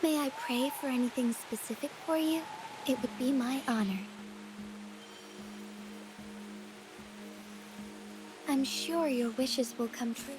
May I pray for anything specific for you? It would be my honor. I'm sure your wishes will come true.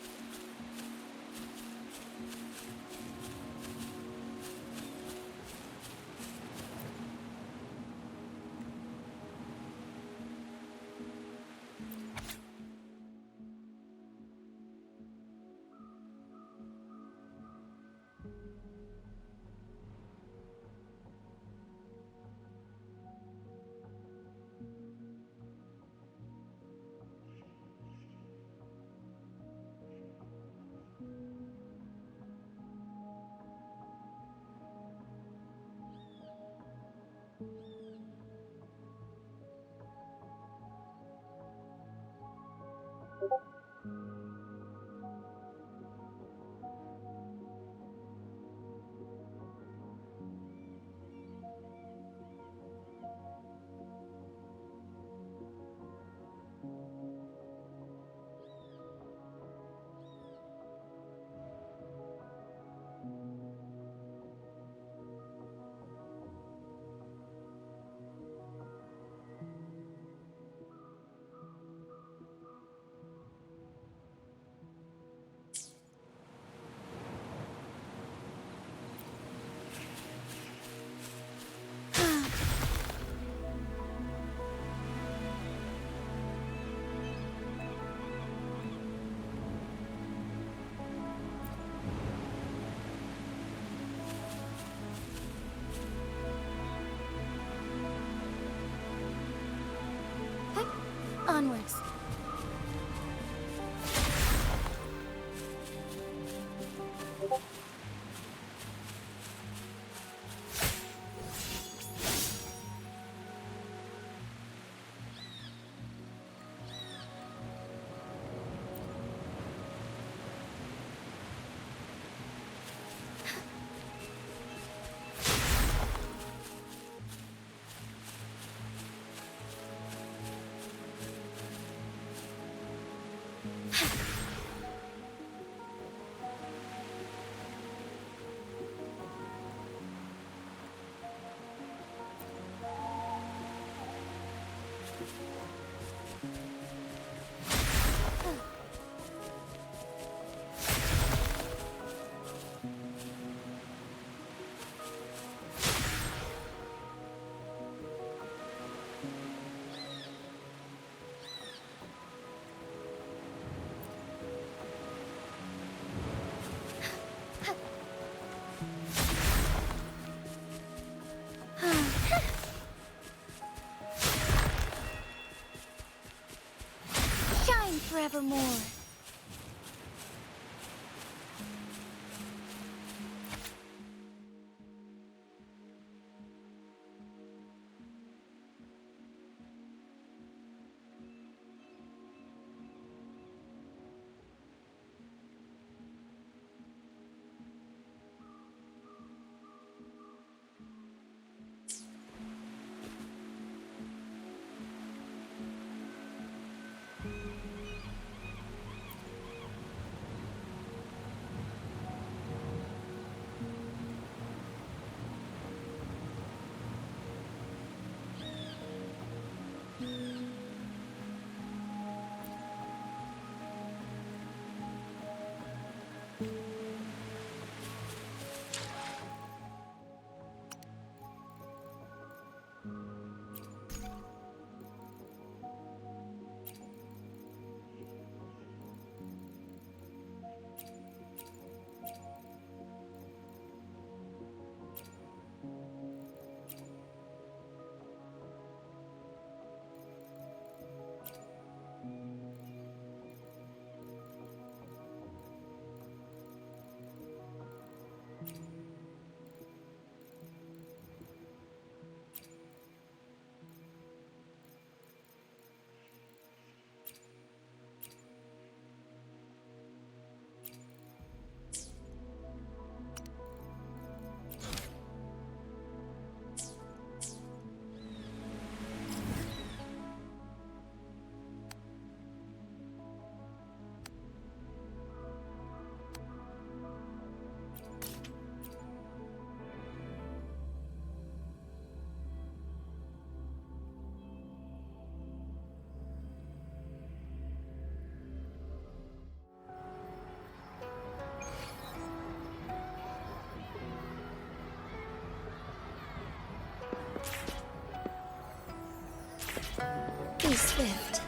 Onwards. Shine forevermore. swift.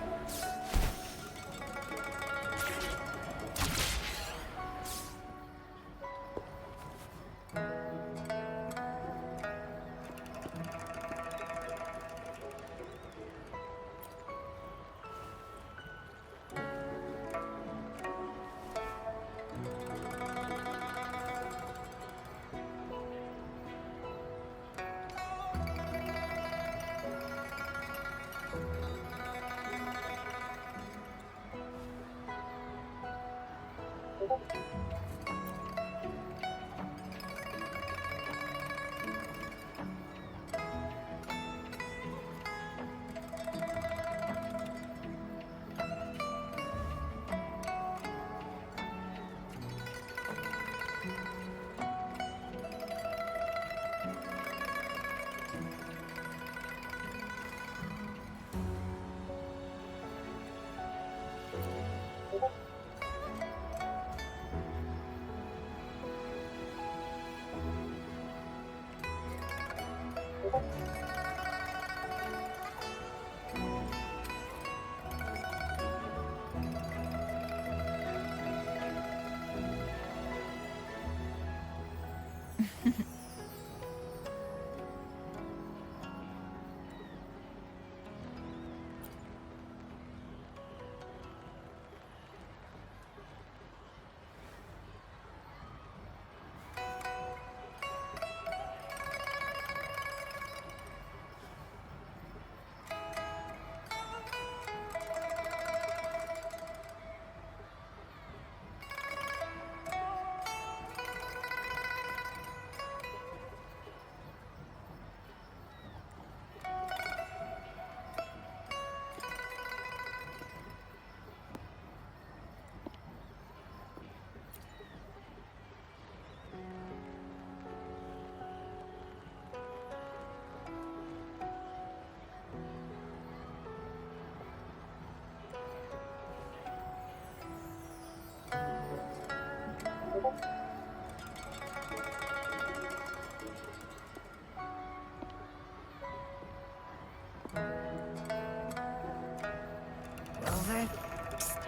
Rover? Psst.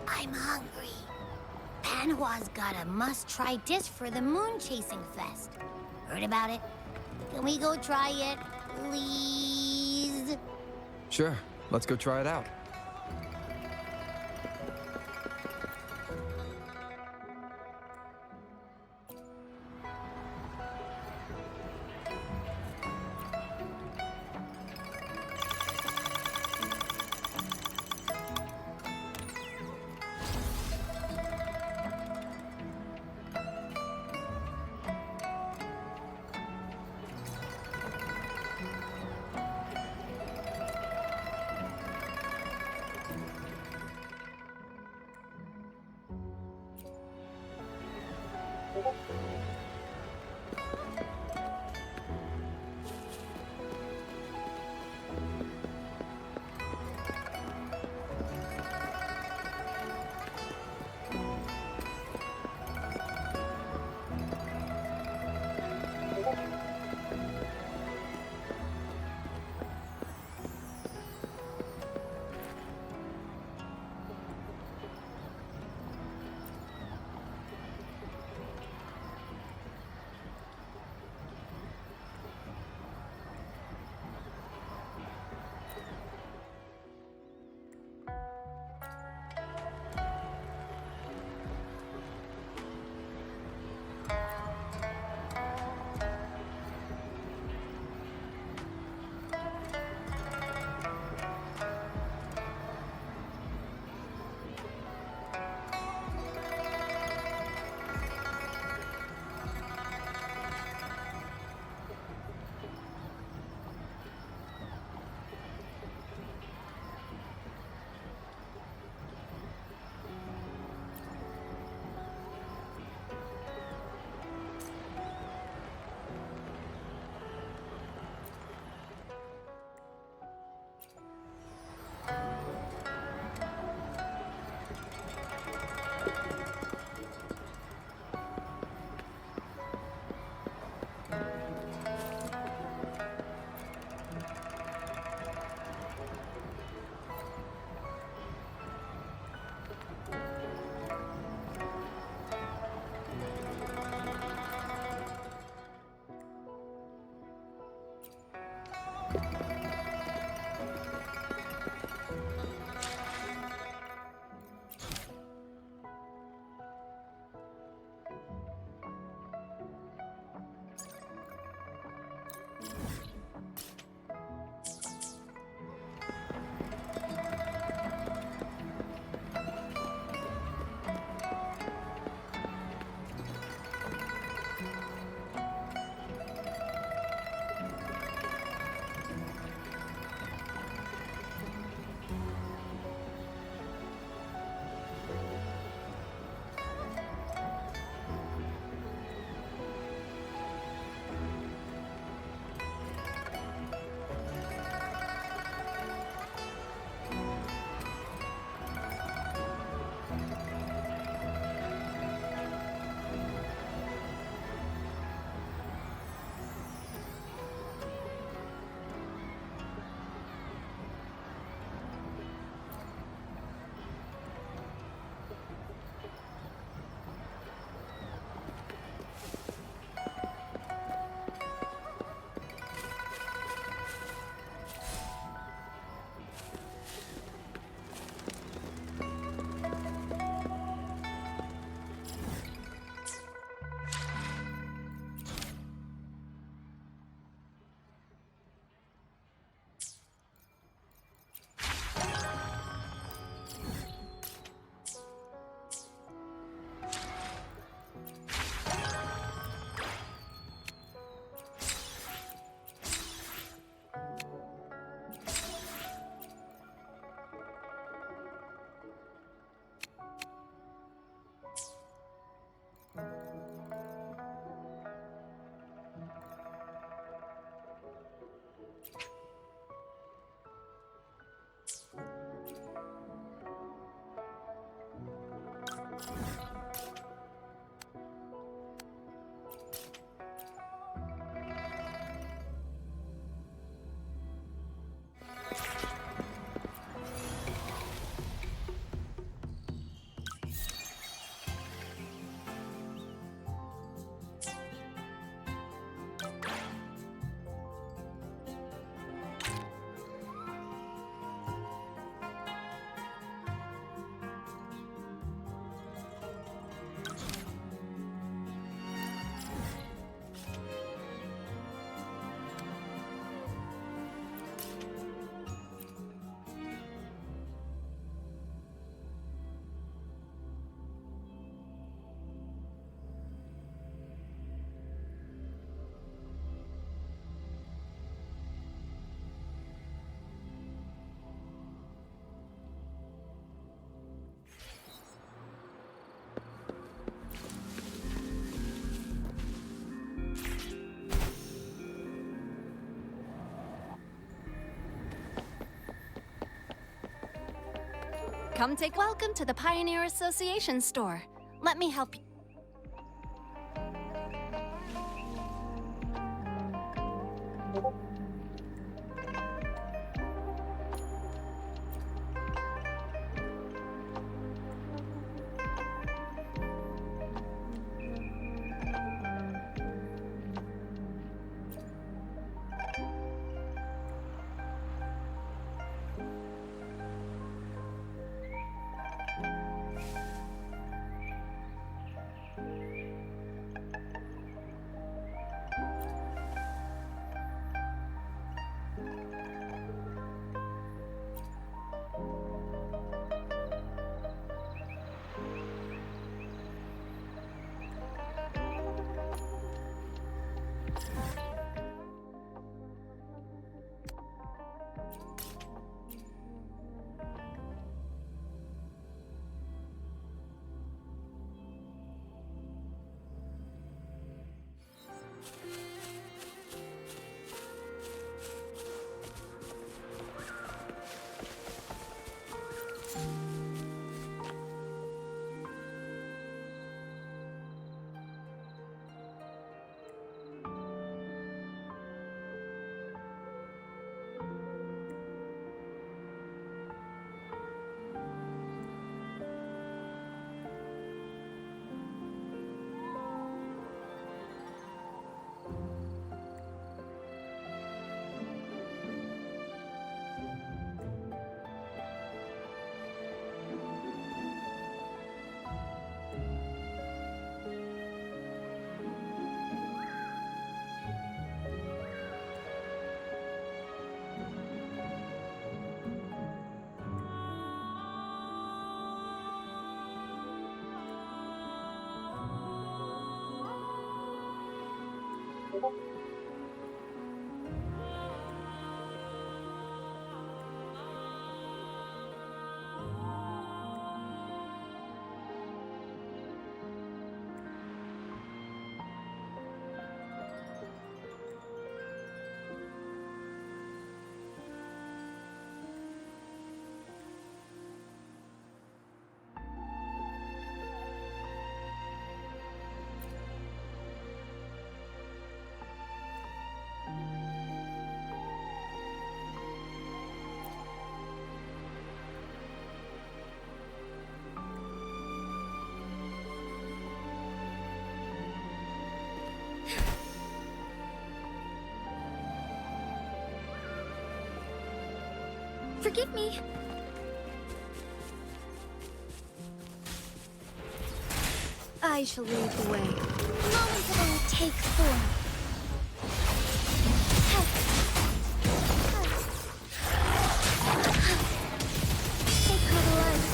I'm hungry. Panhua's got a must-try dish for the Moon Chasing Fest. Heard about it? Can we go try it, please? Sure, let's go try it out. Come take welcome to the Pioneer Association store. Let me help you. Forgive me. I shall lead the way. Moments of it take form. Sacred light.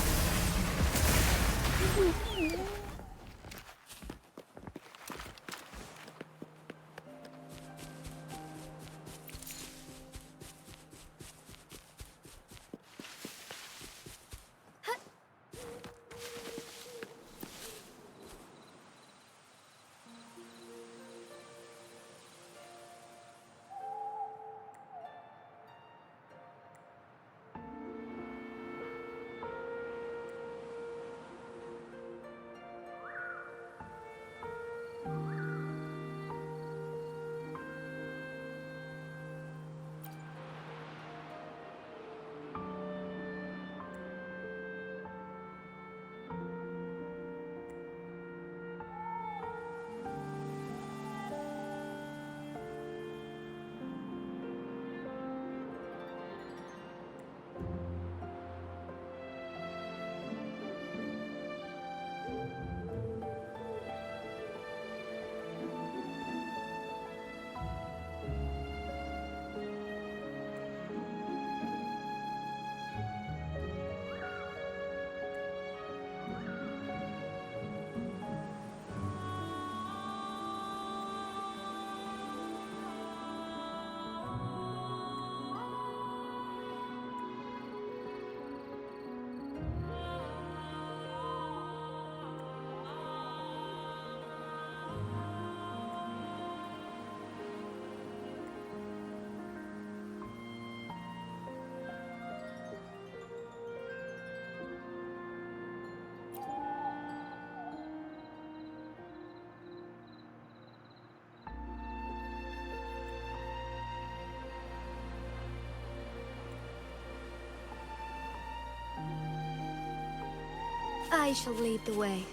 I shall lead the way.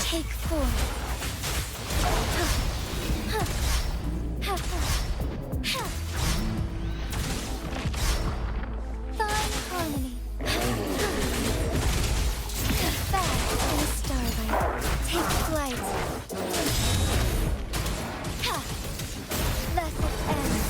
Take form. Fine harmony. Fast in the starlight. Take flight. Thus it ends.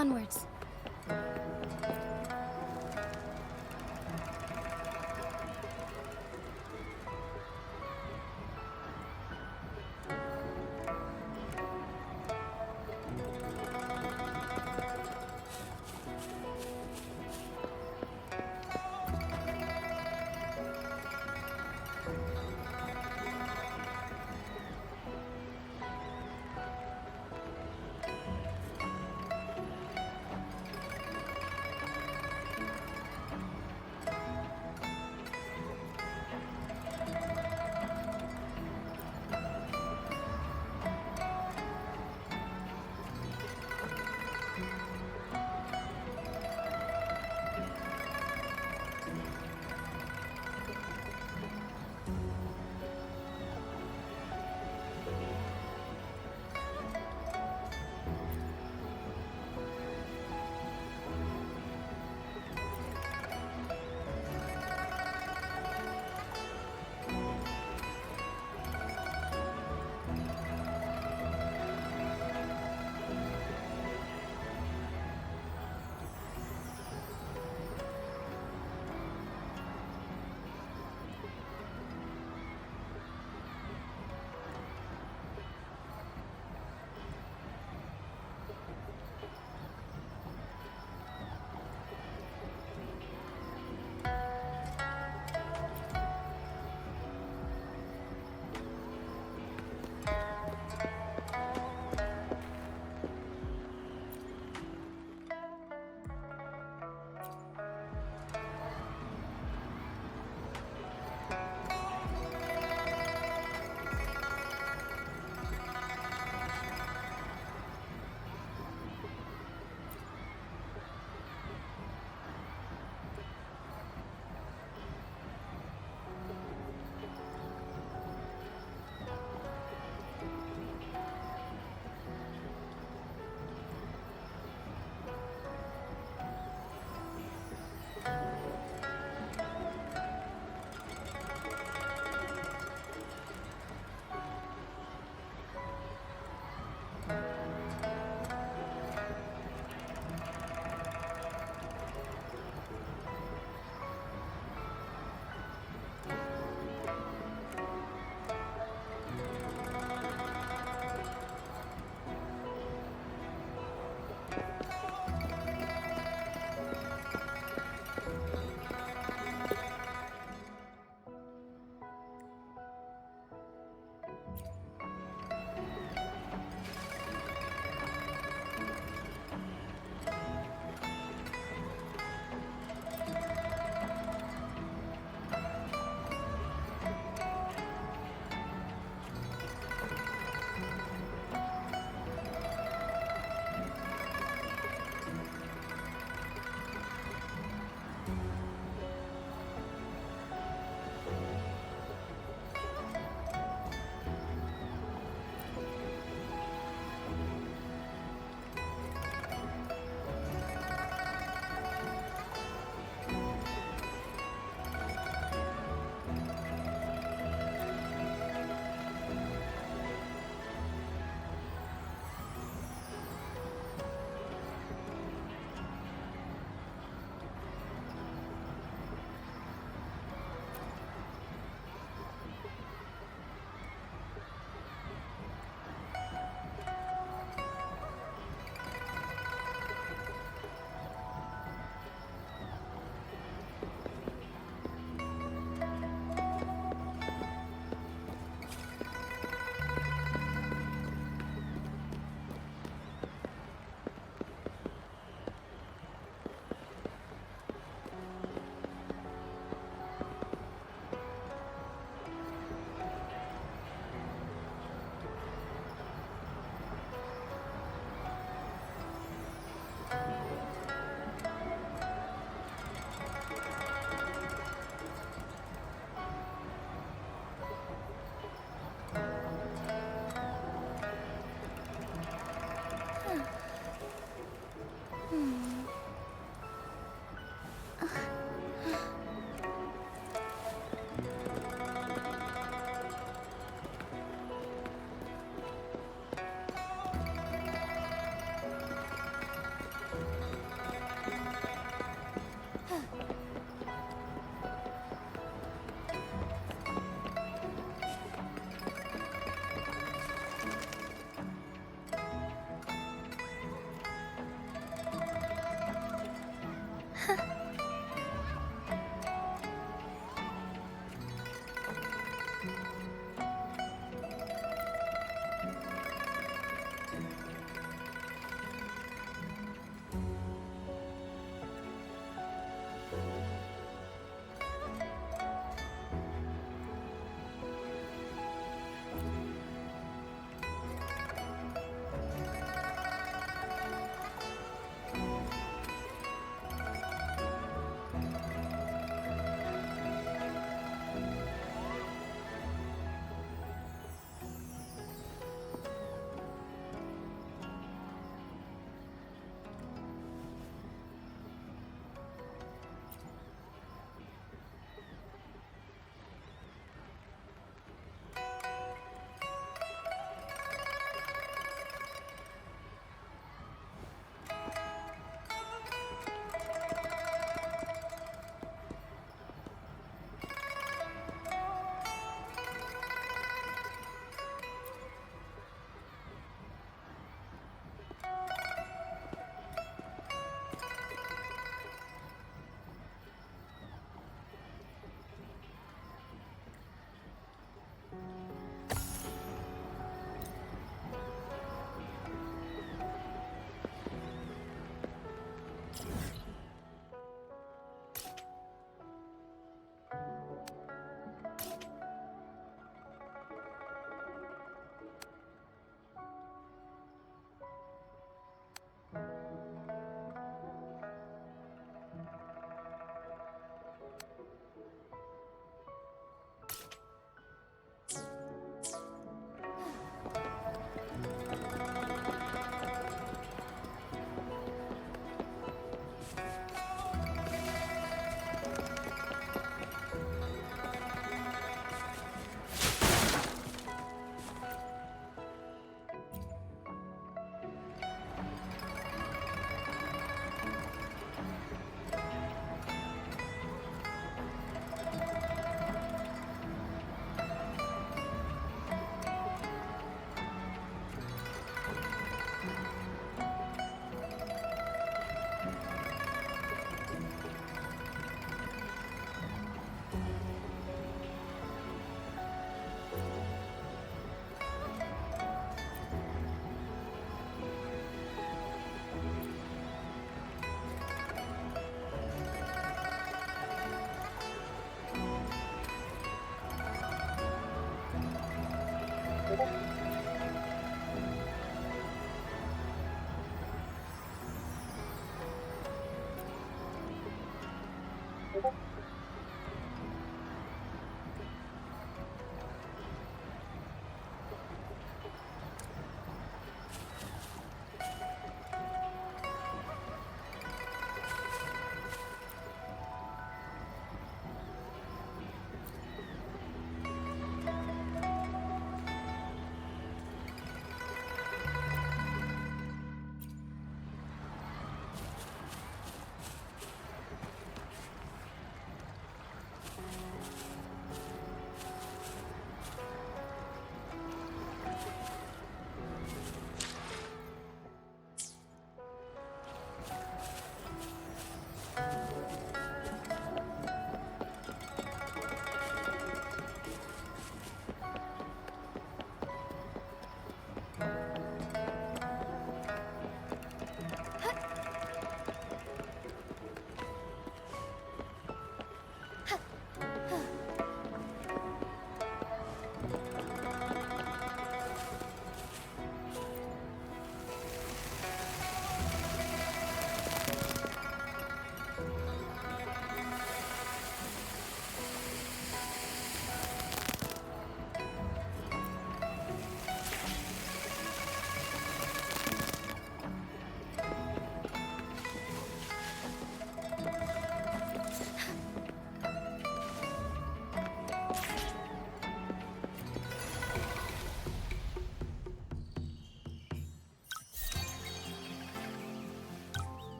Onwards.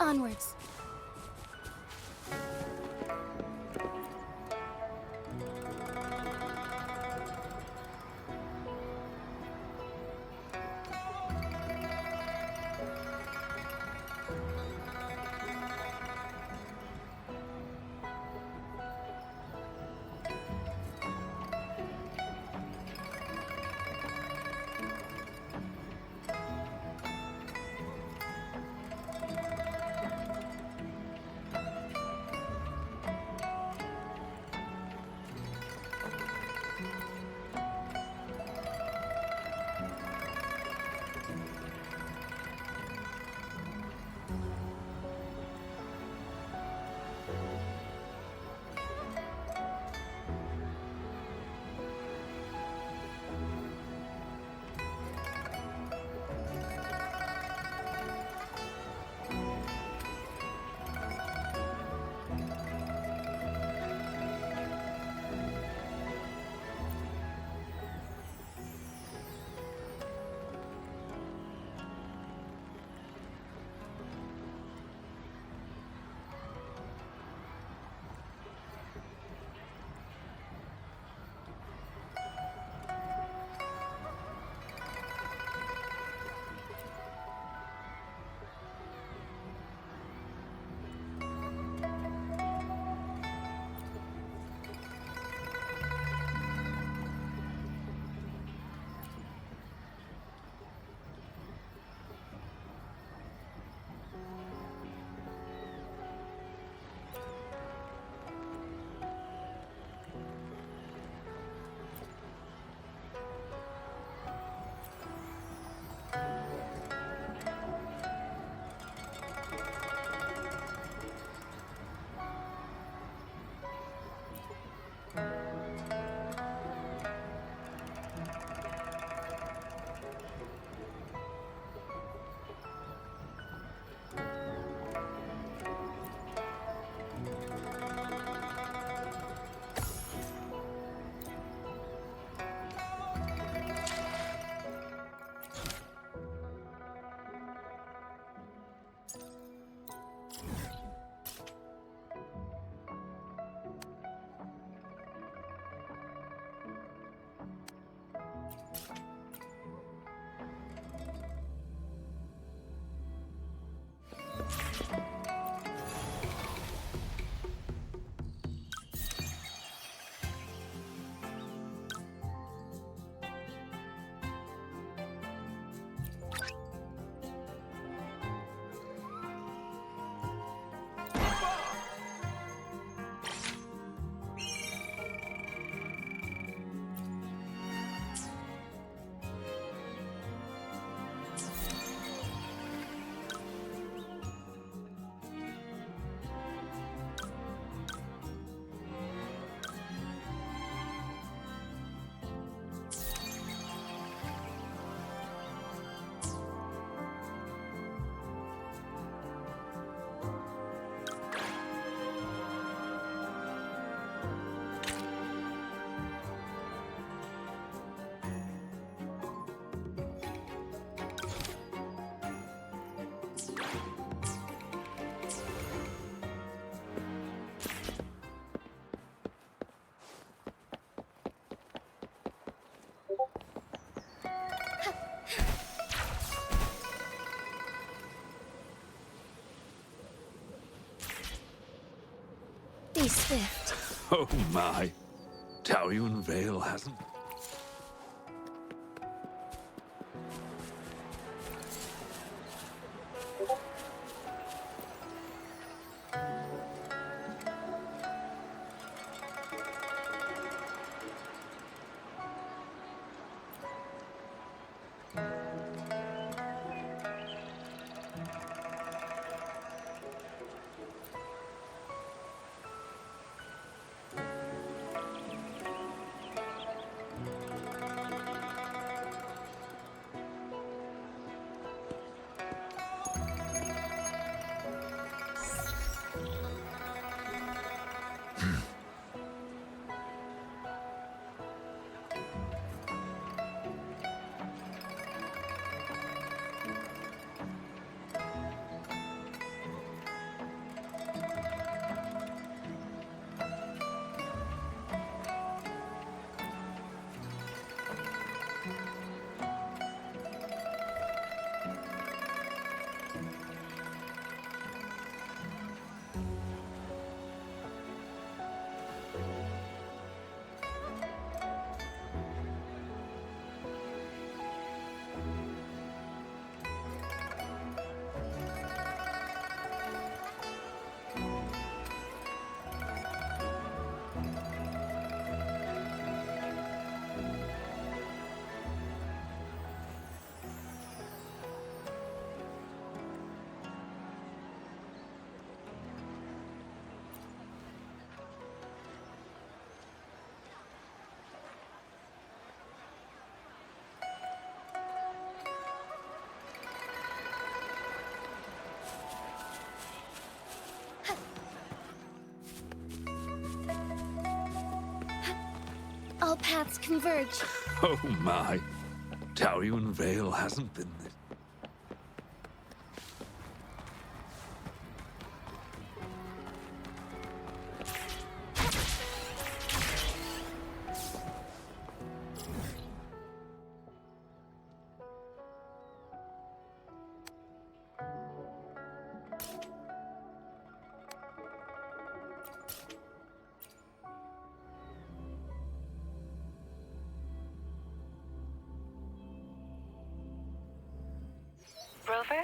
Onwards. Be swift. Oh my. Taoyuan Vale hasn't. All paths converge. Oh my. Taoyuan Vale hasn't been this. Rover,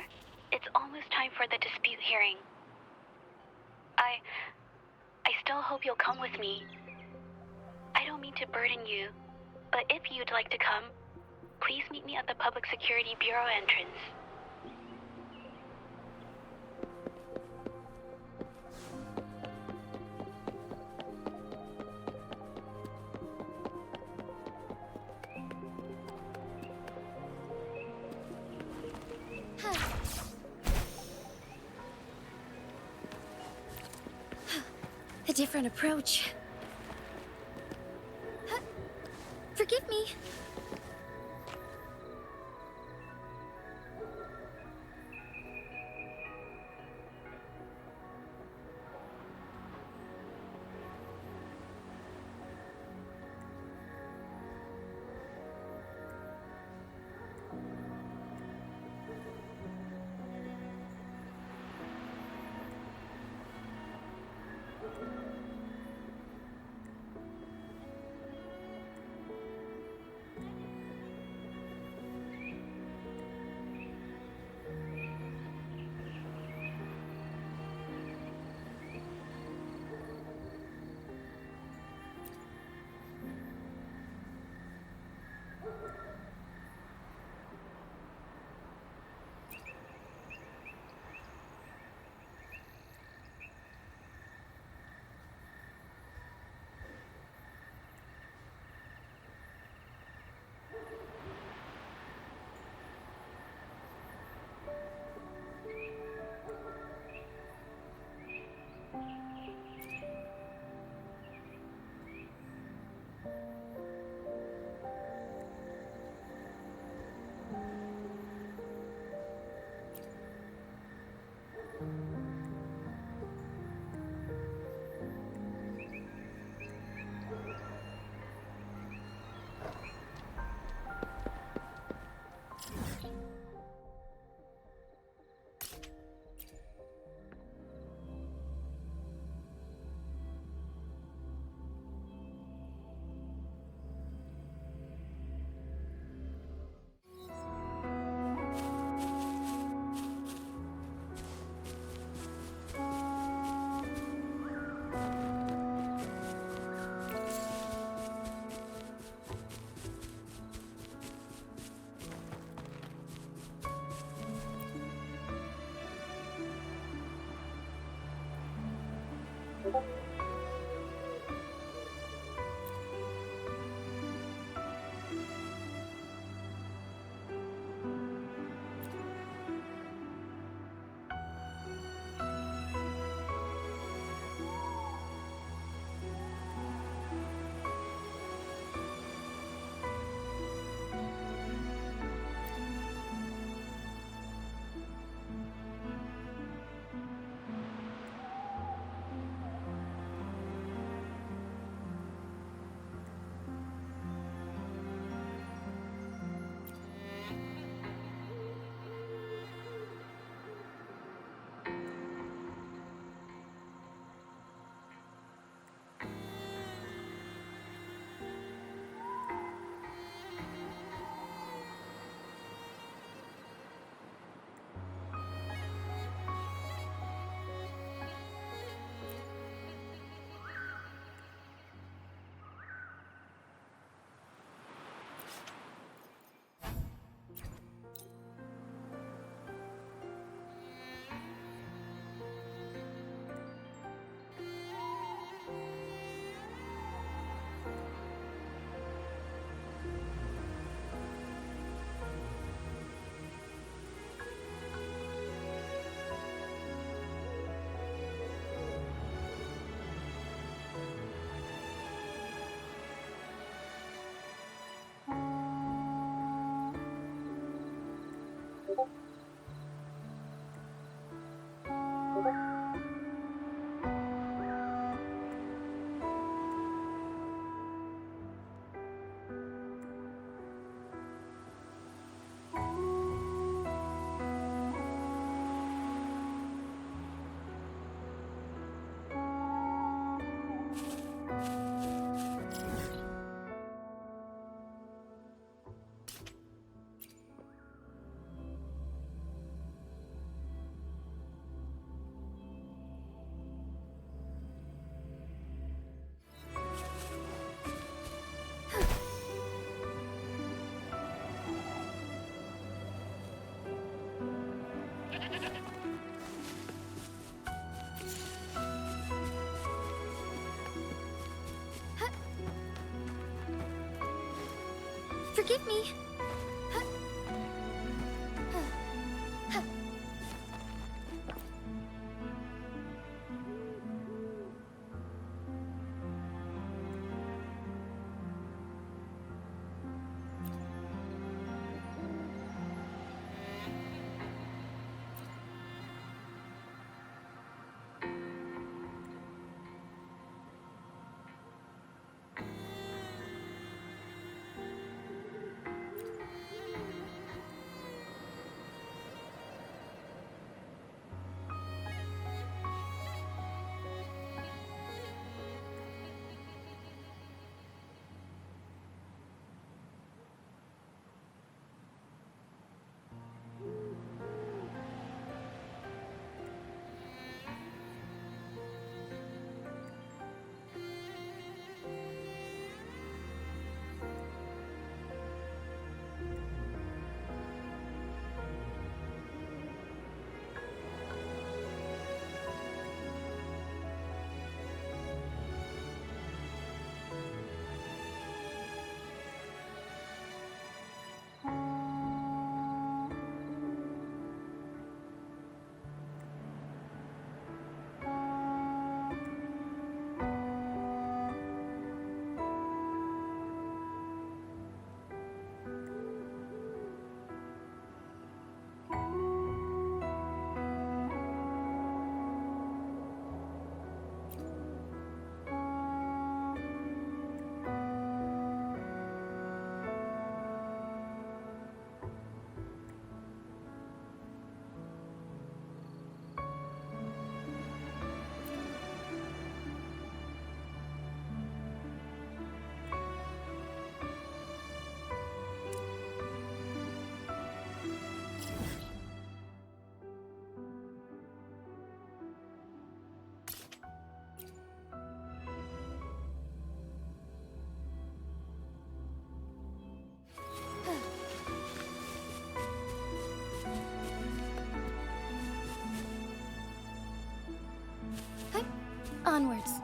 it's almost time for the dispute hearing. I still hope you'll come with me. I don't mean to burden you, but if you'd like to come, please meet me at the Public Security Bureau entrance. A different approach. Forgive me. Forgive me. Onwards.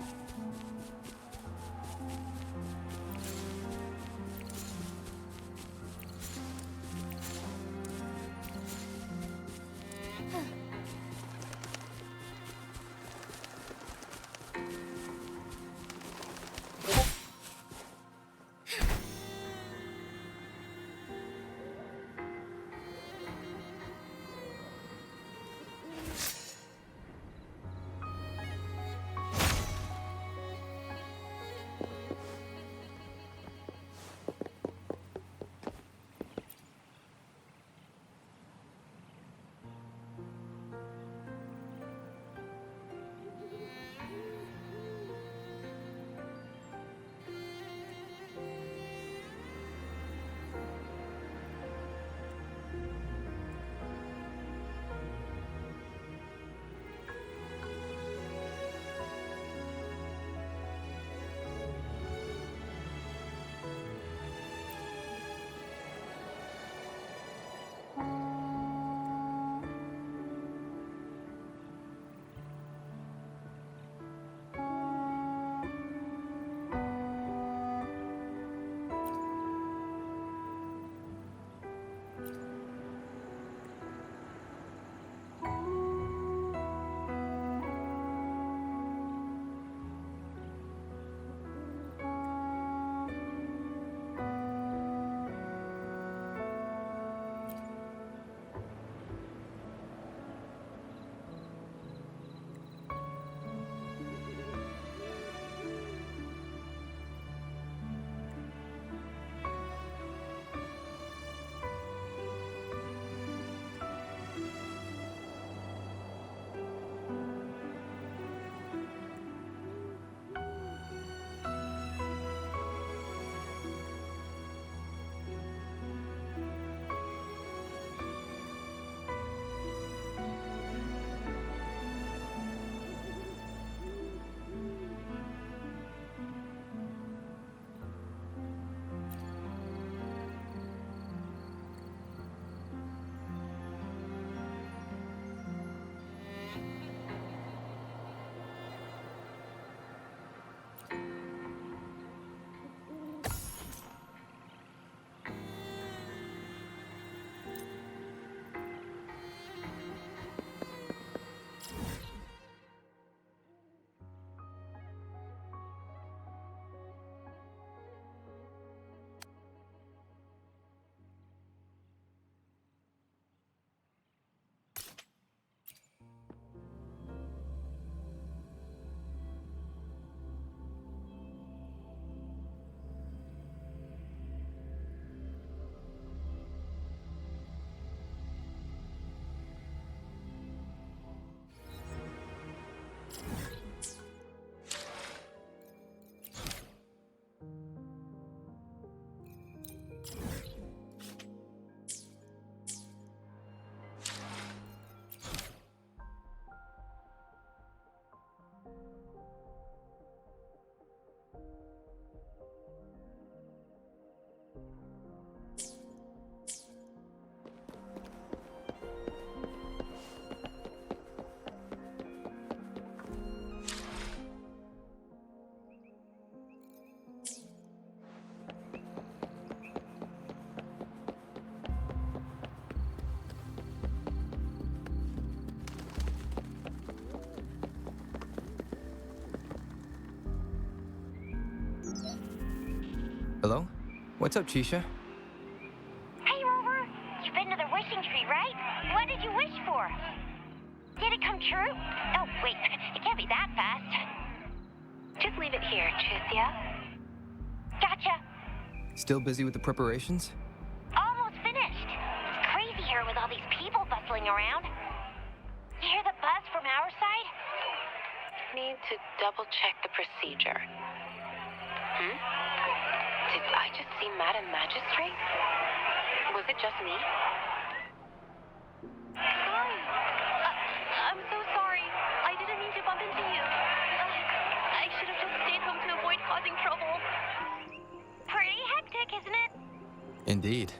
Hello? What's up, Chisha? Hey, Rover. You've been to the wishing tree, right? What did you wish for? Did it come true? Oh, wait. It can't be that fast. Just leave it here, Chusia. Gotcha. Still busy with the preparations? Almost finished. It's crazy here with all these people bustling around. You hear the buzz from our side? Need to double check the procedure. Did I just see Madam Magistrate? Was it just me? Sorry. I'm so sorry. I didn't mean to bump into you. I should have just stayed home to avoid causing trouble. Pretty hectic, isn't it? Indeed.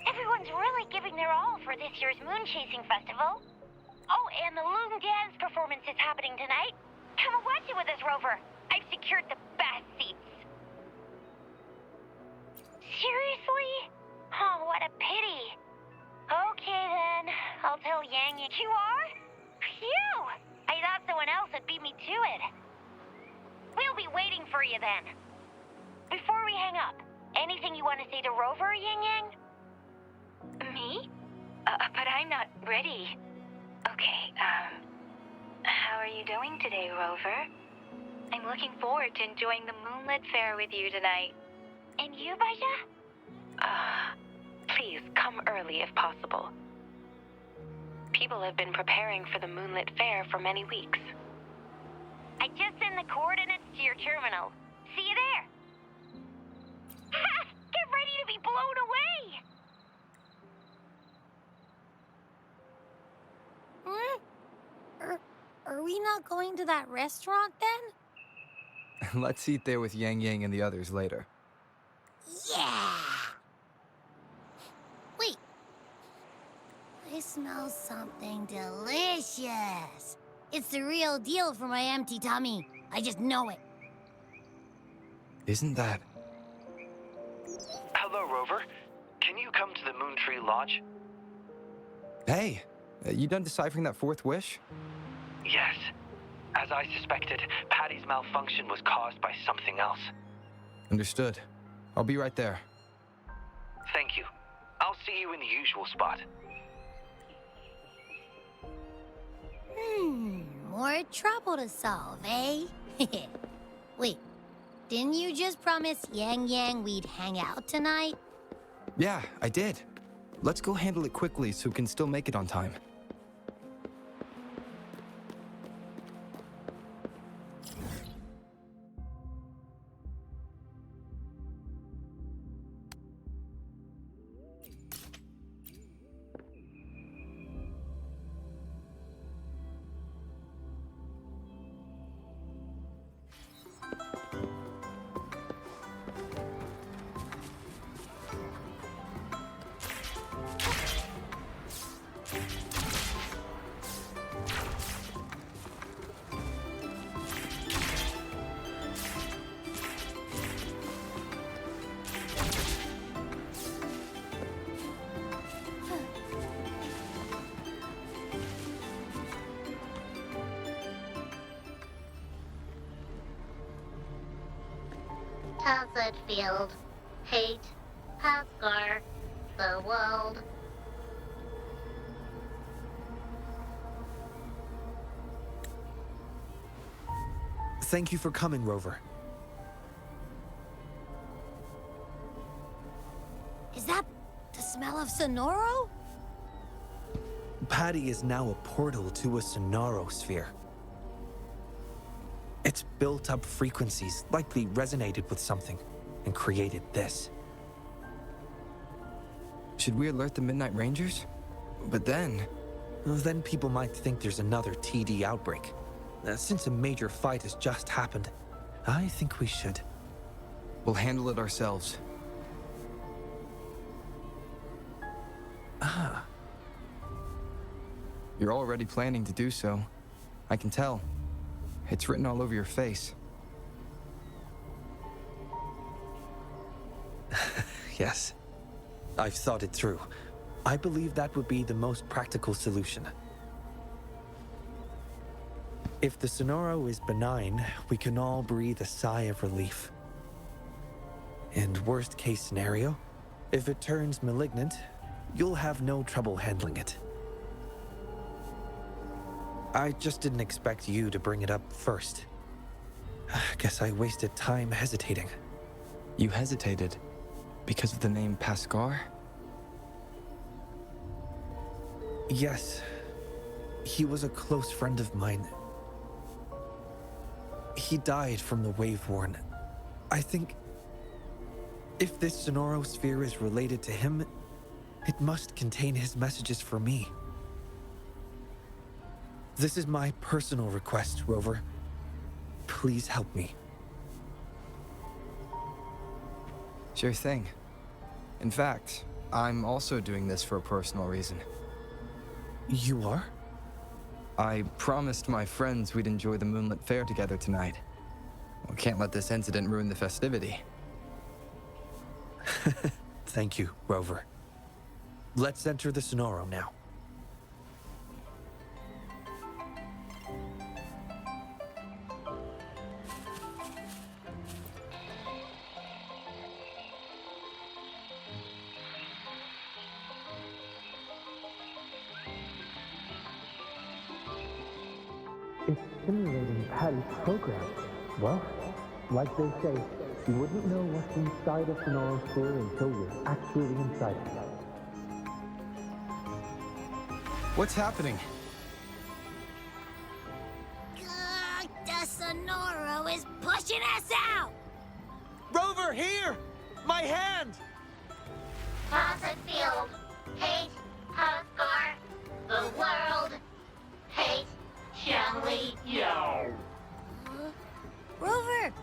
Everyone's really giving their all for this year's moon chasing festival. Oh, and the loon dance performance is happening tonight. Come and watch it with us, Rover. I've secured the best seats. Seriously? Oh, what a pity. Okay then, I'll tell Yang. You are? Phew! I thought someone else would beat me to it. We'll be waiting for you then. Before we hang up, anything you want to say to Rover, Yang Yang? Me? But I'm not ready. Okay, how are you doing today, Rover? I'm looking forward to enjoying the moonlit fair with you tonight. And you, Baja? Please come early if possible. People have been preparing for the moonlit fair for many weeks. I just sent the coordinates to your terminal. See you there. Ha! Get ready to be blown away! Are we not going to that restaurant then? Let's eat there with Yang Yang and the others later. Yeah! Wait. I smell something delicious. It's the real deal for my empty tummy. I just know it. Isn't that? Hello, Rover. Can you come to the Moon Tree Lodge? Hey, you done deciphering that fourth wish? Yes. As I suspected, Patty's malfunction was caused by something else. Understood. I'll be right there. Thank you. I'll see you in the usual spot. More trouble to solve, eh? Wait, didn't you just promise Yang Yang we'd hang out tonight? Yeah, I did. Let's go handle it quickly so we can still make it on time. Hazard Field, Hate, Hasgar, the world. Thank you for coming, Rover. Is that the smell of Sonoro? Patty is now a portal to a sonorosphere. Its built-up frequencies likely resonated with something and created this. Should we alert the Midnight Rangers? But then People might think there's another TD outbreak. Since a major fight has just happened, I think we should. we'll handle it ourselves. You're already planning to do so. I can tell. It's written all over your face. Yes. I've thought it through. I believe that would be the most practical solution. If the Sonoro is benign, we can all breathe a sigh of relief. And worst case scenario, if it turns malignant, you'll have no trouble handling it. I just didn't expect you to bring it up first. Guess I wasted time hesitating. You hesitated because of the name Pascar? Yes. He was a close friend of mine. He died from the Wave-Worn. I think if this Sonorosphere is related to him, it must contain his messages for me. This is my personal request, Rover. Please help me. Sure thing. In fact, I'm also doing this for a personal reason. You are? I promised my friends we'd enjoy the moonlit fair together tonight. We can't let this incident ruin the festivity. Thank you, Rover. Let's enter the Sonoro now. It's simulating Patty's program. Well, like they say, you wouldn't know what's inside a Sonoro sphere until you're actually inside it. What's happening? The Sonoro is pushing us out! Rover, here! My hand! Toss field. Hate. Asgard. The world. Hate. Xiangli Yao. Rover!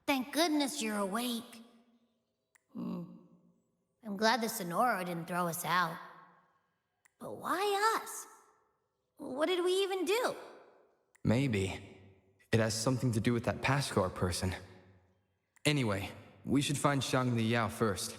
Thank goodness you're awake. I'm glad the Sonoro didn't throw us out. But why us? What did we even do? Maybe. It has something to do with that Pascar person. Anyway, we should find Xiangli Yao first.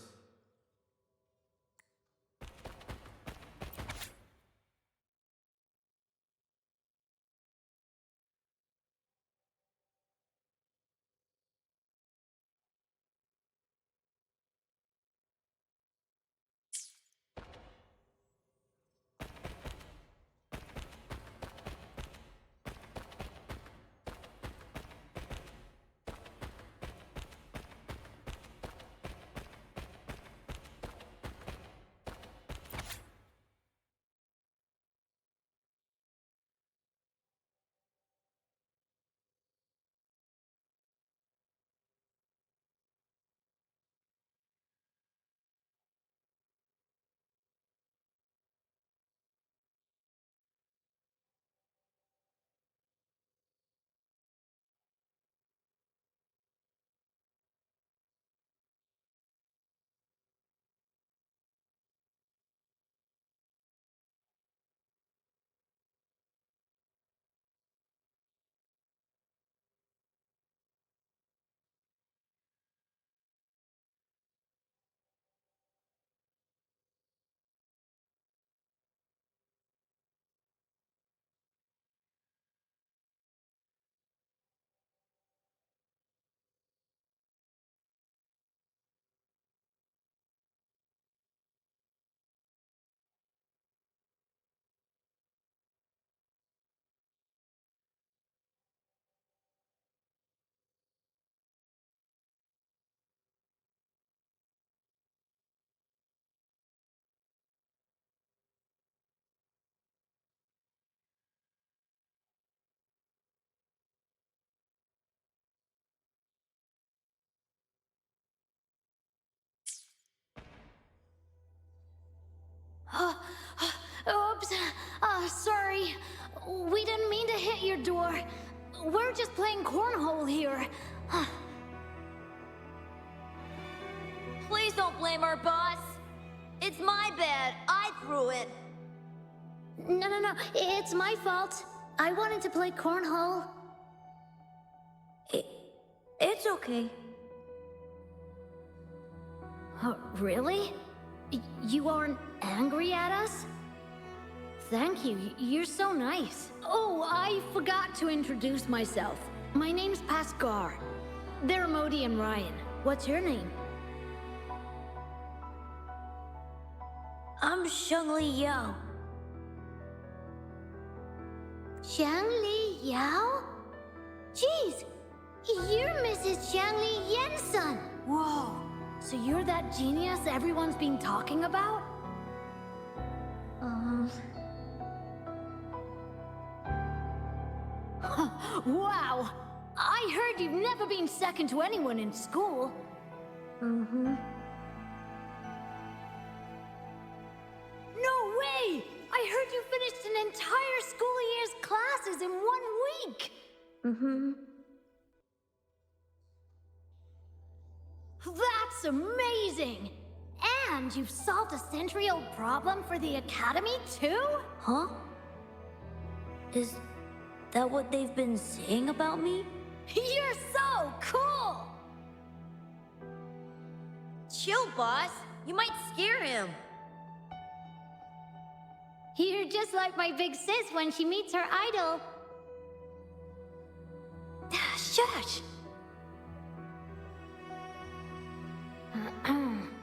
Oops. Sorry. We didn't mean to hit your door. We're just playing cornhole here. Please don't blame our boss. It's my bad. I threw it. No. It's my fault. I wanted to play cornhole. It's okay. Really? You aren't angry at us? Thank you. You're so nice. Oh, I forgot to introduce myself. My name's Pascar. They're Modi and Ryan. What's your name? I'm Xiangli Yao. Xiangli Yao? Jeez, you're Mrs. Xiangli Yan's son. Whoa, so you're that genius everyone's been talking about? Wow, I heard you've never been second to anyone in school. Mm-hmm. No way! I heard you Mm-hmm. That's amazing! And you've solved a century-old problem for the Academy, too? Huh? Is that what they've been saying about me? You're so cool! Chill, boss. You might scare him. You're just like my big sis when she meets her idol. Shush!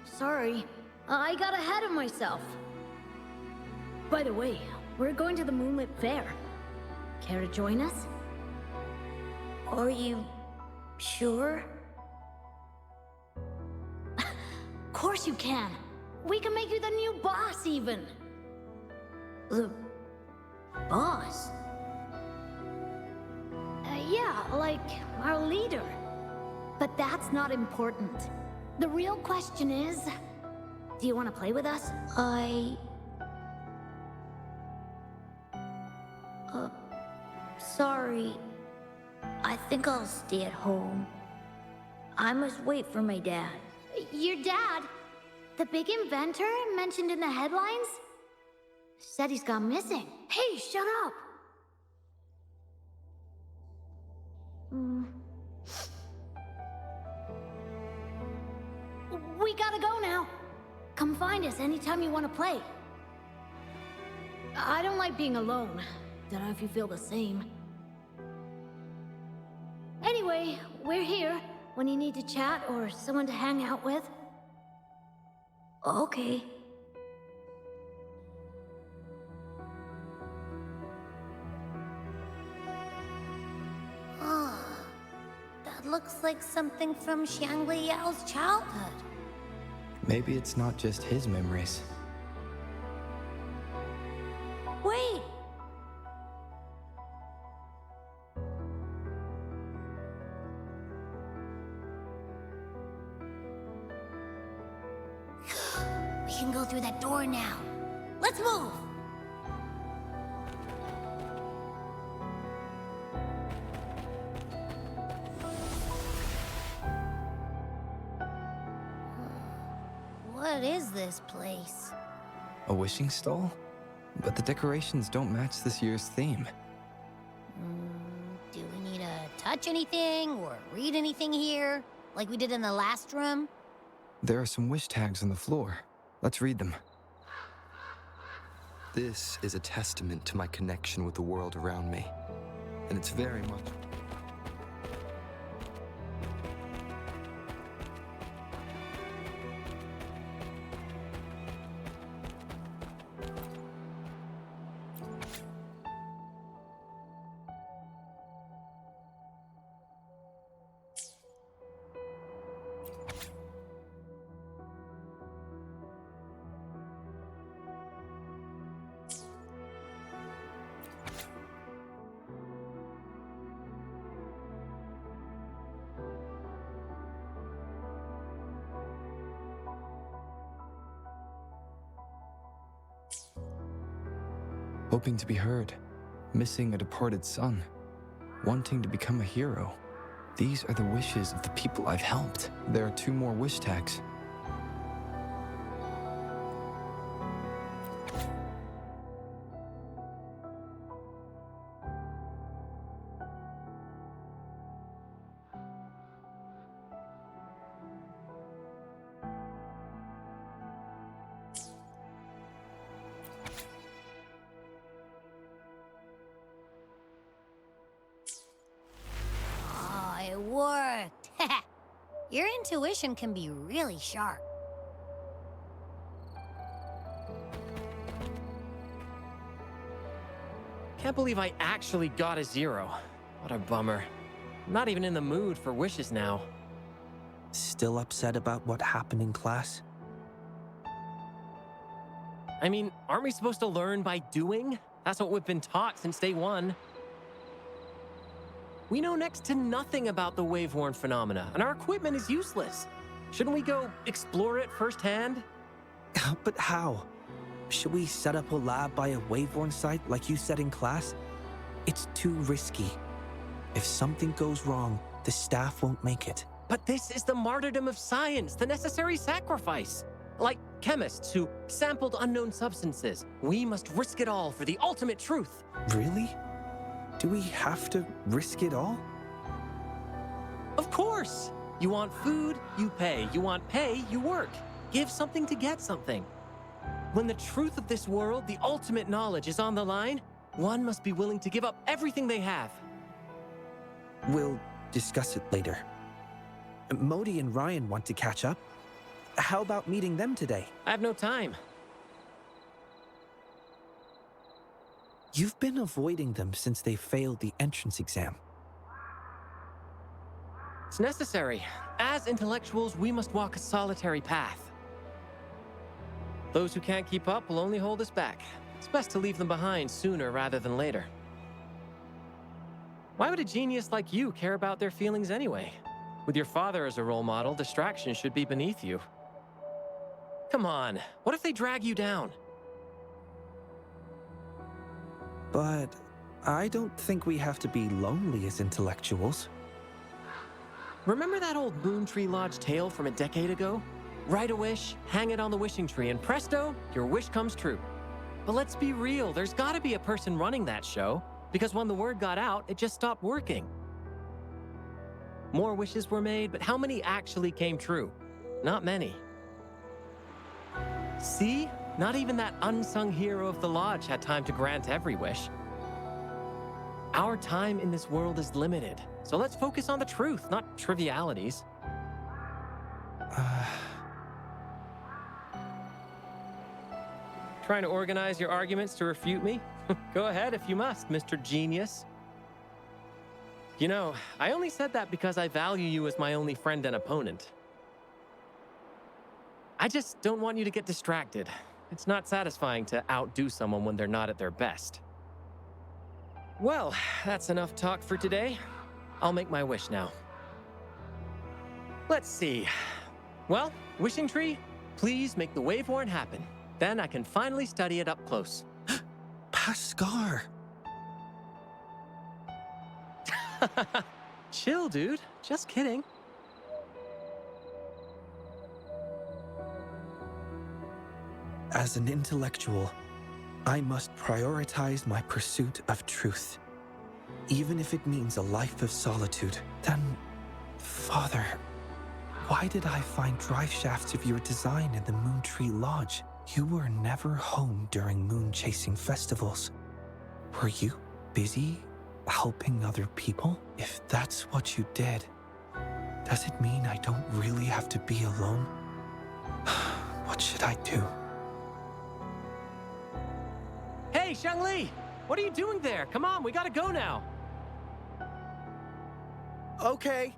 Sorry, I got ahead of myself. By the way, we're going to the Moonlit Fair. Care to join us? Are you sure? Of course you can. We can make you the new boss, even. The boss? Yeah, like our leader. But that's not important. The real question is, do you want to play with us? Sorry. I think I'll stay at home. I must wait for my dad. Your dad? The big inventor mentioned in the headlines? Said he's gone missing. Hey, shut up! We gotta go now. Come find us anytime you want to play. I don't like being alone. Don't know if you feel the same. Anyway, we're here when you need to chat or someone to hang out with. Okay. That looks like something from Xiangli Yao's childhood. Maybe it's not just his memories. Wait! We can go through that door now. Let's move! What is this place? A wishing stall? But the decorations don't match this year's theme. Do we need to touch anything or read anything here? Like we did in the last room? There are some wish tags on the floor. Let's read them. This is a testament to my connection with the world around me. And it's very much... Hoping to be heard, missing a departed son, wanting to become a hero. These are the wishes of the people I've helped. There are 2 more wish tags. It worked. Your intuition can be really sharp. Can't believe I actually got a 0. What a bummer. I'm not even in the mood for wishes now. Still upset about what happened in class? I mean, aren't we supposed to learn by doing? That's what we've been taught since day 1. We know next to nothing about the wave-worn phenomena, and our equipment is useless. Shouldn't we go explore it firsthand? But how? Should we set up a lab by a wave-worn site like you said in class? It's too risky. If something goes wrong, the staff won't make it. But this is the martyrdom of science, the necessary sacrifice. Like chemists who sampled unknown substances. We must risk it all for the ultimate truth. Really? Do we have to risk it all? Of course! You want food, you pay. You want pay, you work. Give something to get something. When the truth of this world, the ultimate knowledge, is on the line, one must be willing to give up everything they have. We'll discuss it later. Modi and Ryan want to catch up. How about meeting them today? I have no time. You've been avoiding them since they failed the entrance exam. It's necessary. As intellectuals, we must walk a solitary path. Those who can't keep up will only hold us back. It's best to leave them behind sooner rather than later. Why would a genius like you care about their feelings anyway? With your father as a role model, distraction should be beneath you. Come on, what if they drag you down? But I don't think we have to be lonely as intellectuals. Remember that old Moon Tree Lodge tale from a decade ago? Write a wish, hang it on the wishing tree, and presto, your wish comes true. But let's be real, there's gotta be a person running that show, because when the word got out, it just stopped working. More wishes were made, but how many actually came true? Not many. See? Not even that unsung hero of the lodge had time to grant every wish. Our time in this world is limited, so let's focus on the truth, not trivialities. Trying to organize your arguments to refute me? Go ahead if you must, Mr. Genius. You know, I only said that because I value you as my only friend and opponent. I just don't want you to get distracted. It's not satisfying to outdo someone when they're not at their best. Well, that's enough talk for today. I'll make my wish now. Let's see. Well, wishing tree, please make the wave horn happen. Then I can finally study it up close. Pascar! Chill, dude. Just kidding. As an intellectual, I must prioritize my pursuit of truth. Even if it means a life of solitude. Then, Father, why did I find drive shafts of your design in the Moon Tree Lodge? You were never home during moon-chasing festivals. Were you busy helping other people? If that's what you did, does it mean I don't really have to be alone? What should I do? Hey, Shangli! What are you doing there? Come on, we gotta go now. Okay.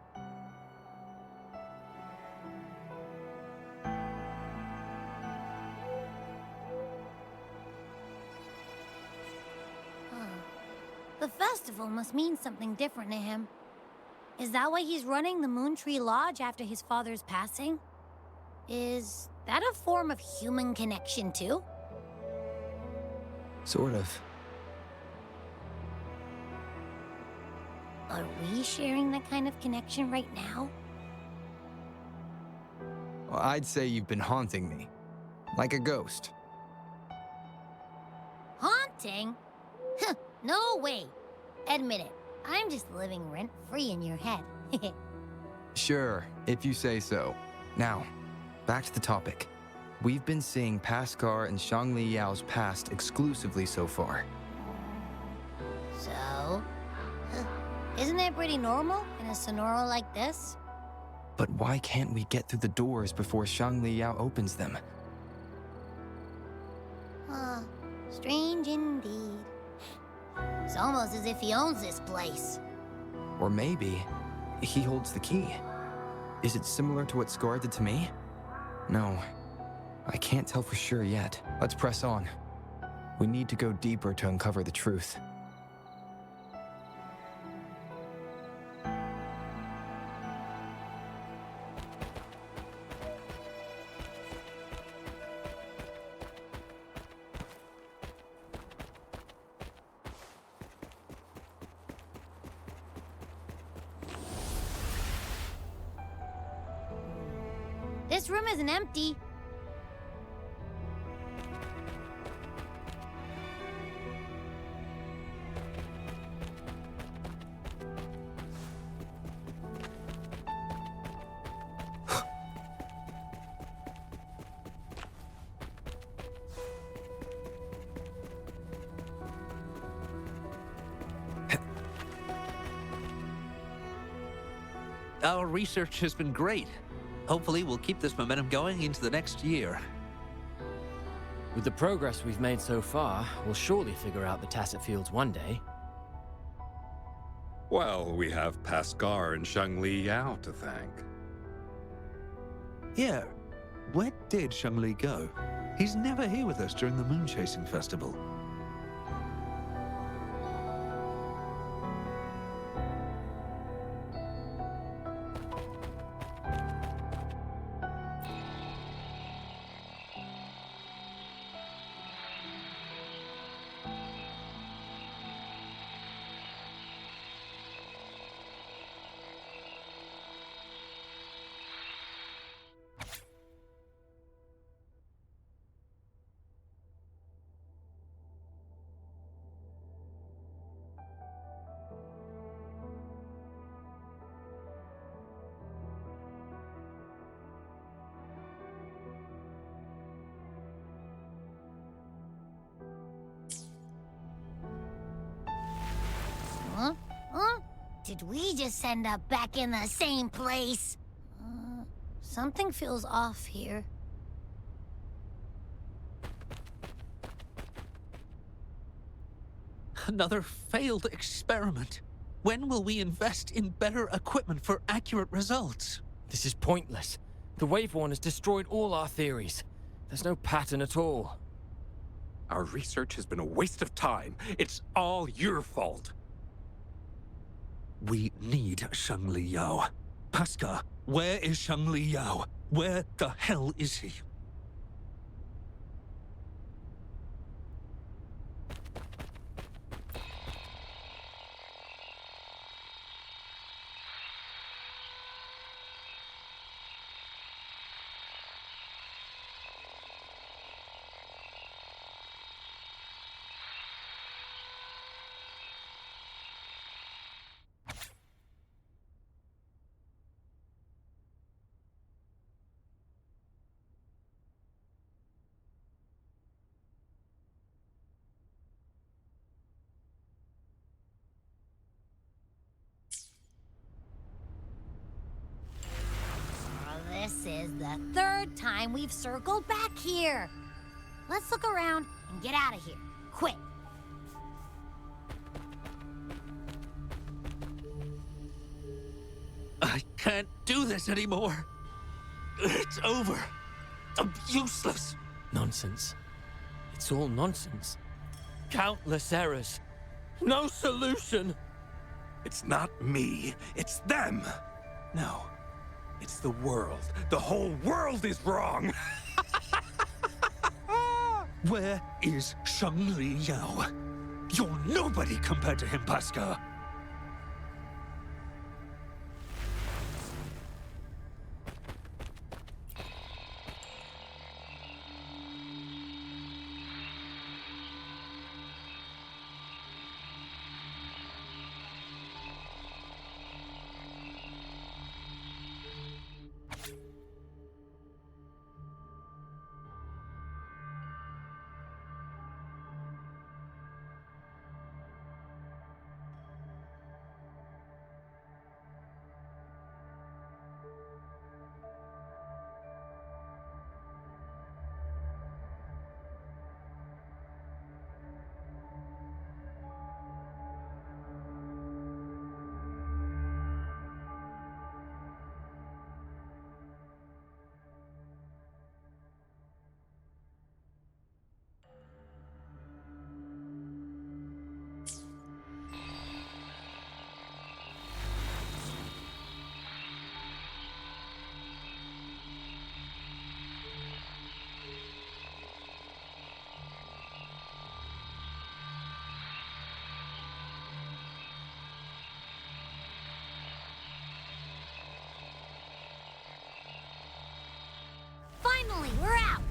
The festival must mean something different to him. Is that why he's running the Moon Tree Lodge after his father's passing? Is that a form of human connection too? Sort of. Are we sharing that kind of connection right now? Well, I'd say you've been haunting me. Like a ghost. Haunting? Huh, no way. Admit it, I'm just living rent-free in your head. Sure, if you say so. Now, back to the topic. We've been seeing Pascar and Shangli Yao's past exclusively so far. So? Isn't that pretty normal in a Sonora like this? But why can't we get through the doors before Shangli Yao opens them? Strange indeed. It's almost as if he owns this place. Or maybe he holds the key. Is it similar to what Scar did to me? No, I can't tell for sure yet. Let's press on. We need to go deeper to uncover the truth. This room isn't empty. Our research has been great. Hopefully, we'll keep this momentum going into the next year. With the progress we've made so far, we'll surely figure out the Tacet Fields one day. Well, we have Pascar and Shangli Yao to thank. Yeah, where did Shangli go? He's never here with us during the moon chasing festival. Huh? Huh? Did we just end up back in the same place? Something feels off here. Another failed experiment. When will we invest in better equipment for accurate results? This is pointless. The Wave One has destroyed all our theories. There's no pattern at all. Our research has been a waste of time. It's all your fault. We need Shangli Yao. Pascal, where is Shangli Yao? Where the hell is he? This is the third time we've circled back here. Let's look around and get out of here. Quick. I can't do this anymore. It's over. I'm useless. Nonsense. It's all nonsense. Countless errors. No solution. It's not me, it's them. No, it's the world. The whole world is wrong. Where is Shangli Yao? You're nobody compared to him, Pascal. Finally, we're out!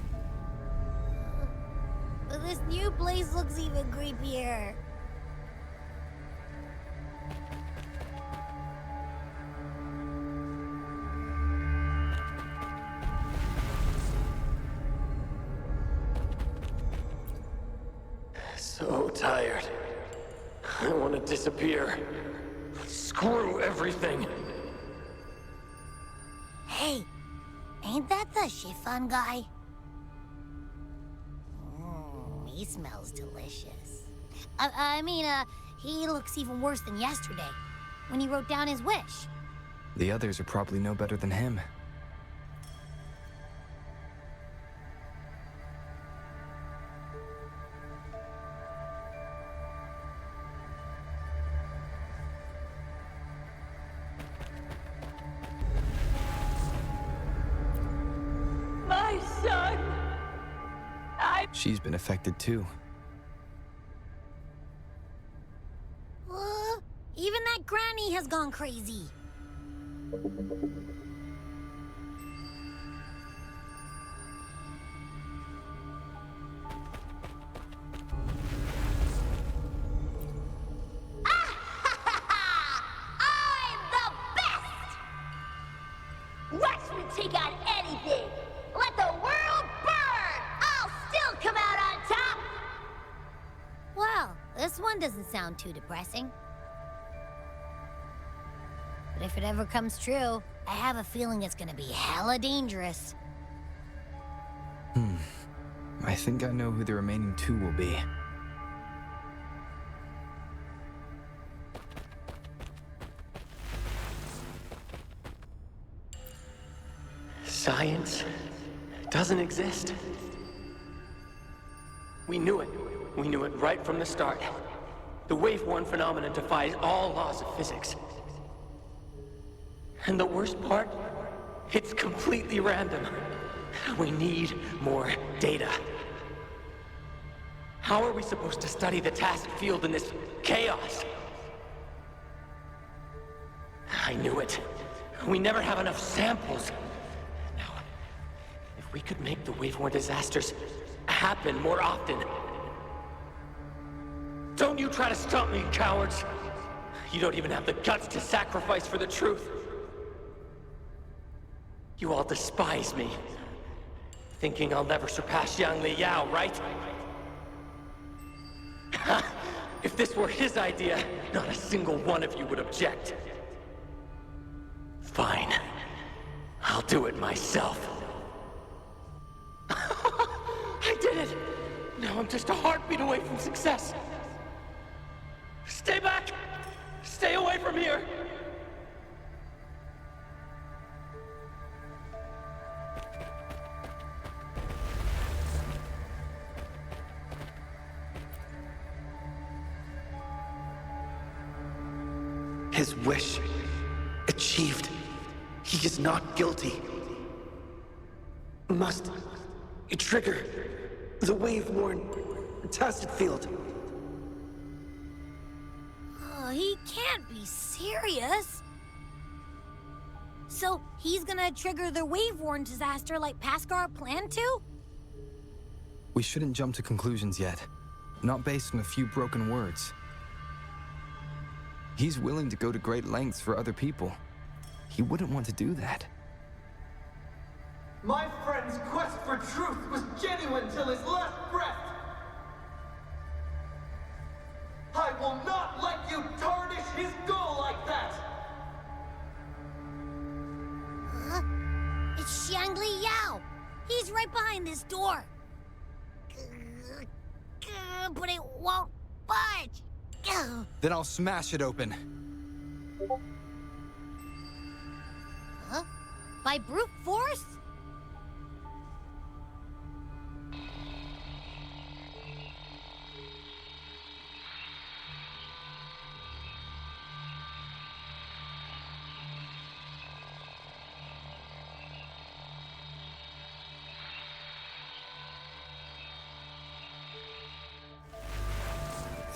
But this new place looks even creepier. So tired. I want to disappear. Screw everything. Hey, ain't that the chiffon guy? He smells delicious. I mean, he looks even worse than yesterday, when he wrote down his wish. The others are probably no better than him. My son! She's been affected too. Even that granny has gone crazy. I'm the best! Watch me take on anything! Let the world burn! I'll still come out on top! Well, this one doesn't sound too depressing. But if it ever comes true, I have a feeling it's gonna be hella dangerous. I think I know who the remaining two will be. Science doesn't exist. We knew it. We knew it right from the start. The wave-worn phenomenon defies all laws of physics. And the worst part? It's completely random. We need more data. How are we supposed to study the tacit field in this chaos? I knew it. We never have enough samples. Now, if we could make the wave-worn disasters happen more often. Don't you try to stop me, cowards! You don't even have the guts to sacrifice for the truth. You all despise me, thinking I'll never surpass Yang Li Yao, right? If this were his idea, not a single one of you would object. Fine. I'll do it myself. I did it! Now I'm just a heartbeat away from success. Stay back! Stay away from here! His wish achieved. He is not guilty. Must trigger the wave-worn tacit field. Oh, he can't be serious. So he's gonna trigger the wave-worn disaster like Paskar planned to? We shouldn't jump to conclusions yet. Not based on a few broken words. He's willing to go to great lengths for other people. He wouldn't want to do that. My friend's quest for truth was genuine till his last breath. I will not let you tarnish his goal like that. Huh? It's Shangli Yao. He's right behind this door. But it won't budge. Then I'll smash it open. Huh? By brute force?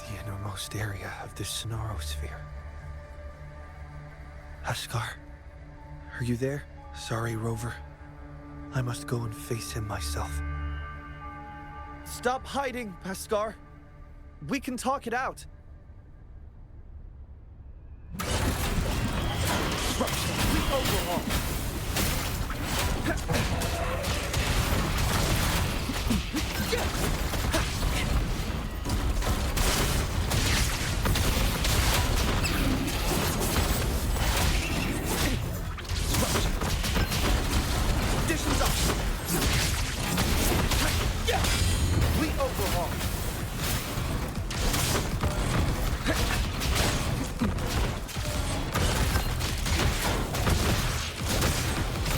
The innermost area of the Sonorosphere. Askar, are you there? Sorry, Rover. I must go and face him myself. Stop hiding, Pascar. We can talk it out. Overhaul. Conditions up. Complete overhaul.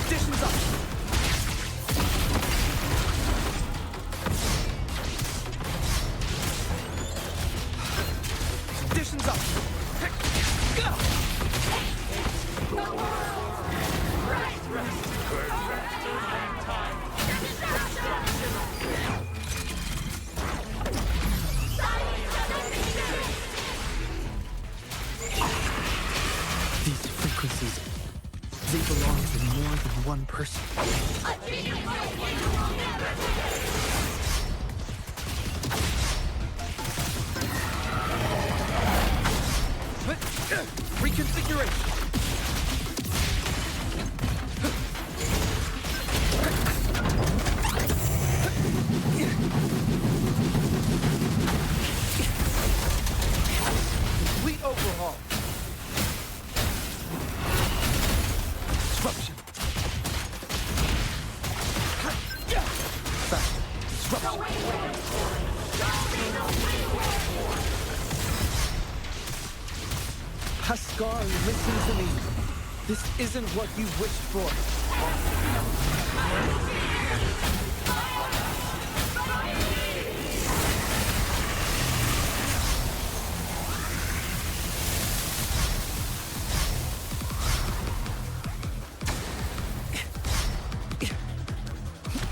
Conditions up. Conditions up. These frequencies, they belong to more than one person. Reconfiguration. Complete overhaul. Disruption. Faster. Disruption. Pascar, listen to me. This isn't what you wished for.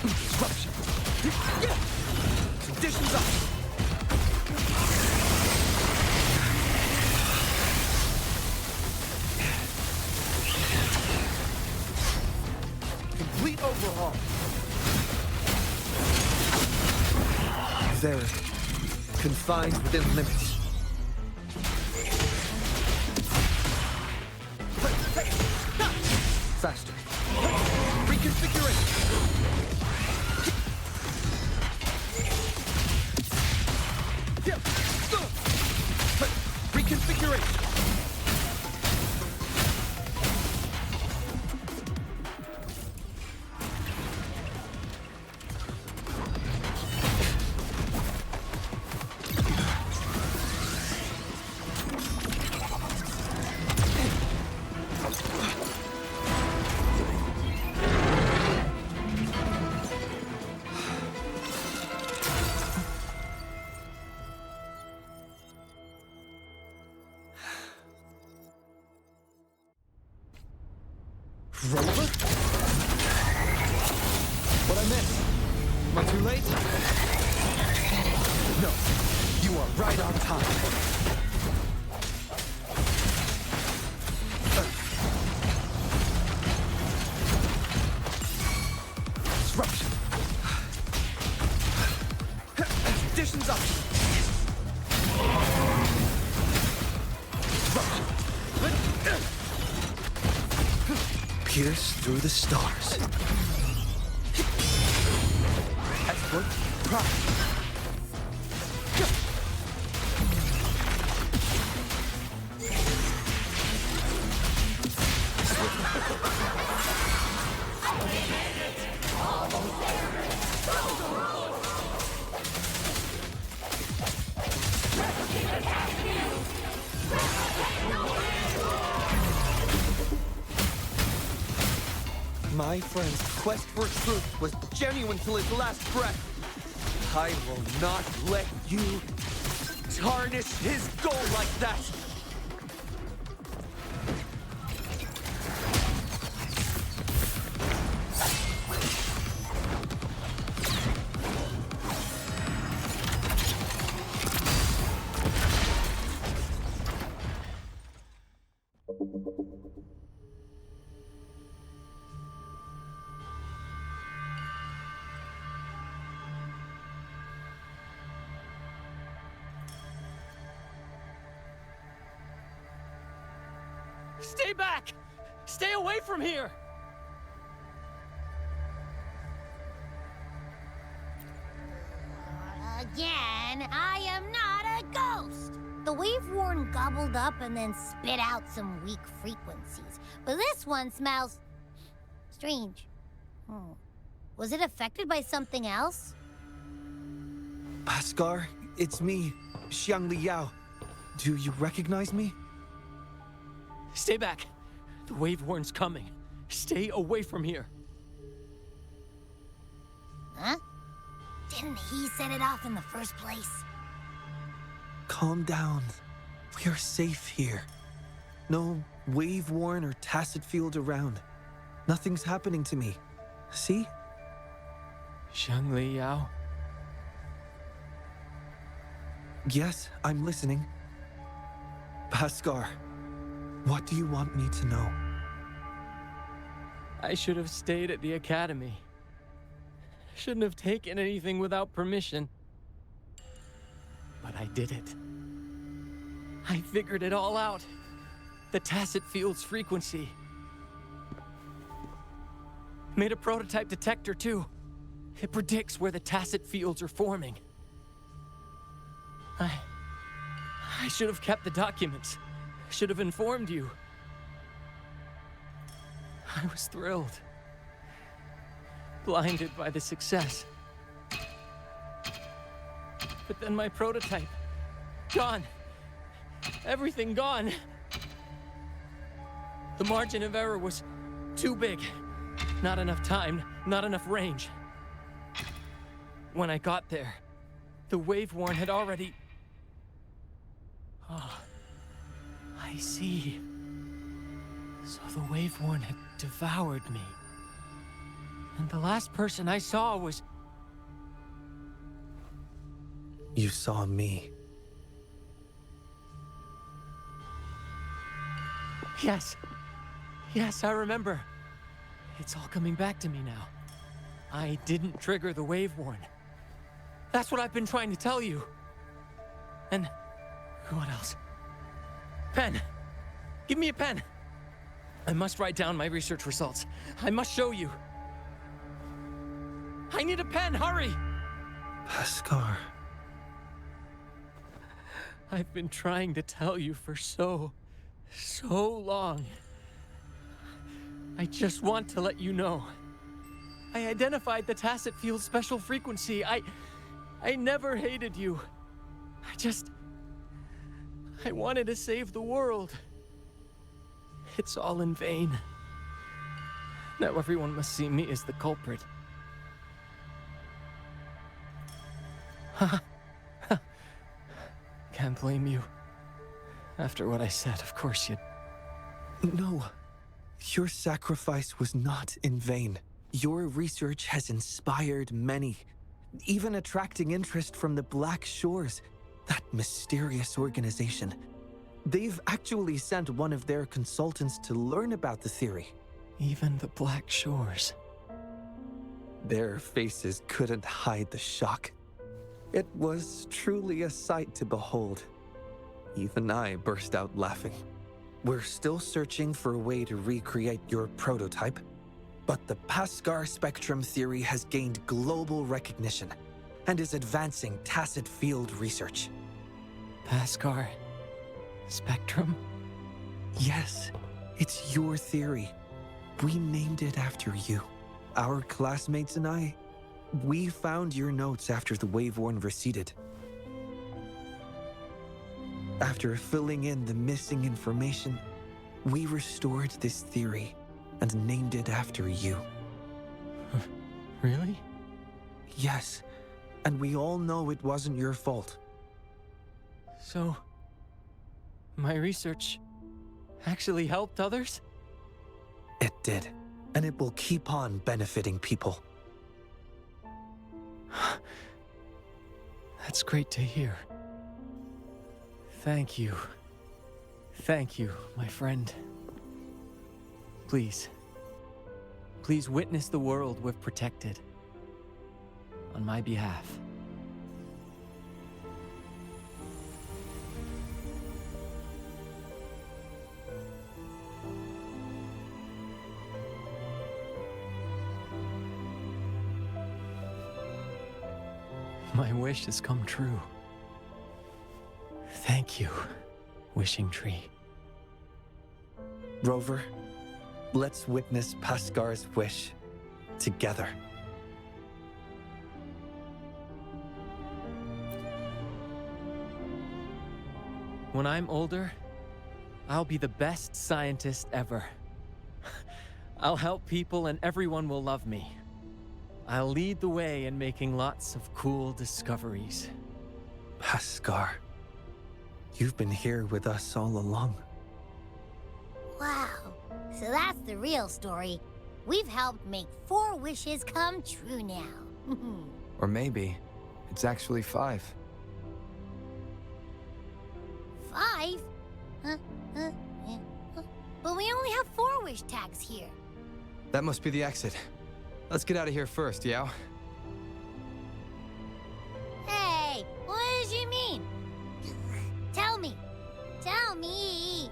Disruption. Conditions up. Complete overhaul. There. Confined within limits. Faster. Reconfiguration. Reconfiguration. Rover? What I missed? Am I too late? No, you are right on time. Disruption. Conditions up. Disruption. Pierce through the stars. Export prime. My friend's quest for truth was genuine till his last breath. I will not let you tarnish his goal like that. Stay back! Stay away from here! Again, I am not a ghost. The wave-worn gobbled up and then spit out some weak frequencies. But this one smells strange. Was it affected by something else? Bhaskar, it's me, Xiang Liao. Do you recognize me? Stay back. The wave-worn's coming. Stay away from here. Huh? Didn't he set it off in the first place? Calm down. We are safe here. No wave-worn or tacit field around. Nothing's happening to me. See? Xiang Liao. Yes, I'm listening. Bhaskar, what do you want me to know? I should have stayed at the academy. Shouldn't have taken anything without permission. But I did it. I figured it all out. The tacit field's frequency. Made a prototype detector, too. It predicts where the tacit fields are forming. I should have kept the documents. Should have informed you. I was thrilled. Blinded by the success. But then my prototype, gone. Everything gone. The margin of error was too big. Not enough time, not enough range. When I got there, the wave-worn had already... Oh, I see. So the wave-worn had devoured me. And the last person I saw was... You saw me. Yes. Yes, I remember. It's all coming back to me now. I didn't trigger the wave-worn. That's what I've been trying to tell you. And... what else? Pen! Give me a pen! I must write down my research results. I must show you. I need a pen, hurry! Bhaskar. I've been trying to tell you for so long. I just want to let you know. I identified the tacit field special frequency. I never hated you. I wanted to save the world. It's all in vain. Now everyone must see me as the culprit. Can't blame you. After what I said, of course you'd... No. Your sacrifice was not in vain. Your research has inspired many, even attracting interest from the Black Shores, that mysterious organization. They've actually sent one of their consultants to learn about the theory. Even the Black Shores. Their faces couldn't hide the shock. It was truly a sight to behold. Even I burst out laughing. We're still searching for a way to recreate your prototype, but the Bhaskar spectrum theory has gained global recognition and is advancing tacit field research. Bhaskar spectrum? Yes, it's your theory. We named it after you. Our classmates and I, we found your notes after the wave-worn receded. After filling in the missing information, we restored this theory and named it after you. Really? Yes, and we all know it wasn't your fault. So, my research actually helped others? It did, and it will keep on benefiting people. That's great to hear. Thank you. Thank you, my friend. Please. Please witness the world we've protected. On my behalf. My wish has come true. Thank you, Wishing Tree. Rover, let's witness Pascar's wish together. When I'm older, I'll be the best scientist ever. I'll help people and everyone will love me. I'll lead the way in making lots of cool discoveries. Pascar, you've been here with us all along. Wow. So that's the real story. We've helped make 4 wishes come true now. Or maybe it's actually 5. 5? But we only have 4 wish tags here. That must be the exit. Let's get out of here first, Yao. Hey, what did you mean? Tell me. Tell me.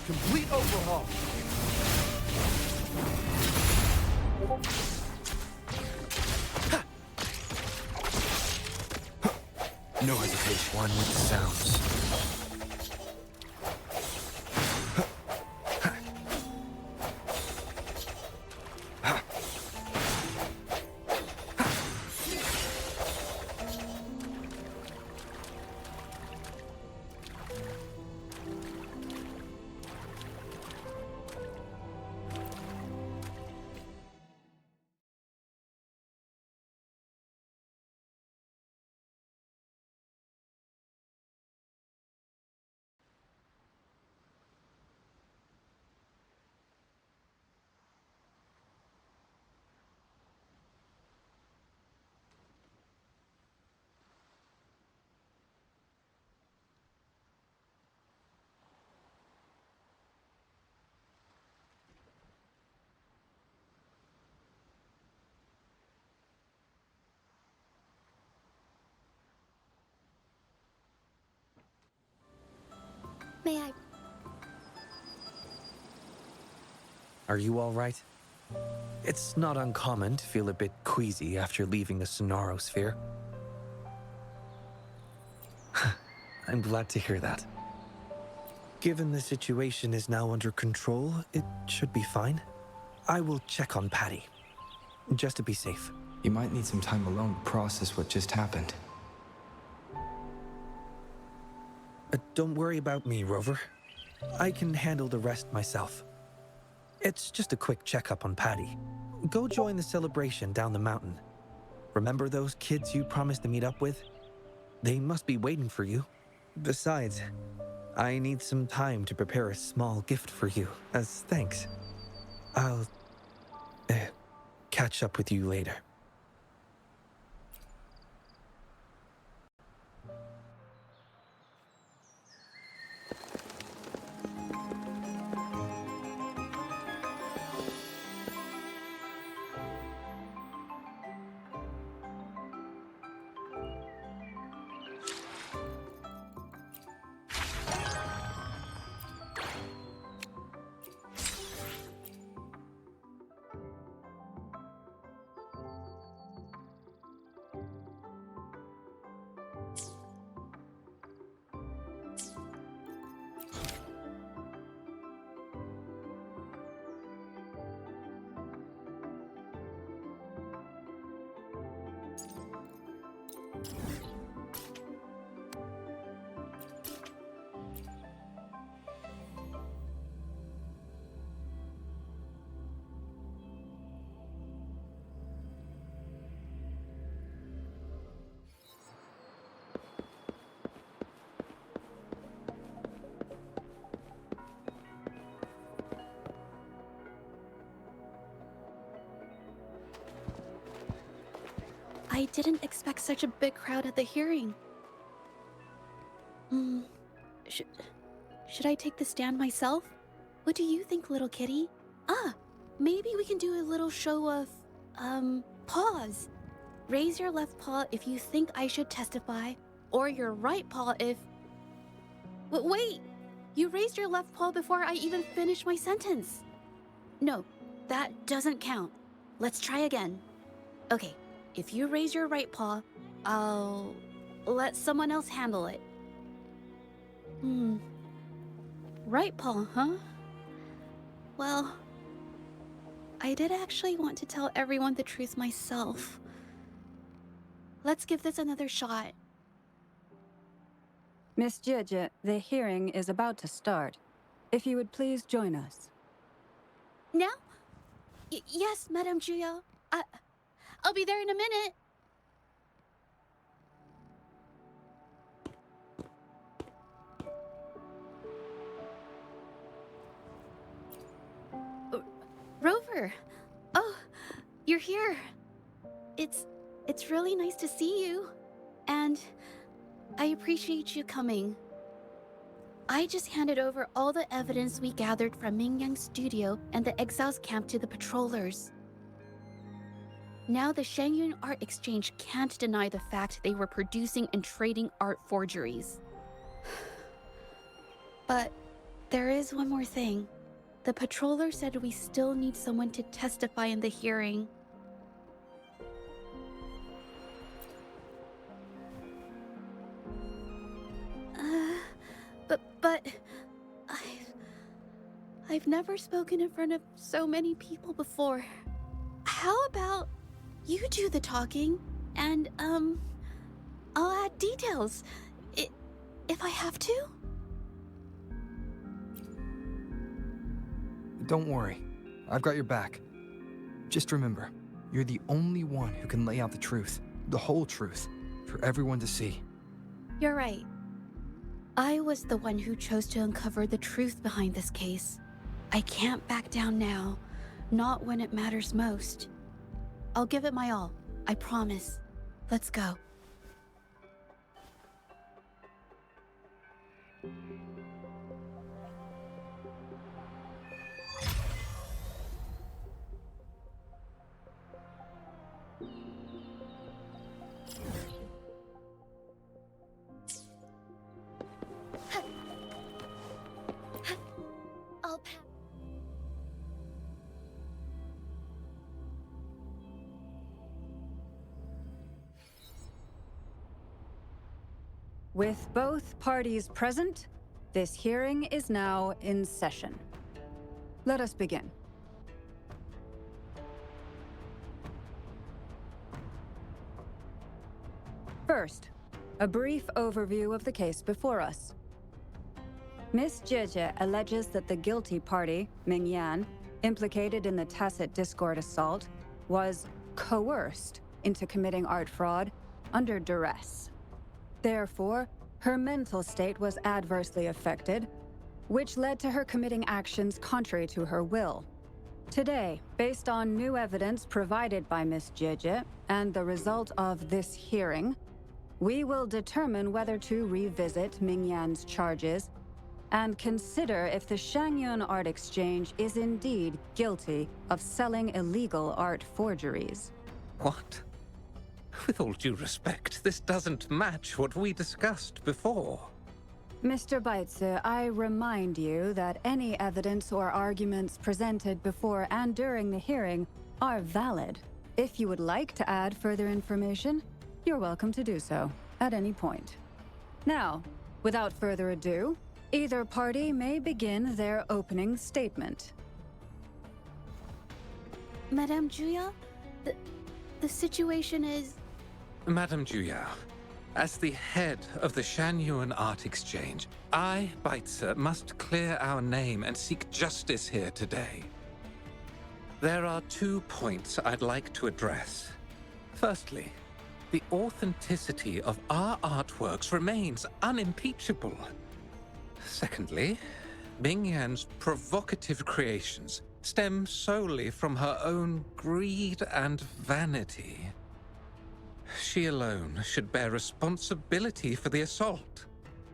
Complete overhaul. No hesitation. One with the sounds. May I? Are you all right? It's not uncommon to feel a bit queasy after leaving the Sonaro sphere. I'm glad to hear that. Given the situation is now under control, it should be fine. I will check on Patty, just to be safe. You might need some time alone to process what just happened. Don't worry about me, Rover. I can handle the rest myself. It's just a quick checkup on Patty. Go join the celebration down the mountain. Remember those kids you promised to meet up with? They must be waiting for you. Besides, I need some time to prepare a small gift for you as thanks. I'll catch up with you later. I didn't expect such a big crowd at the hearing. Should I take the stand myself? What do you think, little kitty? Maybe we can do a little show of, paws. Raise your left paw if you think I should testify, or your right paw if... Wait! You raised your left paw before I even finished my sentence. No, that doesn't count. Let's try again. Okay, if you raise your right paw, I'll let someone else handle it. Right paw, huh? Well, I did actually want to tell everyone the truth myself. Let's give this another shot. Miss Jeje, the hearing is about to start. If you would please join us. Now? Yes, Madame Juya. I'll be there in a minute. Rover! Oh, you're here. It's really nice to see you. And I appreciate you coming. I just handed over all the evidence we gathered from Ming Yang's studio and the exiles camp to the patrollers. Now the Shangyun Art Exchange can't deny the fact they were producing and trading art forgeries. But there is one more thing. The patroller said we still need someone to testify in the hearing. But I've never spoken in front of so many people before. How about you do the talking and I'll add details if I have to? Don't worry. I've got your back. Just remember, you're the only one who can lay out the truth, the whole truth, for everyone to see. You're right. I was the one who chose to uncover the truth behind this case. I can't back down now, not when it matters most. I'll give it my all, I promise. Let's go. With both parties present, this hearing is now in session. Let us begin. First, a brief overview of the case before us. Miss Jeje alleges that the guilty party, Ming Yan, implicated in the tacit discord assault, was coerced into committing art fraud under duress. Therefore, her mental state was adversely affected, which led to her committing actions contrary to her will. Today, based on new evidence provided by Miss Jeje and the result of this hearing, we will determine whether to revisit Ming Yan's charges and consider if the Shangyun Art Exchange is indeed guilty of selling illegal art forgeries. What? With all due respect, this doesn't match what we discussed before. Mr. Baitsu, I remind you that any evidence or arguments presented before and during the hearing are valid. If you would like to add further information, you're welcome to do so at any point. Now, without further ado, either party may begin their opening statement. Madame Juya, the situation is... Madame Juyao, as the head of the Shanyuan Art Exchange, I, Baitse, must clear our name and seek justice here today. There are 2 points I'd like to address. Firstly, the authenticity of our artworks remains unimpeachable. Secondly, Mingyan's provocative creations stem solely from her own greed and vanity. She alone should bear responsibility for the assault.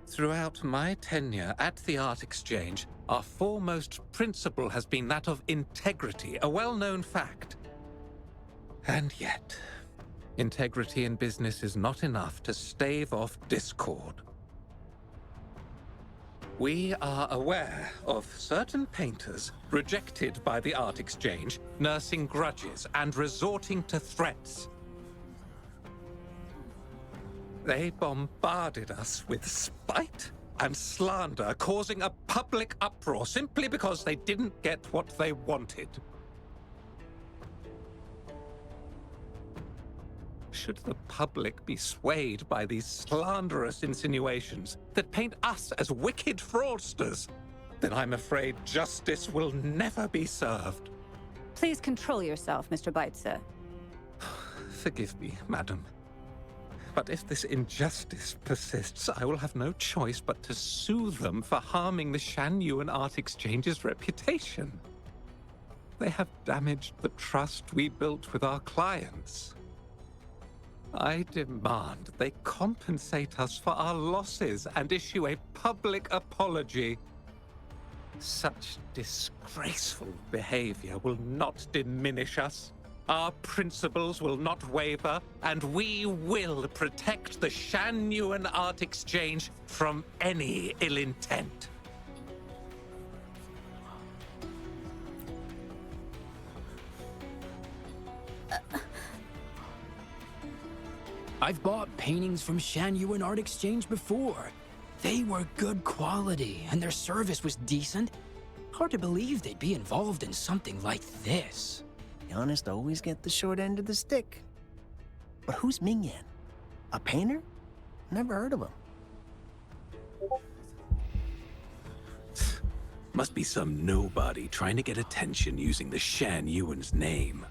Throughout my tenure at the Art Exchange, our foremost principle has been that of integrity, a well-known fact. And yet, integrity in business is not enough to stave off discord. We are aware of certain painters rejected by the Art Exchange, nursing grudges and resorting to threats. They bombarded us with spite and slander, causing a public uproar simply because they didn't get what they wanted. Should the public be swayed by these slanderous insinuations that paint us as wicked fraudsters, then I'm afraid justice will never be served. Please control yourself, Mr. Baitse. Forgive me, madam. But if this injustice persists, I will have no choice but to sue them for harming the Shanyuan Art Exchange's reputation. They have damaged the trust we built with our clients. I demand they compensate us for our losses and issue a public apology. Such disgraceful behavior will not diminish us. Our principles will not waver, and we will protect the Shanyuan Art Exchange from any ill intent. I've bought paintings from Shanyuan Art Exchange before. They were good quality, and their service was decent. Hard to believe they'd be involved in something like this. The honest always get the short end of the stick. But who's Mingyan? A painter? Never heard of him. Must be some nobody trying to get attention using the Shanyuan's name.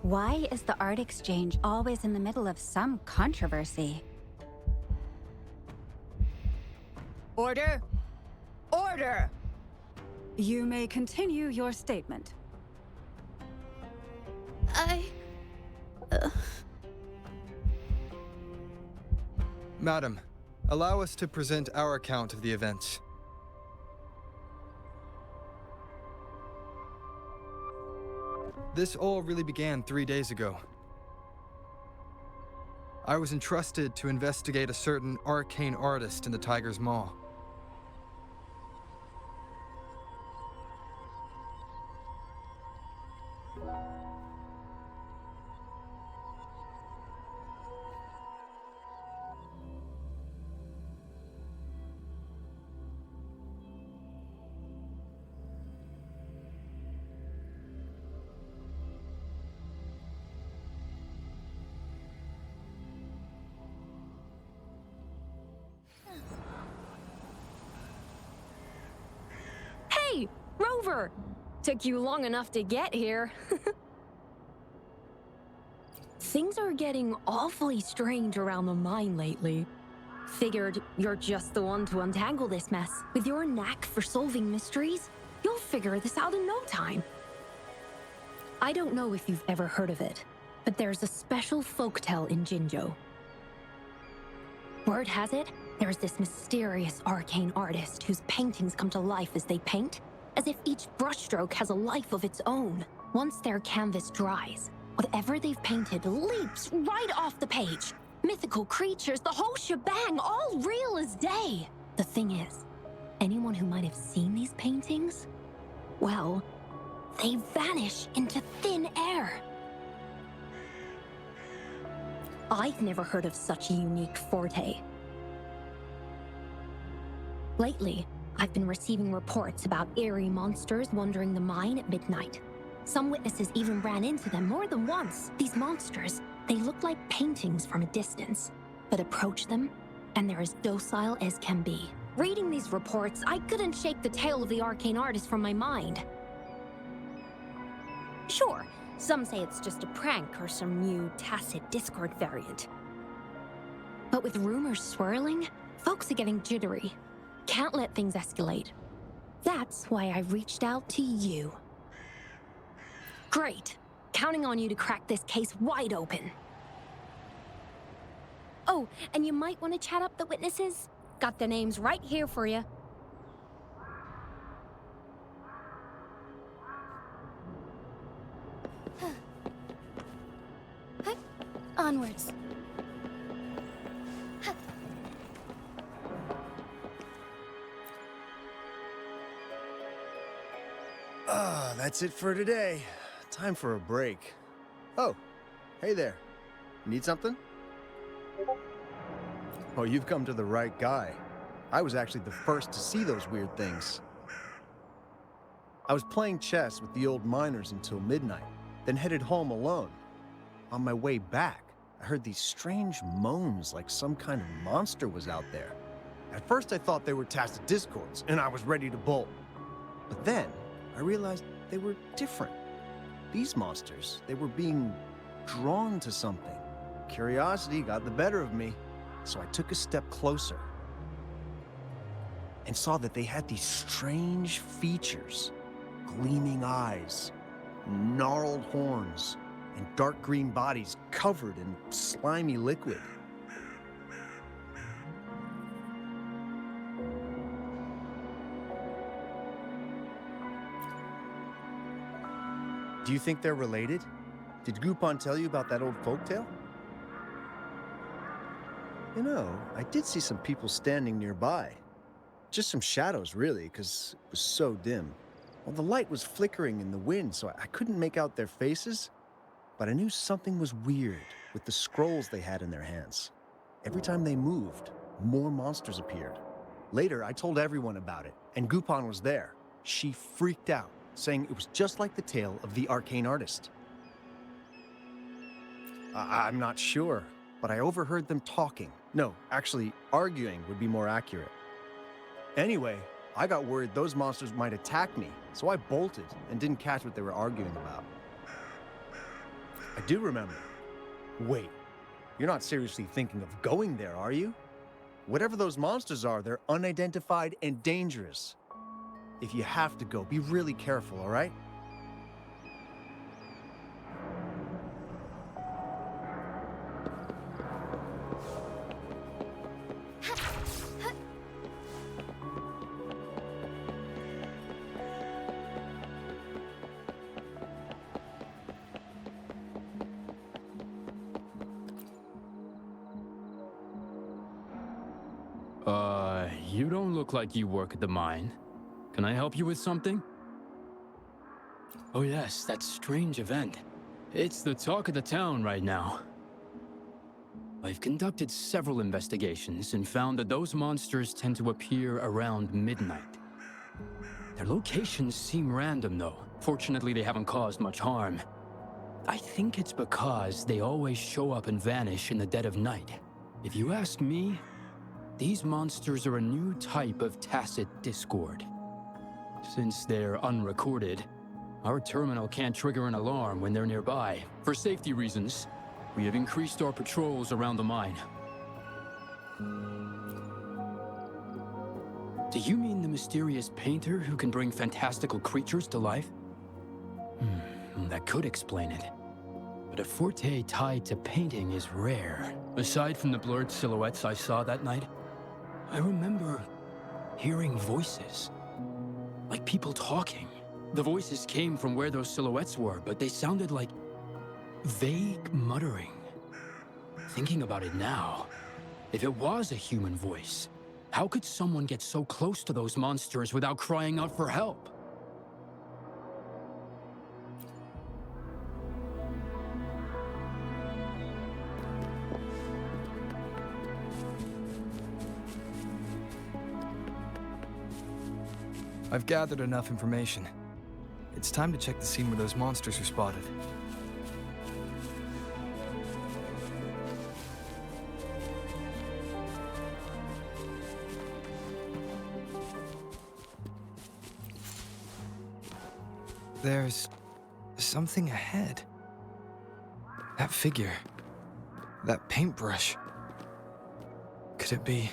Why is the Art Exchange always in the middle of some controversy? Order! Order! You may continue your statement. Madam, allow us to present our account of the events. This all really began 3 days ago. I was entrusted to investigate a certain arcane artist in the Tiger's Maw. Hey, Rover! Took you long enough to get here. Things are getting awfully strange around the mine lately. Figured you're just the one to untangle this mess. With your knack for solving mysteries, you'll figure this out in no time. I don't know if you've ever heard of it, but there's a special folktale in Jinzhou. Word has it, there's this mysterious arcane artist whose paintings come to life as they paint, as if each brushstroke has a life of its own. Once their canvas dries, whatever they've painted leaps right off the page. Mythical creatures, the whole shebang, all real as day. The thing is, anyone who might have seen these paintings, well, they vanish into thin air. I've never heard of such a unique forte. Lately, I've been receiving reports about eerie monsters wandering the mine at midnight. Some witnesses even ran into them more than once. These monsters, they look like paintings from a distance, but approach them, and they're as docile as can be. Reading these reports, I couldn't shake the tale of the arcane artist from my mind. Sure, some say it's just a prank or some new tacit Discord variant. But with rumors swirling, folks are getting jittery. Can't let things escalate. That's why I reached out to you. Great. Counting on you to crack this case wide open. Oh, and you might want to chat up the witnesses. Got their names right here for you. Onwards. That's it for today. Time for a break. Oh, hey there. Need something? Oh, you've come to the right guy. I was actually the first to see those weird things. I was playing chess with the old miners until midnight, then headed home alone. On my way back, I heard these strange moans like some kind of monster was out there. At first I thought they were tacit discords, and I was ready to bolt. But then, I realized they were different. These monsters, they were being drawn to something. Curiosity got the better of me, so I took a step closer and saw that they had these strange features. Gleaming eyes, gnarled horns, and dark green bodies covered in slimy liquid. Do you think they're related? Did Gupon tell you about that old folktale? You know, I did see some people standing nearby. Just some shadows, really, because it was so dim. Well, the light was flickering in the wind, so I couldn't make out their faces. But I knew something was weird with the scrolls they had in their hands. Every time they moved, more monsters appeared. Later, I told everyone about it, and Gupon was there. She freaked out, saying it was just like the tale of the arcane artist. I'm not sure, but I overheard them talking. No, actually, arguing would be more accurate. Anyway, I got worried those monsters might attack me, so I bolted and didn't catch what they were arguing about. I do remember. Wait, you're not seriously thinking of going there, are you? Whatever those monsters are, they're unidentified and dangerous. If you have to go, be really careful, all right? You don't look like you work at the mine. Can I help you with something? Oh yes, that strange event. It's the talk of the town right now. I've conducted several investigations and found that those monsters tend to appear around midnight. Their locations seem random though. Fortunately, they haven't caused much harm. I think it's because they always show up and vanish in the dead of night. If you ask me, these monsters are a new type of tacit discord. Since they're unrecorded, our terminal can't trigger an alarm when they're nearby. For safety reasons, we have increased our patrols around the mine. Do you mean the mysterious painter who can bring fantastical creatures to life? That could explain it. But a forte tied to painting is rare. Aside from the blurred silhouettes I saw that night, I remember hearing voices. Like people talking. The voices came from where those silhouettes were, but they sounded like vague muttering. Thinking about it now, if it was a human voice, how could someone get so close to those monsters without crying out for help? I've gathered enough information. It's time to check the scene where those monsters were spotted. There's something ahead. That figure. That paintbrush. Could it be?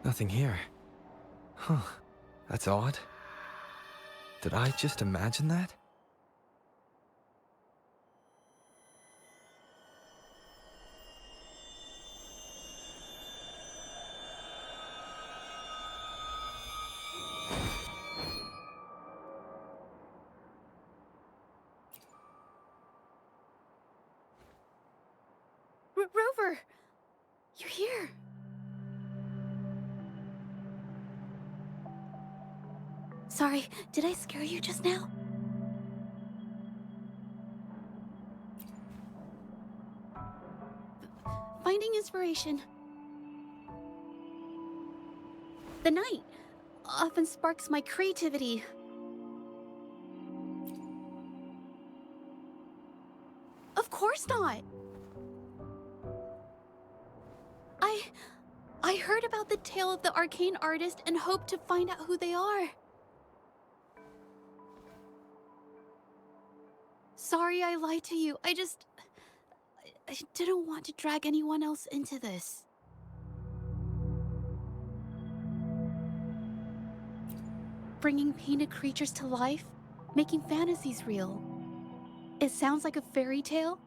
Nothing here. Huh. That's odd. Did I just imagine that? Rover! You're here! Sorry, did I scare you just now? Finding inspiration. The night often sparks my creativity. Of course not! I heard about the tale of the arcane artist and hoped to find out who they are. Sorry I lied to you. I didn't want to drag anyone else into this. Bringing painted creatures to life, making fantasies real. It sounds like a fairy tale,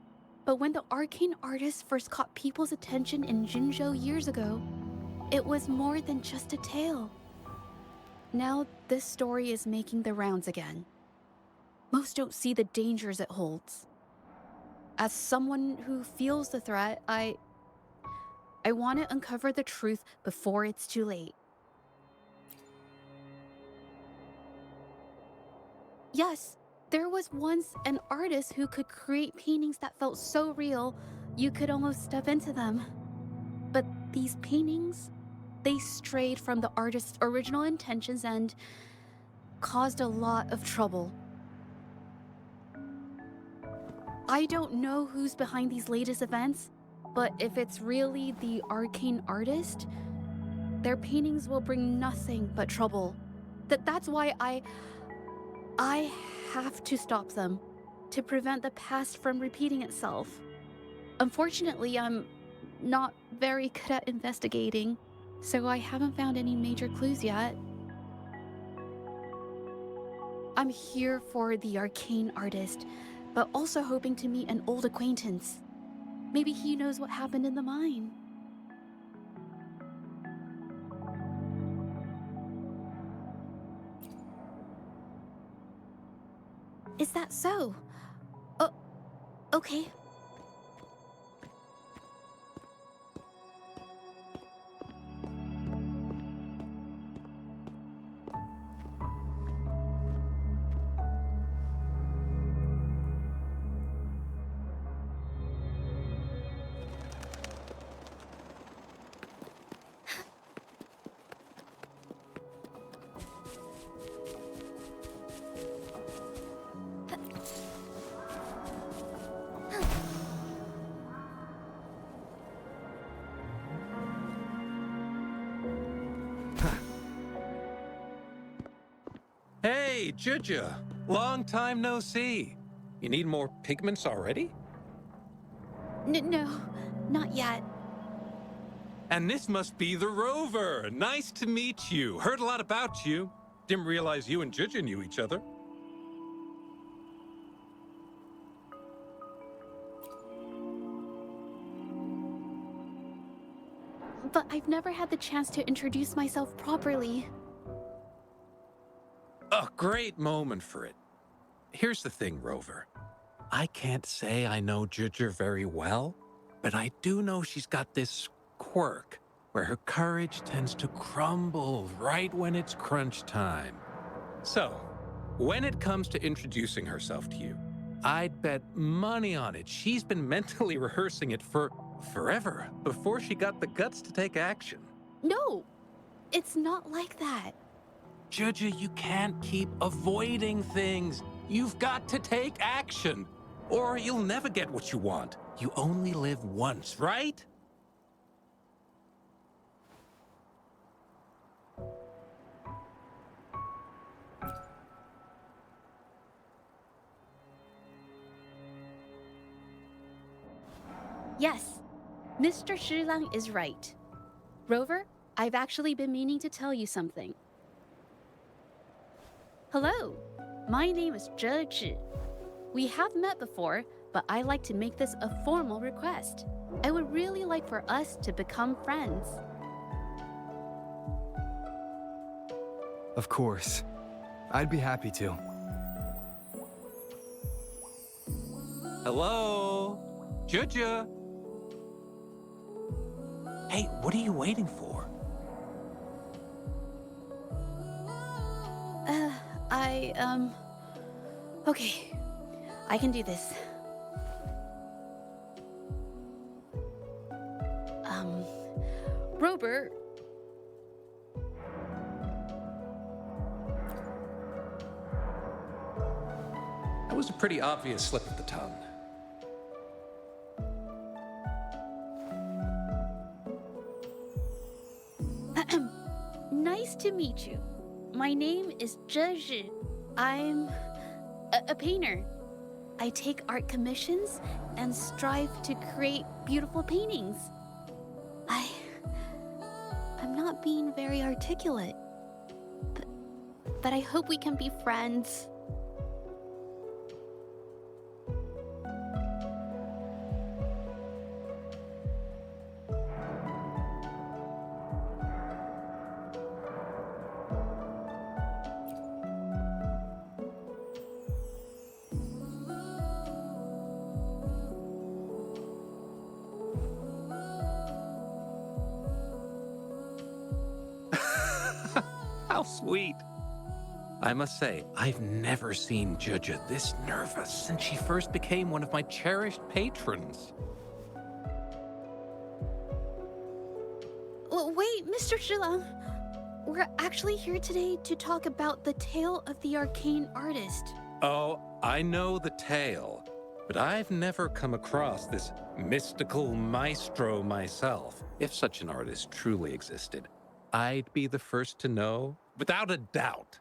but when the arcane artist first caught people's attention in Jinzhou years ago, it was more than just a tale. Now this story is making the rounds again. Most don't see the dangers it holds. As someone who feels the threat, I want to uncover the truth before it's too late. Yes, there was once an artist who could create paintings that felt so real, you could almost step into them. But these paintings, they strayed from the artist's original intentions and caused a lot of trouble. I don't know who's behind these latest events, but if it's really the arcane artist, their paintings will bring nothing but trouble. That's why I have to stop them, to prevent the past from repeating itself. Unfortunately, I'm not very good at investigating, so I haven't found any major clues yet. I'm here for the arcane artist, but also hoping to meet an old acquaintance. Maybe he knows what happened in the mine. Is that so? Oh, okay. Hey, Juju! Long time no see. You need more pigments already? No, not yet. And this must be the Rover. Nice to meet you. Heard a lot about you. Didn't realize you and Juju knew each other. But I've never had the chance to introduce myself properly. great moment for it. Here's the thing, Rover. I can't say I know Ginger very well, but I do know she's got this quirk where her courage tends to crumble right when it's crunch time. So, when it comes to introducing herself to you, I'd bet money on it she's been mentally rehearsing it for forever before she got the guts to take action. No, it's not like that. Juju, you can't keep avoiding things. You've got to take action, or you'll never get what you want. You only live once, right? Yes, Mr. Shilang is right. Rover, I've actually been meaning to tell you something. Hello, my name is Zhe Zhi. We have met before, but I like to make this a formal request. I would really like for us to become friends. Of course. I'd be happy to. Hello? Juju? Hey, what are you waiting for? Okay, I can do this. Robert. That was a pretty obvious slip of the tongue. Nice to meet you. My name is Zhe Zhi. I'm a painter. I take art commissions and strive to create beautiful paintings. I'm not being very articulate, but I hope we can be friends. How sweet. I must say, I've never seen Juju this nervous since she first became one of my cherished patrons. Well, wait, Mr. Shilang. We're actually here today to talk about the tale of the arcane artist. Oh, I know the tale, but I've never come across this mystical maestro myself. If such an artist truly existed, I'd be the first to know, without a doubt.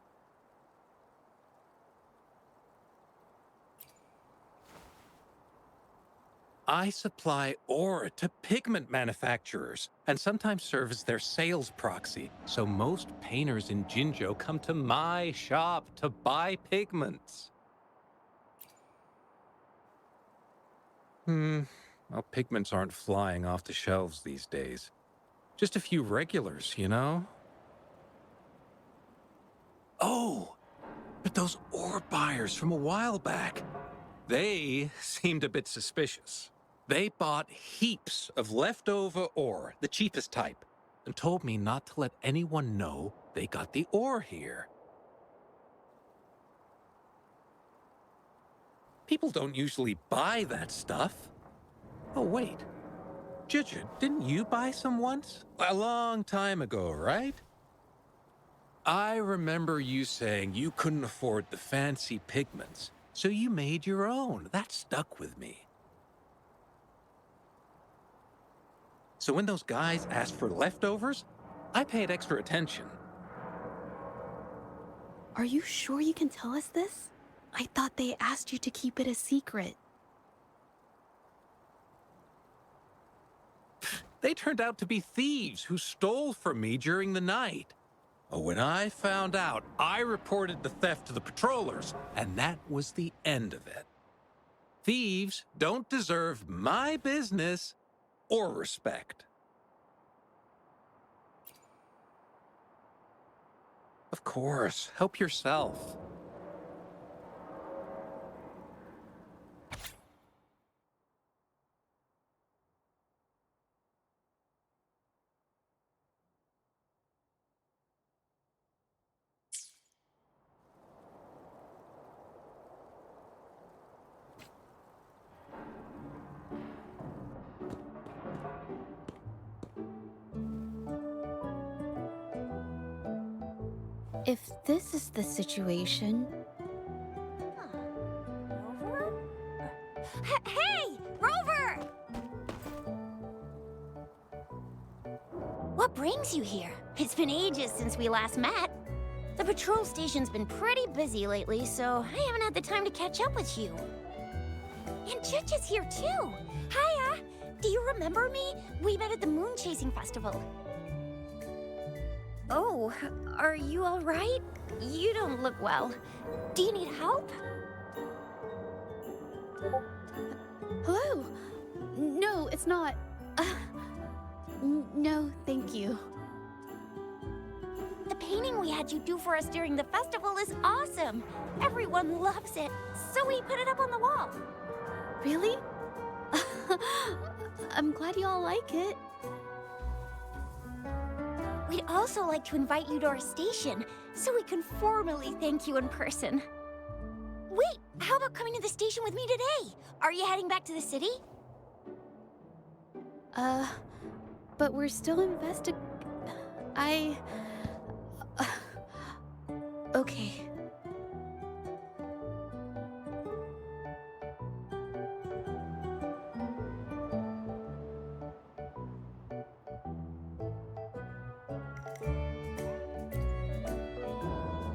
I supply ore to pigment manufacturers and sometimes serve as their sales proxy, so most painters in Jinzhou come to my shop to buy pigments. Well, pigments aren't flying off the shelves these days. Just a few regulars, you know? Oh, but those ore buyers from a while back, they seemed a bit suspicious. They bought heaps of leftover ore, the cheapest type, and told me not to let anyone know they got the ore here. People don't usually buy that stuff. Oh, wait. Juju, didn't you buy some once? A long time ago, right? I remember you saying you couldn't afford the fancy pigments, so you made your own. That stuck with me. So when those guys asked for leftovers, I paid extra attention. Are you sure you can tell us this? I thought they asked you to keep it a secret. They turned out to be thieves who stole from me during the night. When I found out, I reported the theft to the patrollers, and that was the end of it. Thieves don't deserve my business or respect. Of course, help yourself. If this is the situation, Hey, Rover! What brings you here? It's been ages since we last met. The patrol station's been pretty busy lately, so I haven't had the time to catch up with you. And Chich is here too. Hiya! Do you remember me? We met at the moon chasing festival. Oh, are you all right? You don't look well. Do you need help? hello? No, it's not. No, thank you. The painting we had you do for us during the festival is awesome. Everyone loves it, so we put it up on the wall. Really? I'm glad you all like it. We'd also like to invite you to our station, so we can formally thank you in person. Wait, how about coming to the station with me today? Are you heading back to the city? But we're still okay.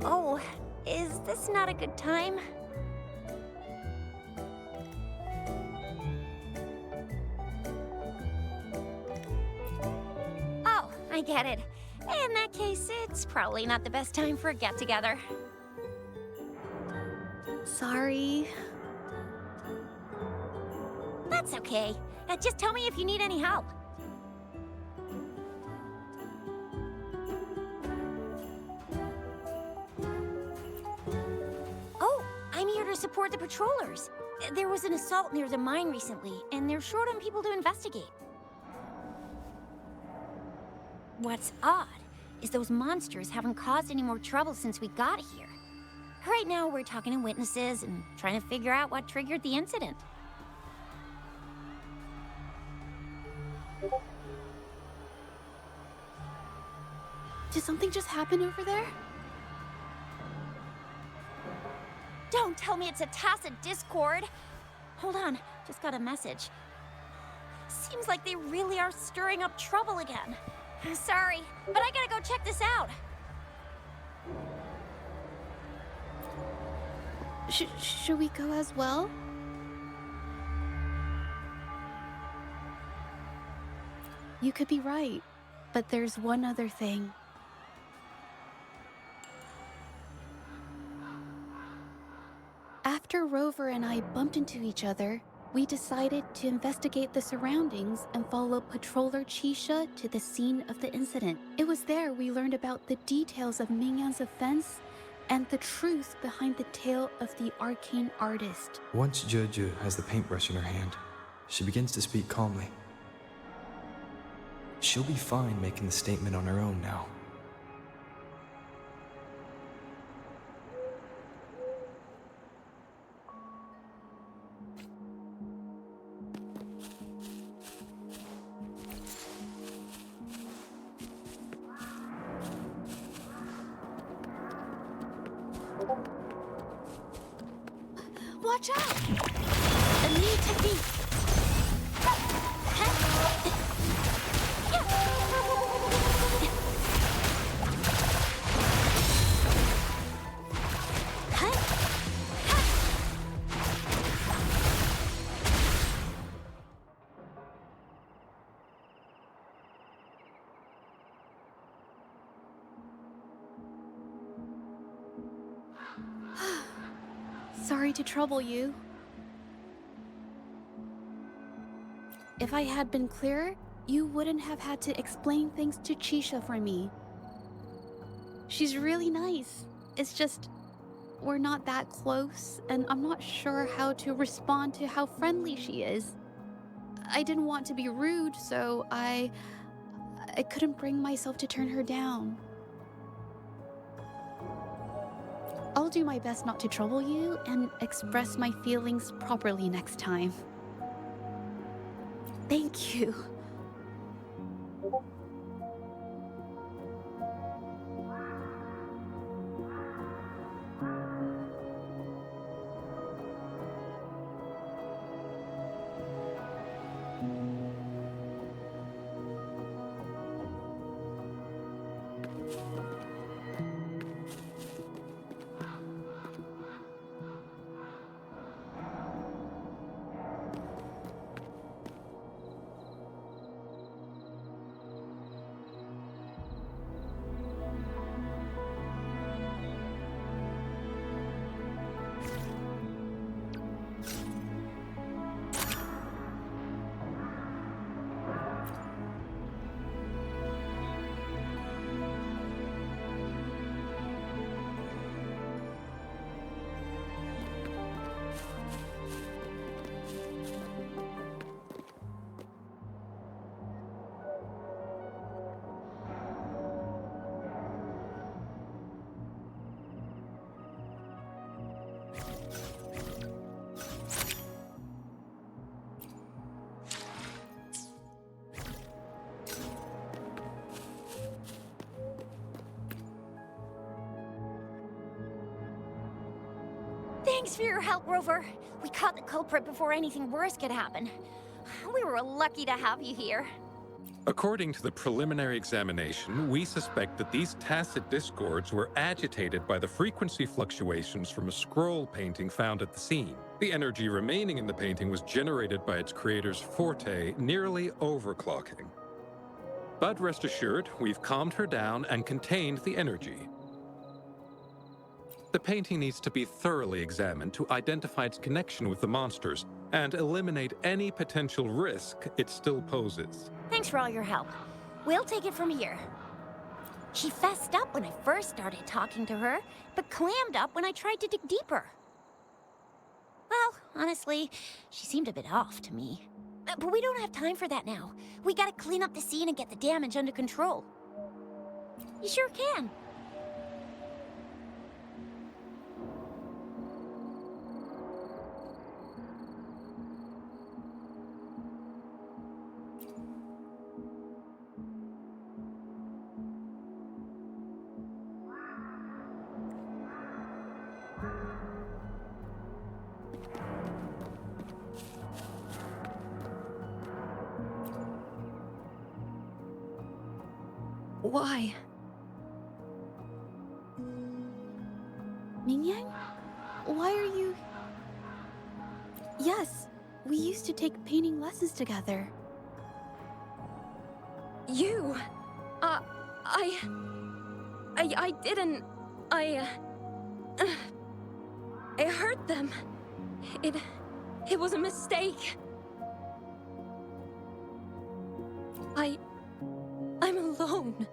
Oh, is this not a good time? Oh, I get it. In that case, it's probably not the best time for a get-together. Sorry. That's okay. Just tell me if you need any help. Oh, I'm here to support the patrollers. There was an assault near the mine recently, and they're short on people to investigate. What's odd is those monsters haven't caused any more trouble since we got here. Right now, we're talking to witnesses and trying to figure out what triggered the incident. Did something just happen over there? Don't tell me it's a tacit discord. Hold on, just got a message. Seems like they really are stirring up trouble again. Sorry, but I gotta go check this out. Should we go as well? You could be right, but there's one other thing. After Rover and I bumped into each other, we decided to investigate the surroundings and follow Patroller Chisha to the scene of the incident. It was there we learned about the details of Mingyan's offense and the truth behind the tale of the arcane artist. Once Juju has the paintbrush in her hand, she begins to speak calmly. She'll be fine making the statement on her own now. Watch out! A new technique! Sorry to trouble you. If I had been clearer, you wouldn't have had to explain things to Chisha for me. She's really nice. It's just, we're not that close, and I'm not sure how to respond to how friendly she is. I didn't want to be rude, so I couldn't bring myself to turn her down. I'll do my best not to trouble you and express my feelings properly next time. Thank you. Thanks for your help, Rover. We caught the culprit before anything worse could happen. We were lucky to have you here. According to the preliminary examination, we suspect that these tacit discords were agitated by the frequency fluctuations from a scroll painting found at the scene. The energy remaining in the painting was generated by its creator's forte, nearly overclocking. But rest assured, we've calmed her down and contained the energy. The painting needs to be thoroughly examined to identify its connection with the monsters and eliminate any potential risk it still poses. Thanks for all your help. We'll take it from here. She fessed up when I first started talking to her, but clammed up when I tried to dig deeper. Well, honestly, she seemed a bit off to me. But we don't have time for that now. We gotta clean up the scene and get the damage under control. You sure can. Why? Mingyang? Why are you... Yes, we used to take painting lessons together. You? I didn't... I hurt them. It was a mistake. I'm alone.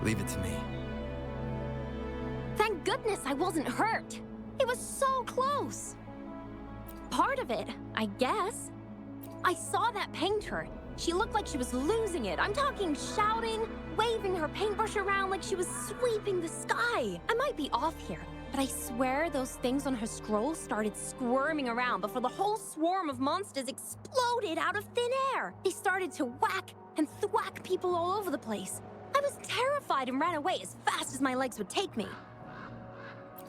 Leave it to me. Thank goodness I wasn't hurt. It was so close. Part of it, I guess. I saw that painter. She looked like she was losing it. I'm talking shouting, waving her paintbrush around like she was sweeping the sky. I might be off here, but I swear those things on her scroll started squirming around before the whole swarm of monsters exploded out of thin air. They started to whack and thwack people all over the place. I was terrified and ran away as fast as my legs would take me.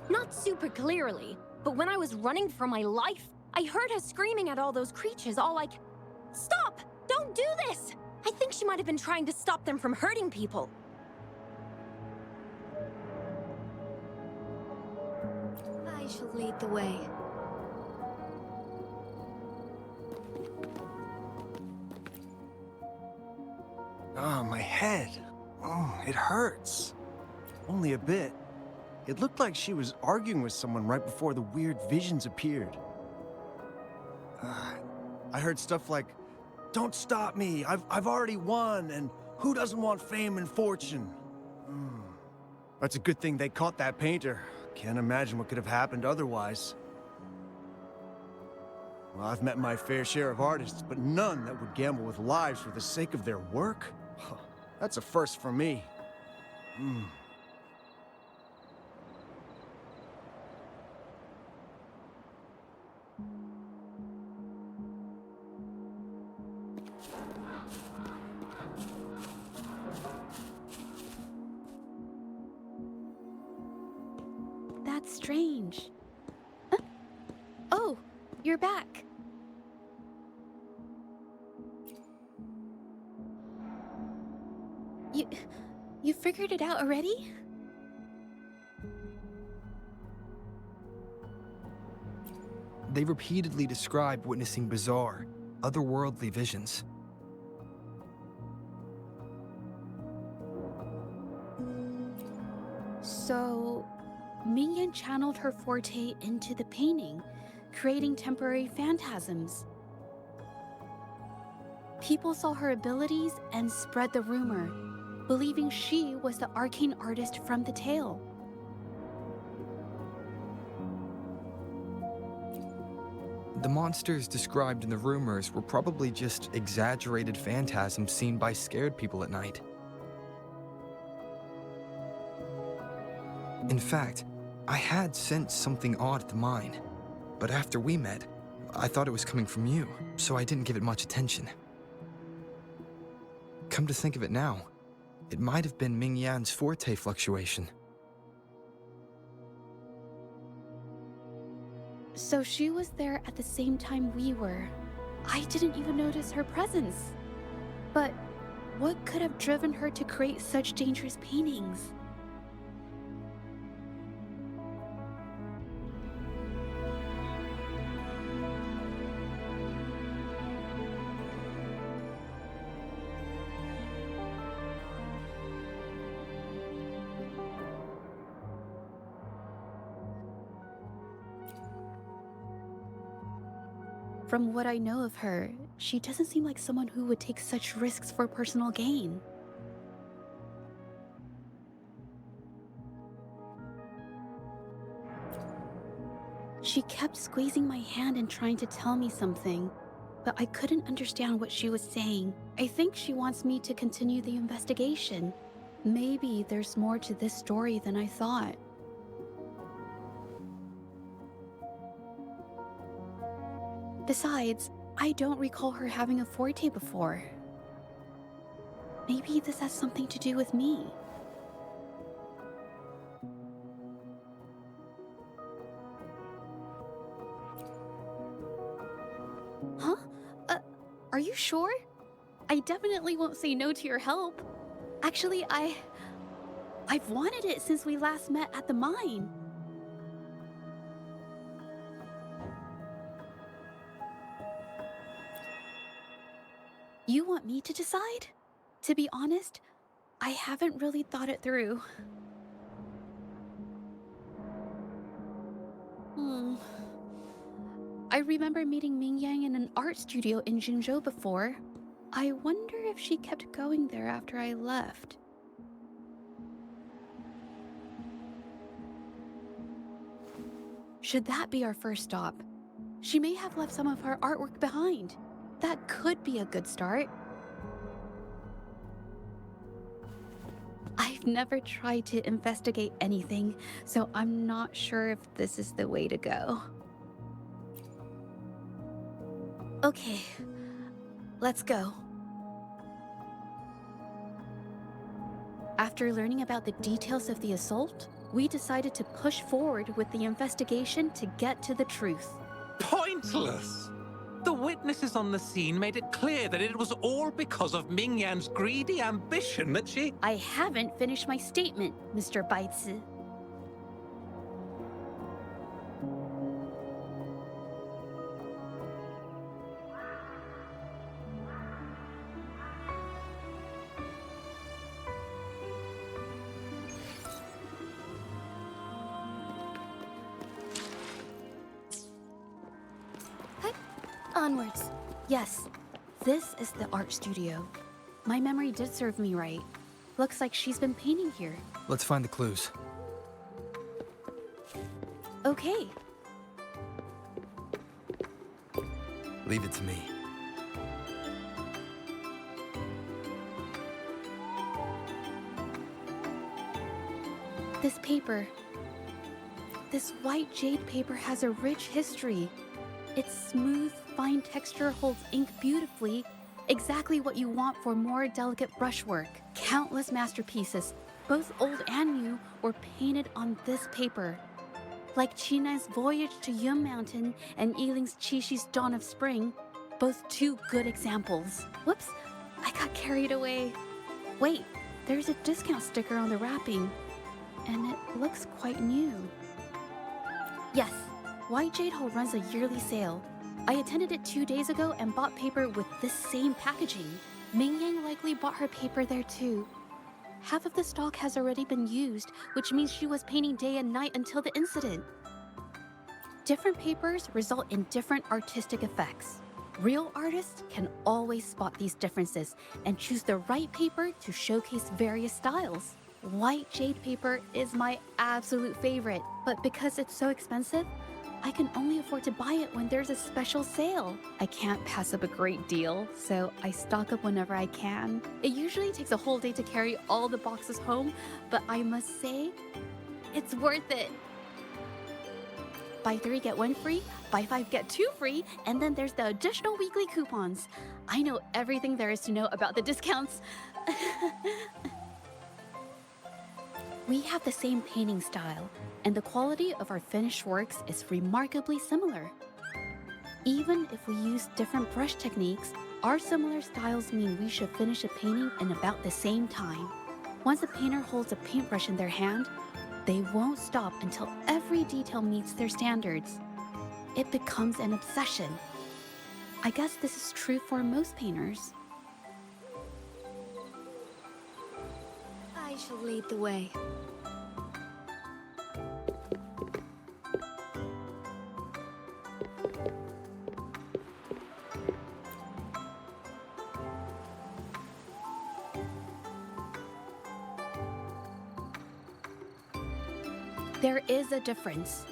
Not super clearly, but when I was running for my life, I heard her screaming at all those creatures, all like, "Stop! Don't do this!" I think she might have been trying to stop them from hurting people. I shall lead the way. Oh, my head. Oh, it hurts. Only a bit. It looked like she was arguing with someone right before the weird visions appeared. I heard stuff like, "Don't stop me, I've already won," and "Who doesn't want fame and fortune?" That's a good thing they caught that painter. Can't imagine what could have happened otherwise. Well, I've met my fair share of artists, but none that would gamble with lives for the sake of their work? That's a first for me. That's strange. Oh, you're back. You figured it out already? They repeatedly describe witnessing bizarre, otherworldly visions. So, Mingyan channeled her forte into the painting, creating temporary phantasms. People saw her abilities and spread the rumor, believing she was the arcane artist from the tale. The monsters described in the rumors were probably just exaggerated phantasms seen by scared people at night. In fact, I had sensed something odd at the mine, but after we met, I thought it was coming from you, so I didn't give it much attention. Come to think of it now, it might have been Ming Yan's forte fluctuation. So she was there at the same time we were. I didn't even notice her presence. But what could have driven her to create such dangerous paintings? From what I know of her, she doesn't seem like someone who would take such risks for personal gain. She kept squeezing my hand and trying to tell me something, but I couldn't understand what she was saying. I think she wants me to continue the investigation. Maybe there's more to this story than I thought. Besides, I don't recall her having a forte before. Maybe this has something to do with me. Huh? Are you sure? I definitely won't say no to your help. Actually, I've wanted it since we last met at the mine. You want me to decide? To be honest, I haven't really thought it through. I remember meeting Ming Yang in an art studio in Jinzhou before. I wonder if she kept going there after I left. Should that be our first stop? She may have left some of her artwork behind. That could be a good start. I've never tried to investigate anything, so I'm not sure if this is the way to go. Okay, let's go. After learning about the details of the assault, we decided to push forward with the investigation to get to the truth. Pointless! The witnesses on the scene made it clear that it was all because of Ming Yan's greedy ambition that she— I haven't finished my statement, Mr. Baizi. Onwards. Yes, this is the art studio. My memory did serve me right. Looks like she's been painting here. Let's find the clues. Okay. Leave it to me. This paper. This white jade paper has a rich history. Its smooth, fine texture holds ink beautifully, exactly what you want for more delicate brushwork. Countless masterpieces, both old and new, were painted on this paper. Like China's Voyage to Yum Mountain and Yiling's Qixu's Dawn of Spring, both two good examples. Whoops, I got carried away. Wait, there's a discount sticker on the wrapping, and it looks quite new. Yes, White Jade Hole runs a yearly sale. I attended it 2 days ago and bought paper with this same packaging. Ming Yang likely bought her paper there too. Half of the stock has already been used, which means she was painting day and night until the incident. Different papers result in different artistic effects. Real artists can always spot these differences and choose the right paper to showcase various styles. White jade paper is my absolute favorite, but because it's so expensive, I can only afford to buy it when there's a special sale. I can't pass up a great deal, so I stock up whenever I can. It usually takes a whole day to carry all the boxes home, but I must say, it's worth it. Buy 3, get 1 free, buy 5, get 2 free, and then there's the additional weekly coupons. I know everything there is to know about the discounts. We have the same painting style, and the quality of our finished works is remarkably similar. Even if we use different brush techniques, our similar styles mean we should finish a painting in about the same time. Once a painter holds a paintbrush in their hand, they won't stop until every detail meets their standards. It becomes an obsession. I guess this is true for most painters. I shall lead the way. There is a difference.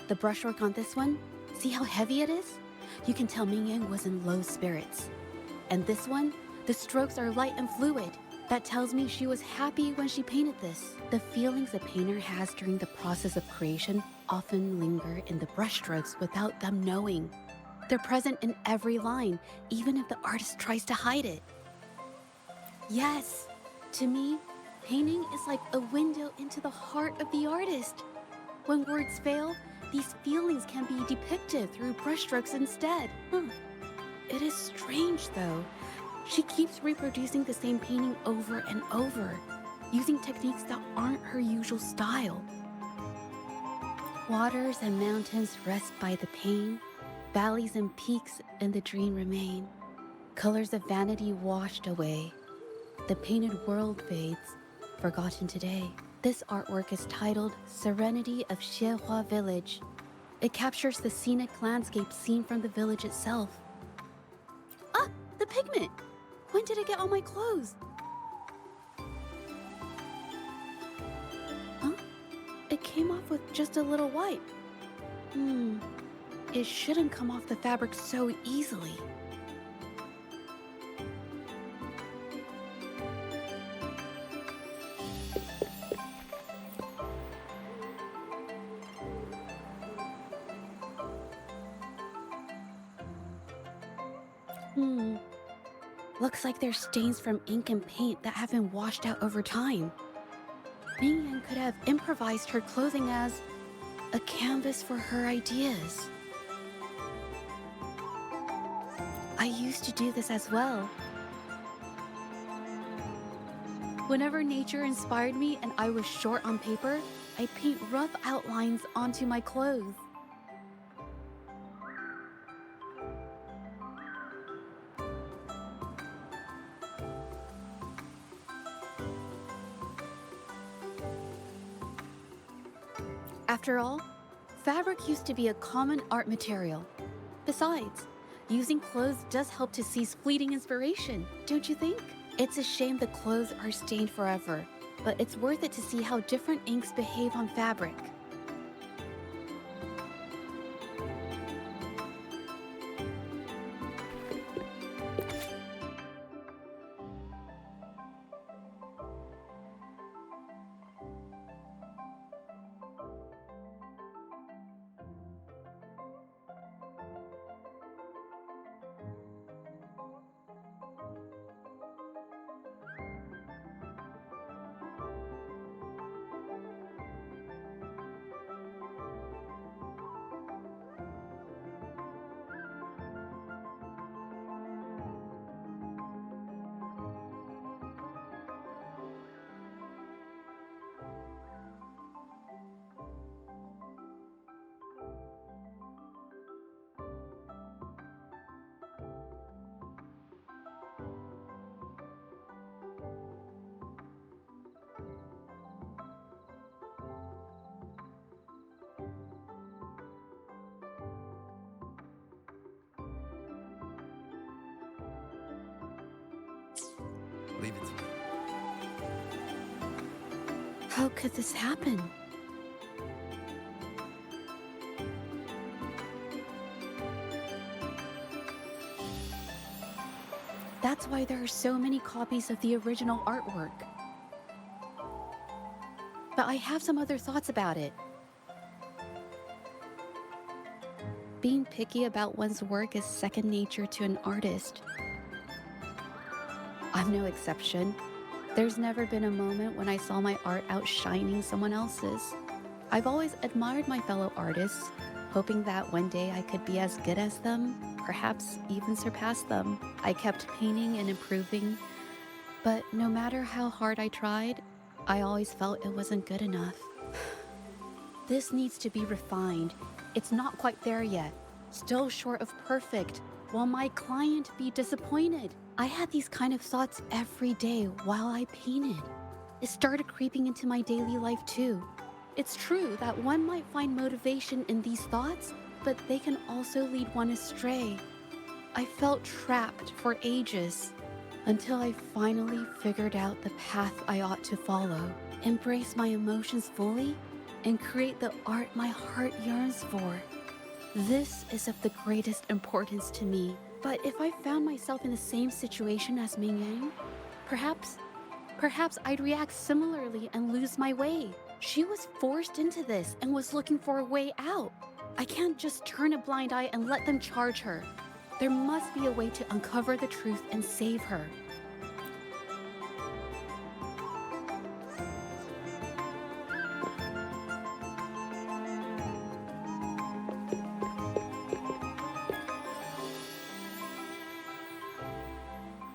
The brushwork on this one, see how heavy it is? You can tell Ming Yang was in low spirits. And this one, the strokes are light and fluid. That tells me she was happy when she painted this. The feelings a painter has during the process of creation often linger in the brushstrokes without them knowing. They're present in every line, even if the artist tries to hide it. Yes, to me, painting is like a window into the heart of the artist. When words fail, these feelings can be depicted through brushstrokes instead. It is strange, though. She keeps reproducing the same painting over and over, using techniques that aren't her usual style. Waters and mountains rest by the pane, valleys and peaks in the dream remain. Colors of vanity washed away. The painted world fades, forgotten today. This artwork is titled Serenity of Xiehua Village. It captures the scenic landscape seen from the village itself. Ah, the pigment! When did it get on my clothes? Huh? It came off with just a little wipe. It shouldn't come off the fabric so easily. Looks like there's stains from ink and paint that have been washed out over time. Ming Yan could have improvised her clothing as a canvas for her ideas. I used to do this as well. Whenever nature inspired me and I was short on paper, I paint rough outlines onto my clothes. After all, fabric used to be a common art material. Besides, Using clothes does help to seize fleeting inspiration, don't you think? It's a shame the clothes are stained forever, but it's worth it to see how different inks behave on fabric. Leave it to me. How could this happen? That's why there are so many copies of the original artwork. But I have some other thoughts about it. Being picky about one's work is second nature to an artist. I'm no exception. There's never been a moment when I saw my art outshining someone else's. I've always admired my fellow artists, hoping that one day I could be as good as them, perhaps even surpass them. I kept painting and improving, but no matter how hard I tried, I always felt it wasn't good enough. This needs to be refined. It's not quite there yet. Still short of perfect. Will my client be disappointed? I had these kind of thoughts every day while I painted. It started creeping into my daily life too. It's true that one might find motivation in these thoughts, but they can also lead one astray. I felt trapped for ages until I finally figured out the path I ought to follow, embrace my emotions fully, and create the art my heart yearns for. This is of the greatest importance to me. But if I found myself in the same situation as Ming Yang, perhaps I'd react similarly and lose my way. She was forced into this and was looking for a way out. I can't just turn a blind eye and let them charge her. There must be a way to uncover the truth and save her.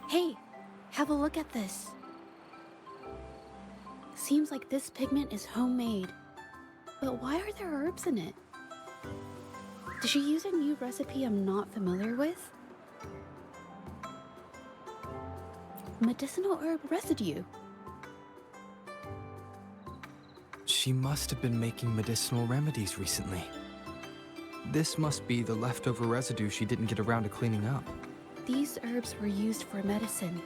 Hey, have a look at this. Seems like this pigment is homemade. But why are there herbs in it? Did she use a new recipe I'm not familiar with? Medicinal herb residue. She must have been making medicinal remedies recently. This must be the leftover residue she didn't get around to cleaning up. These herbs were used for medicine.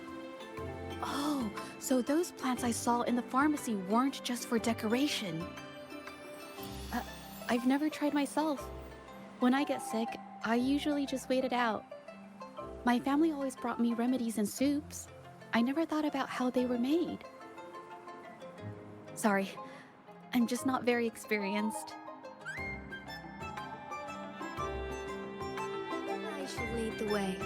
Oh, so those plants I saw in the pharmacy weren't just for decoration. I've never tried myself. When I get sick, I usually just wait it out. My family always brought me remedies and soups. I never thought about how they were made. Sorry, I'm just not very experienced. I shall lead the way.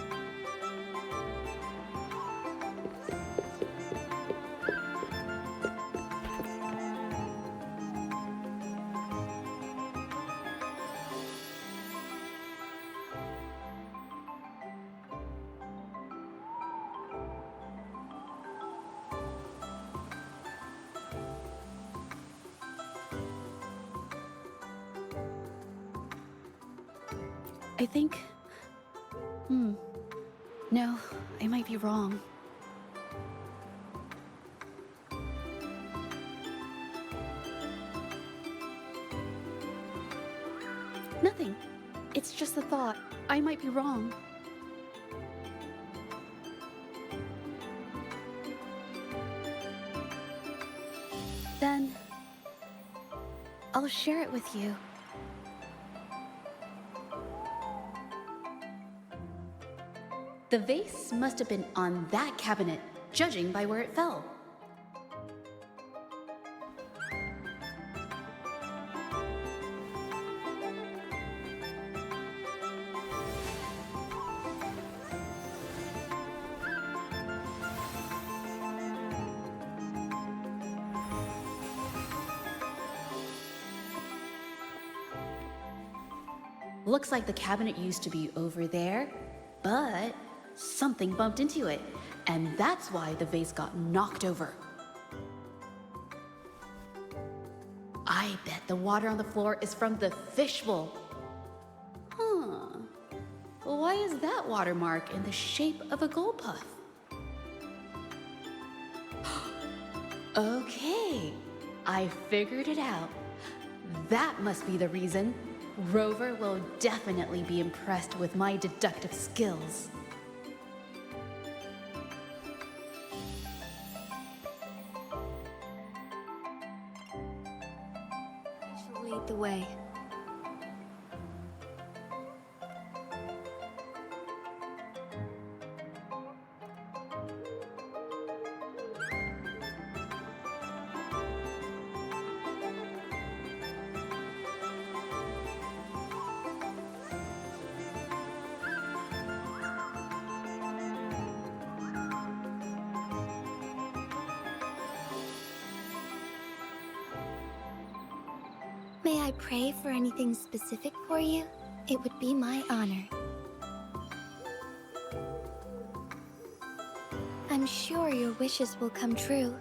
I think... No, I might be wrong. Nothing. It's just a thought. I might be wrong. Then I'll share it with you. The vase must have been on that cabinet, judging by where it fell. Looks like the cabinet used to be over there, but something bumped into it, and that's why the vase got knocked over. I bet the water on the floor is from the fishbowl. Huh. Why is that watermark in the shape of a gold puff? Okay, I figured it out. That must be the reason. Rover will definitely be impressed with my deductive skills. I shall lead the way. May I pray for anything specific for you? It would be my honor. I'm sure your wishes will come true.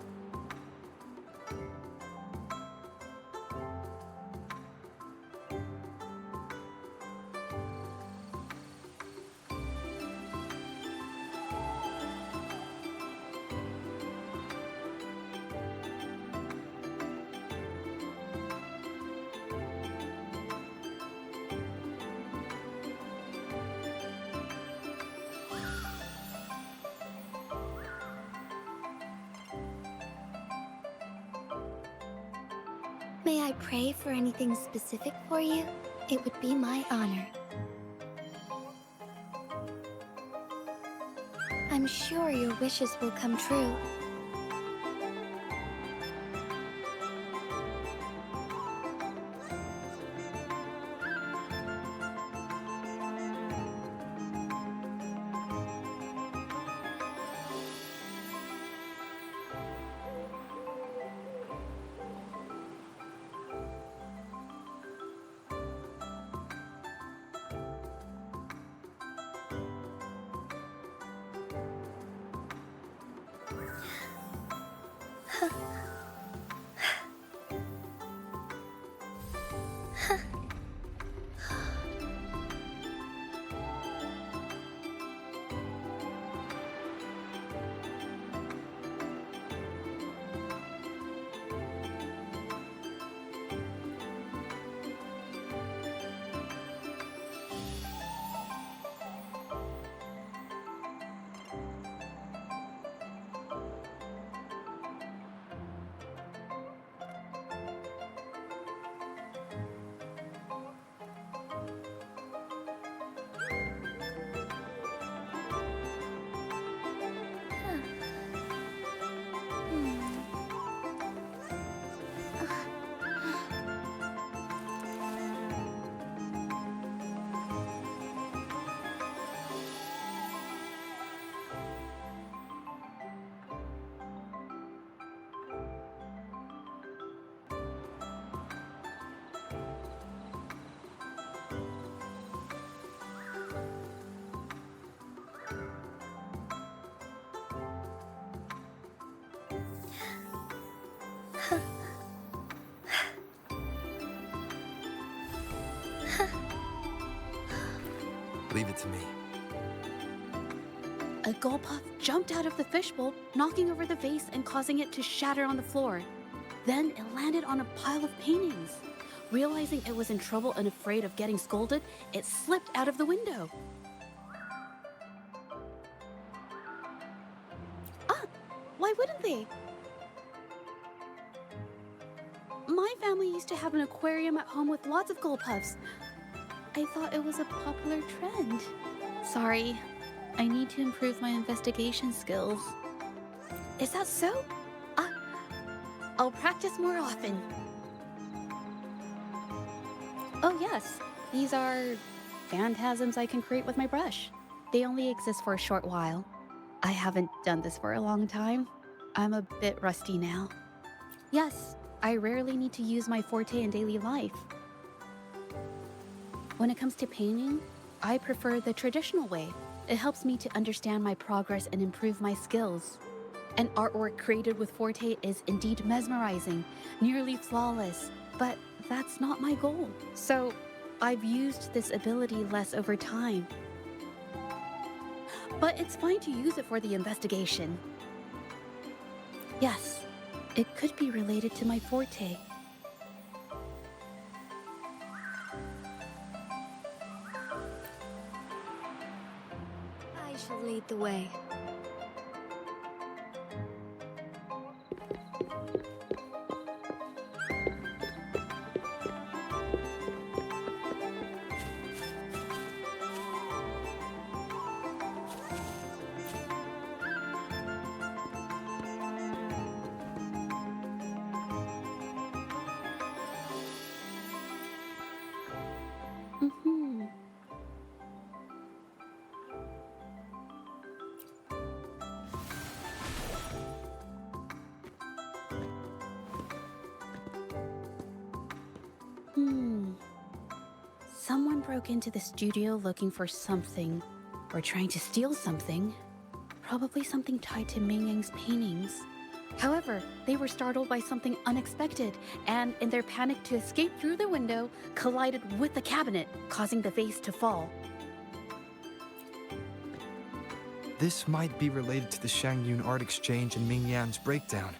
May I pray for anything specific for you? It would be my honor. I'm sure your wishes will come true. Leave it to me. A gold puff jumped out of the fishbowl, knocking over the vase and causing it to shatter on the floor. Then it landed on a pile of paintings. Realizing it was in trouble and afraid of getting scolded, it slipped out of the window. Why wouldn't they? My family used to have an aquarium at home with lots of gold puffs. I thought it was a popular trend. Sorry, I need to improve my investigation skills. Is that so? I'll practice more often. Oh yes, these are phantasms I can create with my brush. They only exist for a short while. I haven't done this for a long time. I'm a bit rusty now. Yes, I rarely need to use my forte in daily life. When it comes to painting, I prefer the traditional way. It helps me to understand my progress and improve my skills. An artwork created with forte is indeed mesmerizing, nearly flawless, but that's not my goal. So, I've used this ability less over time. But it's fine to use it for the investigation. Yes, it could be related to my forte. I shall lead the way. Someone broke into the studio looking for something, or trying to steal something. Probably something tied to Ming Yang's paintings. However, they were startled by something unexpected, and in their panic to escape through the window, collided with the cabinet, causing the vase to fall. This might be related to the Shangyun Art Exchange and Ming Yan's breakdown.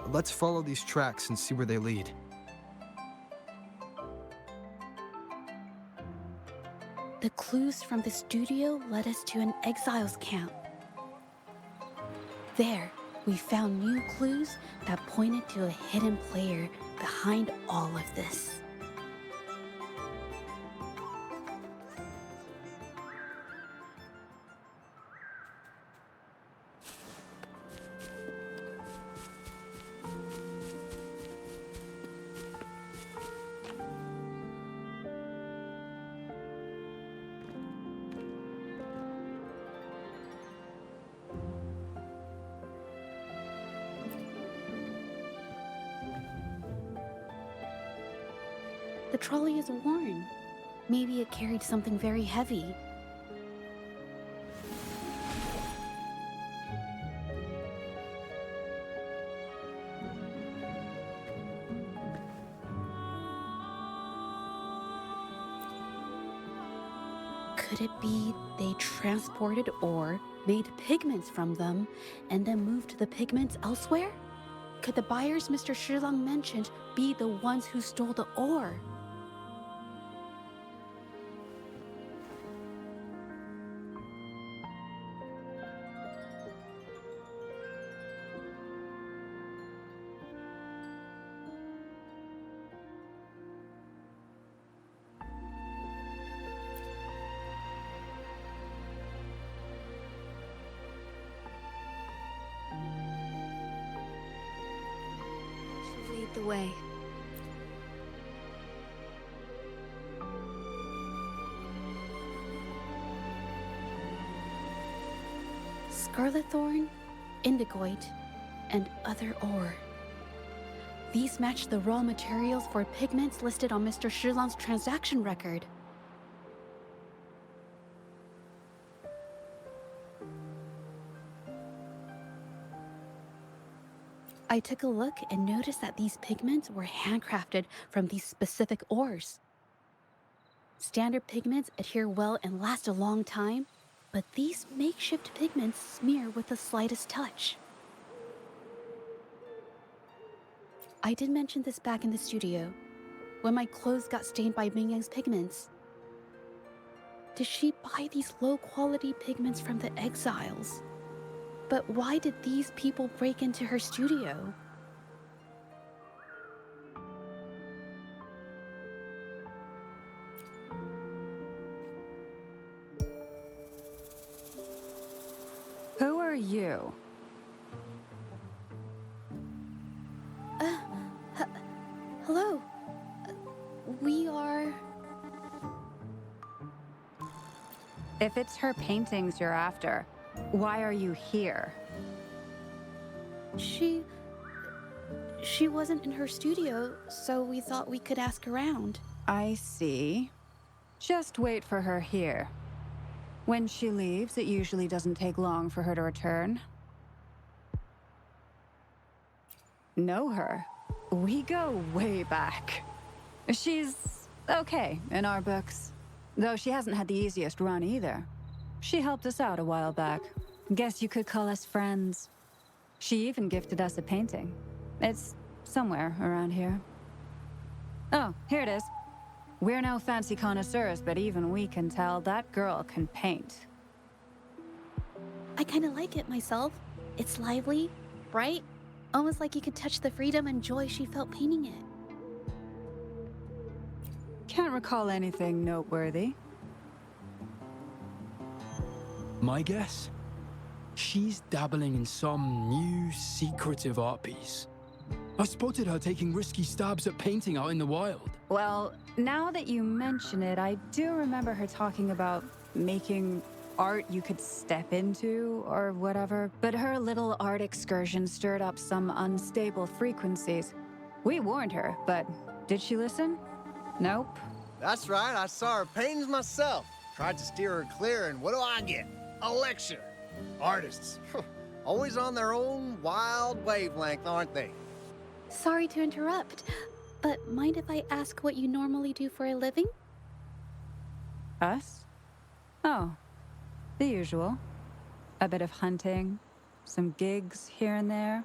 Let's follow these tracks and see where they lead. The clues from the studio led us to an exiles camp. There, we found new clues that pointed to a hidden player behind all of this. The trolley is worn. Maybe it carried something very heavy. Could it be they transported ore, made pigments from them, and then moved the pigments elsewhere? Could the buyers Mr. Shilang mentioned be the ones who stole the ore? Lead the way. Scarlet thorn, indigoite, and other ore. These match the raw materials for pigments listed on Mr. Shilang's transaction record. I took a look and noticed that these pigments were handcrafted from these specific ores. Standard pigments adhere well and last a long time, but these makeshift pigments smear with the slightest touch. I did mention this back in the studio, when my clothes got stained by Ming Yang's pigments. Did she buy these low-quality pigments from the exiles? But why did these people break into her studio? you? Hello. We are... If it's her paintings you're after, why are you here? She wasn't in her studio, so we thought we could ask around. I see. Just wait for her here. When she leaves, it usually doesn't take long for her to return. Know her? We go way back. She's okay in our books. Though she hasn't had the easiest run either. She helped us out a while back. Guess you could call us friends. She even gifted us a painting. It's somewhere around here. Oh, here it is. We're no fancy connoisseurs, but even we can tell that girl can paint. I kind of like it myself. It's lively, bright, almost like you could touch the freedom and joy she felt painting it. Can't recall anything noteworthy. My guess? She's dabbling in some new secretive art piece. I spotted her taking risky stabs at painting out in the wild. Well, now that you mention it, I do remember her talking about making art you could step into or whatever. But her little art excursion stirred up some unstable frequencies. We warned her, but did she listen? Nope. That's right, I saw her paintings myself. Tried to steer her clear, and what do I get? A lecture. Artists, always on their own wild wavelength, aren't they? Sorry to interrupt, but mind if I ask what you normally do for a living? Us? Oh, the usual. A bit of hunting, some gigs here and there.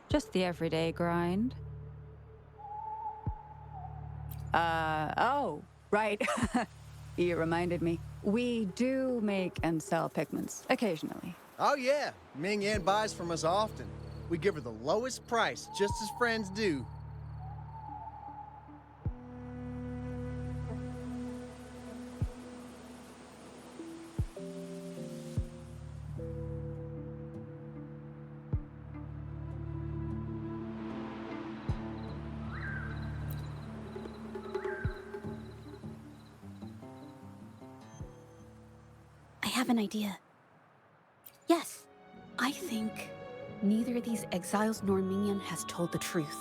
Just the everyday grind. Oh, right. You reminded me. We do make and sell pigments, occasionally. Oh yeah, Ming Yan buys from us often. We give her the lowest price, just as friends do. I have an idea. Yes, I think neither of these exiles nor Mingyan has told the truth.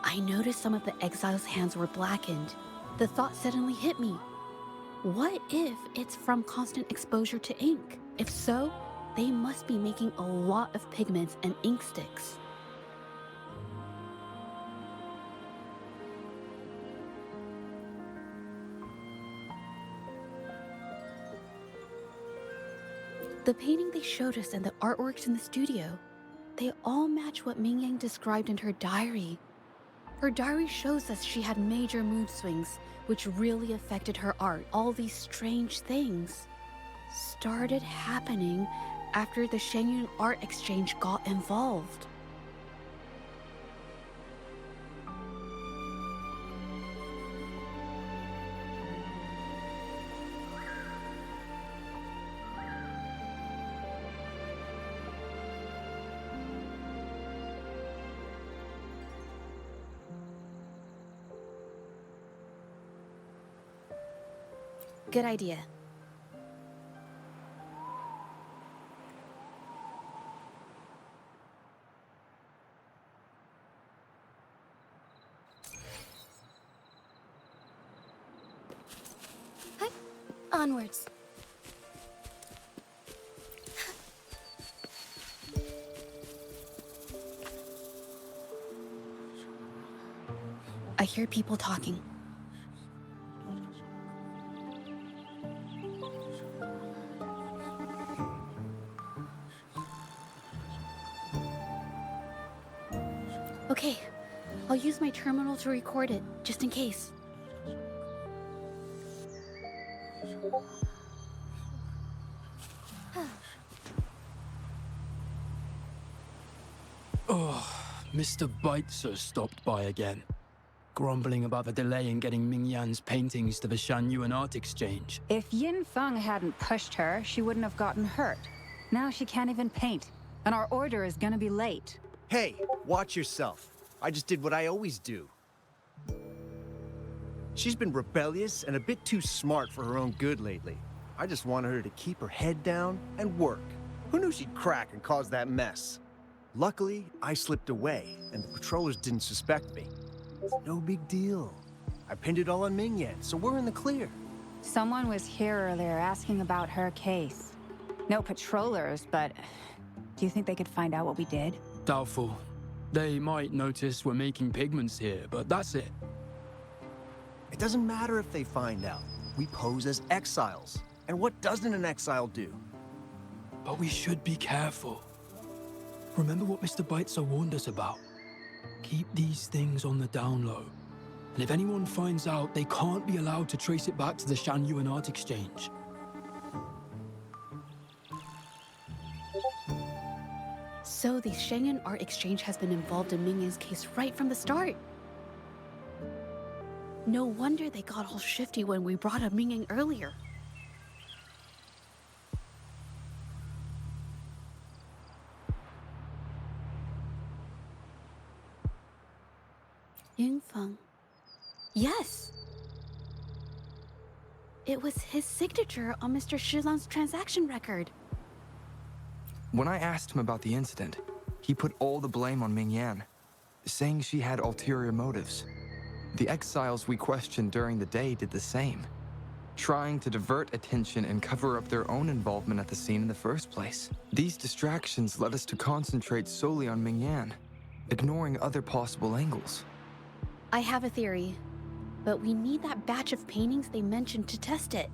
I noticed some of the exiles' hands were blackened. The thought suddenly hit me. What if it's from constant exposure to ink? If so, they must be making a lot of pigments and ink sticks. The painting they showed us and the artworks in the studio, they all match what Mingyang described in her diary. Her diary shows us she had major mood swings, which really affected her art. All these strange things started happening after the Shenyun Art Exchange got involved. Good idea. Hi. Onwards. I hear people talking. Okay, I'll use my terminal to record it, just in case. Oh, Mr. Beitzer stopped by again, grumbling about the delay in getting Ming Yan's paintings to the Shanyuan Art Exchange. If Yin Feng hadn't pushed her, she wouldn't have gotten hurt. Now she can't even paint, and our order is gonna be late. Hey, watch yourself. I just did what I always do. She's been rebellious and a bit too smart for her own good lately. I just wanted her to keep her head down and work. Who knew she'd crack and cause that mess? Luckily, I slipped away, and the patrollers didn't suspect me. It's no big deal. I pinned it all on Mingyan, so we're in the clear. Someone was here earlier asking about her case. No patrollers, but do you think they could find out what we did? Doubtful. They might notice we're making pigments here, but that's it. It doesn't matter if they find out. We pose as exiles. And what doesn't an exile do? But we should be careful. Remember what Mr. Beitzer warned us about? Keep these things on the down low. And if anyone finds out, they can't be allowed to trace it back to the Shanyuan Art Exchange. So the Shanyuan Art Exchange has been involved in Mingyan's case right from the start. No wonder they got all shifty when we brought up Mingyan earlier. Yingfeng. Yes! It was his signature on Mr. Shilang's transaction record. When I asked him about the incident, he put all the blame on Mingyan, saying she had ulterior motives. The exiles we questioned during the day did the same, trying to divert attention and cover up their own involvement at the scene in the first place. These distractions led us to concentrate solely on Mingyan, ignoring other possible angles. I have a theory, but we need that batch of paintings they mentioned to test it.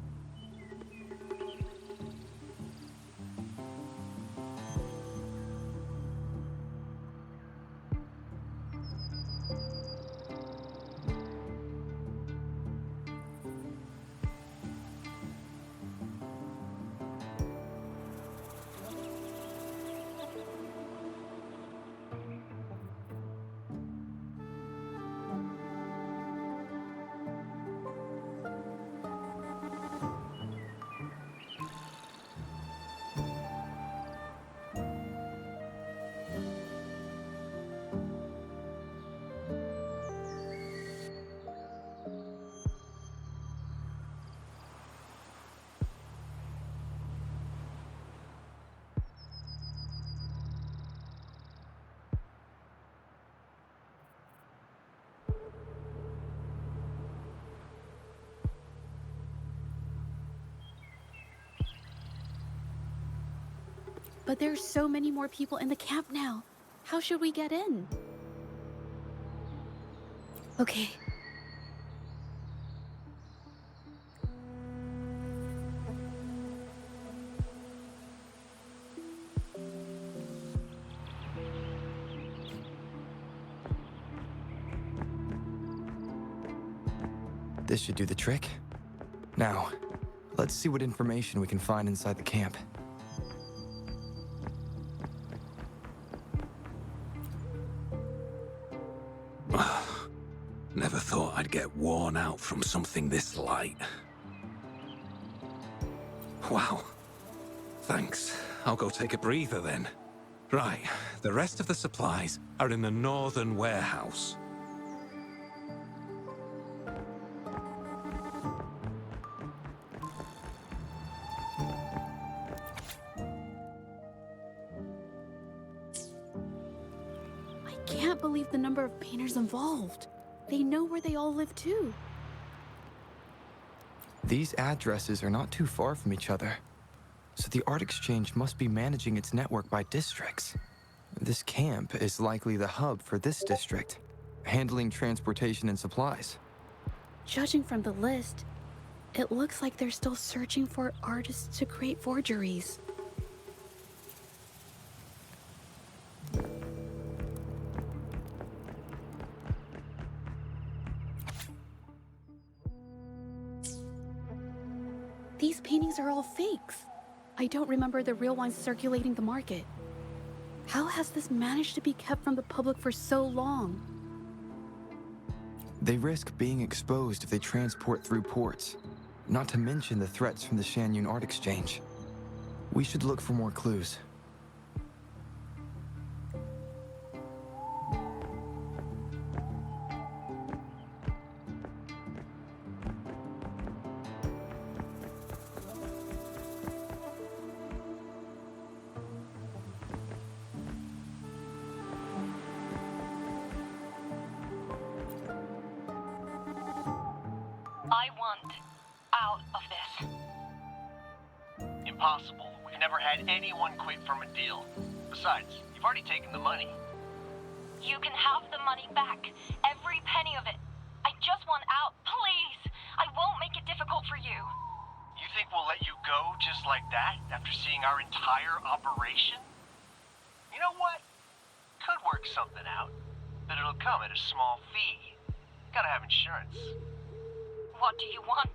But there's so many more people in the camp now. How should we get in? Okay. This should do the trick. Now, let's see what information we can find inside the camp. Never thought I'd get worn out from something this light. Wow. Thanks. I'll go take a breather then. Right, the rest of the supplies are in the northern warehouse. I can't believe the number of painters involved. They know where they all live too. These addresses are not too far from each other, so the Art Exchange must be managing its network by districts. This camp is likely the hub for this district, handling transportation and supplies. Judging from the list, it looks like they're still searching for artists to create forgeries. These paintings are all fakes. I don't remember the real ones circulating the market. How has this managed to be kept from the public for so long? They risk being exposed if they transport through ports, not to mention the threats from the Shanyun Art Exchange. We should look for more clues. I want out of this. Impossible. We've never had anyone quit from a deal. Besides, you've already taken the money. You can have the money back. Every penny of it. I just want out. Please! I won't make it difficult for you. You think we'll let you go just like that after seeing our entire operation? You know what? Could work something out, but it'll come at a small fee. Gotta have insurance. What do you want?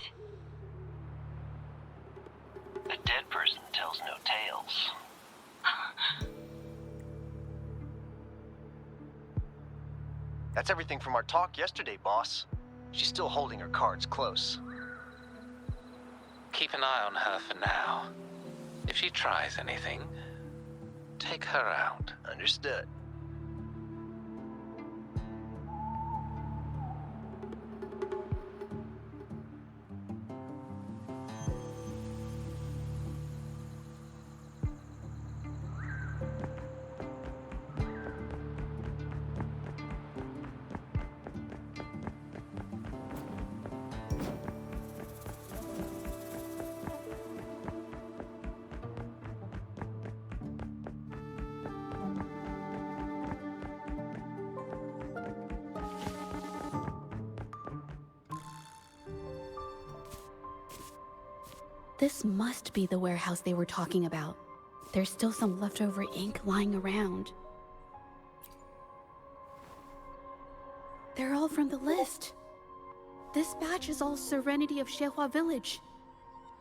A dead person tells no tales. That's everything from our talk yesterday, boss. She's still holding her cards close. Keep an eye on her for now. If she tries anything, take her out. Understood. This must be the warehouse they were talking about. There's still some leftover ink lying around. They're all from the list. This batch is all Serenity of Xehua Village.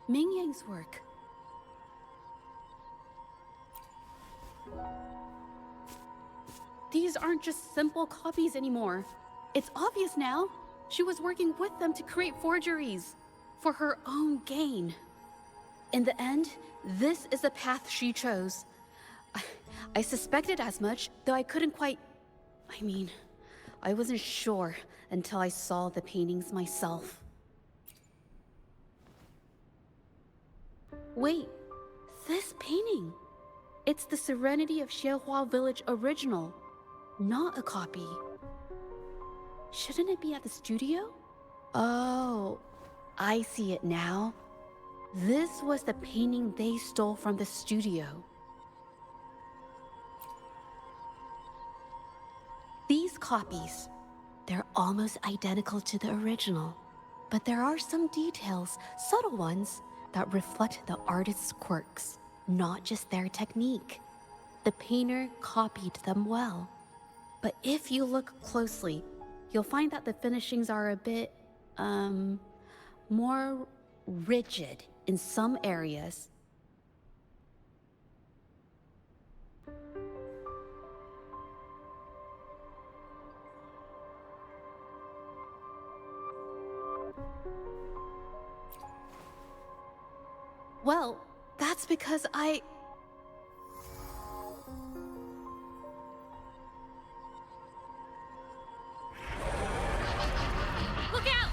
Ming Yang's work. These aren't just simple copies anymore. It's obvious now. She was working with them to create forgeries for her own gain. In the end, this is the path she chose. I suspected as much, though I couldn't quite... I wasn't sure until I saw the paintings myself. Wait, this painting. It's the Serenity of Xehua Village original, not a copy. Shouldn't it be at the studio? Oh, I see it now. This was the painting they stole from the studio. These copies, they're almost identical to the original, but there are some details, subtle ones, that reflect the artist's quirks, not just their technique. The painter copied them well. But if you look closely, you'll find that the finishings are a bit, more rigid in some areas. Well, that's because I... Look out!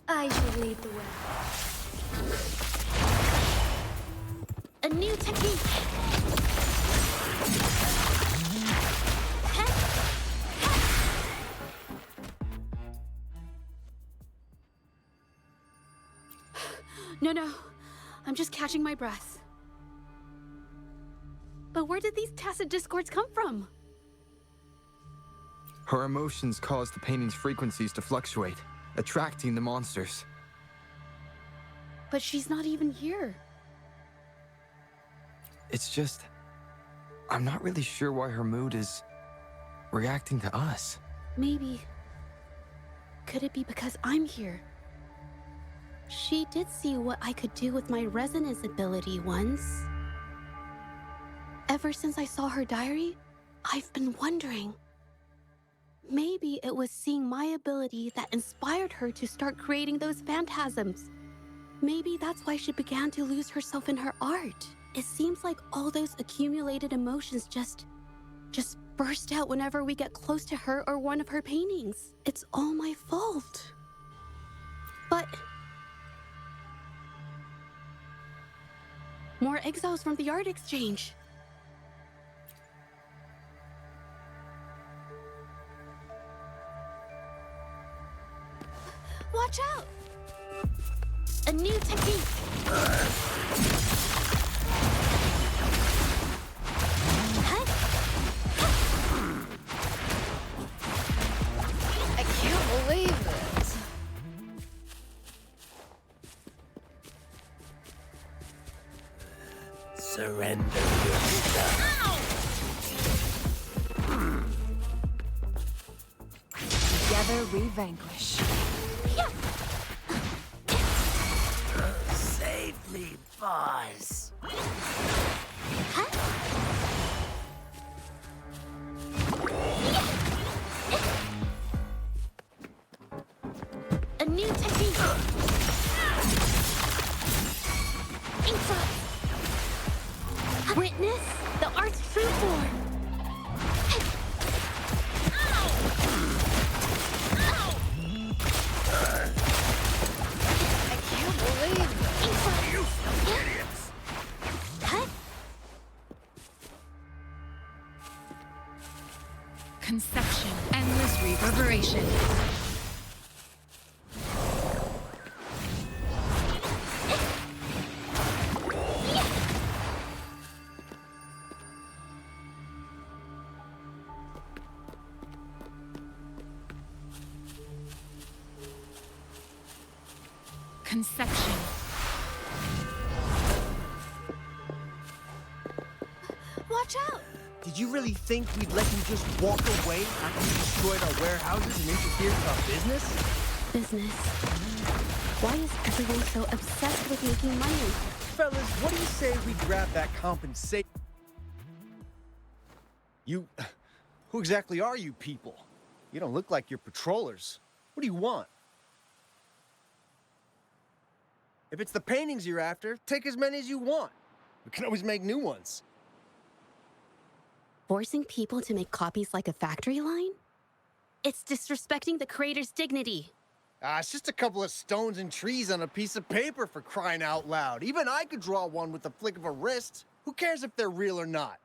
I should lead the way. A new technique! No. I'm just catching my breath. But where did these tacit discords come from? Her emotions cause the painting's frequencies to fluctuate, attracting the monsters. But she's not even here. It's just... I'm not really sure why her mood is... reacting to us. Maybe... Could it be because I'm here? She did see what I could do with my resonance ability once. Ever since I saw her diary, I've been wondering. Maybe it was seeing my ability that inspired her to start creating those phantasms. Maybe that's why she began to lose herself in her art. It seems like all those accumulated emotions just burst out whenever we get close to her or one of her paintings. It's all my fault. But more exiles from the art exchange. Watch out! A new technique! I can't believe this. Surrender your stuff. Together we vanquish. Save me, boss. A new technique! Inside! Witness the art's true form! I can't believe this. You idiots! Conception, endless reverberation. Conception. Watch out! Did you really think we'd let you just walk away after you destroyed our warehouses and interfered with our business? Business. Why is everyone so obsessed with making money? Fellas, what do you say we grab that compensation? Who exactly are you people? You don't look like you're patrollers. What do you want? If it's the paintings you're after, take as many as you want. We can always make new ones. Forcing people to make copies like a factory line? It's disrespecting the creator's dignity. It's just a couple of stones and trees on a piece of paper, for crying out loud. Even I could draw one with the flick of a wrist. Who cares if they're real or not?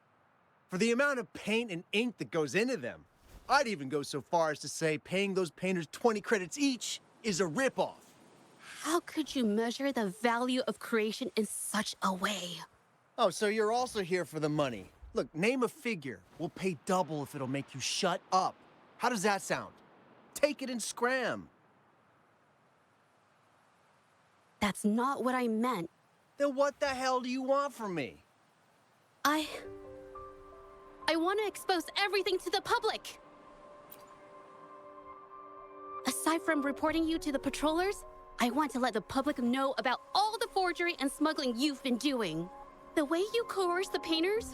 For the amount of paint and ink that goes into them, I'd even go so far as to say paying those painters 20 credits each is a ripoff. How could you measure the value of creation in such a way? Oh, so you're also here for the money. Look, name a figure. We'll pay double if it'll make you shut up. How does that sound? Take it and scram. That's not what I meant. Then what the hell do you want from me? I want to expose everything to the public. Aside from reporting you to the patrollers, I want to let the public know about all the forgery and smuggling you've been doing. The way you coerce the painters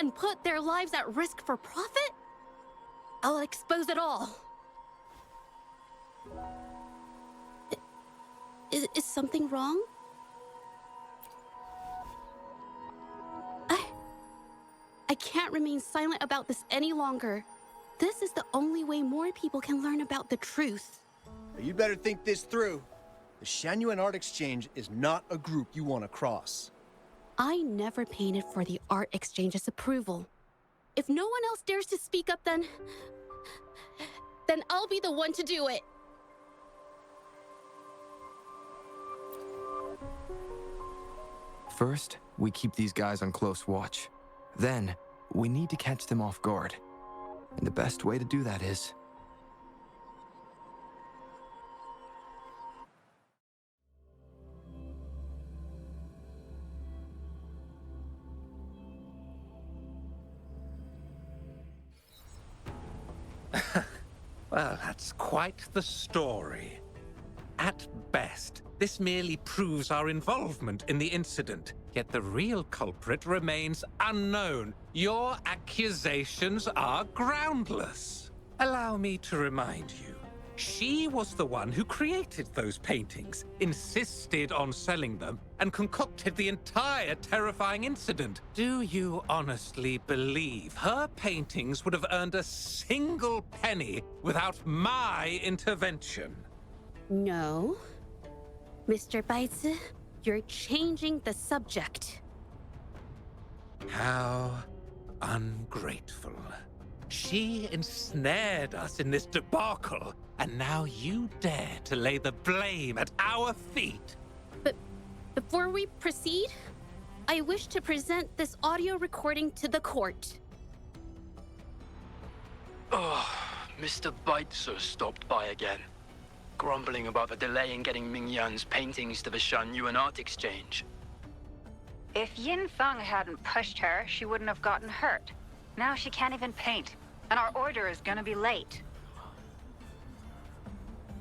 and put their lives at risk for profit? I'll expose it all. Is something wrong? I can't remain silent about this any longer. This is the only way more people can learn about the truth. You better think this through. The Shanyuan Art Exchange is not a group you want to cross. I never painted for the Art Exchange's approval. If no one else dares to speak up, then I'll be the one to do it. First, we keep these guys on close watch. Then, we need to catch them off guard. And the best way to do that is... Well, that's quite the story. At best, this merely proves our involvement in the incident, yet the real culprit remains unknown. Your accusations are groundless. Allow me to remind you, she was the one who created those paintings, insisted on selling them, and concocted the entire terrifying incident. Do you honestly believe her paintings would have earned a single penny without my intervention? No. Mr. Baitsu, you're changing the subject. How ungrateful. She ensnared us in this debacle, and now you dare to lay the blame at our feet. But before we proceed, I wish to present this audio recording to the court. Oh, Mr. Baitsu stopped by again, grumbling about the delay in getting Ming Yan's paintings to the Shanyuan Art Exchange. If Yin Feng hadn't pushed her, she wouldn't have gotten hurt. Now she can't even paint, and our order is gonna be late.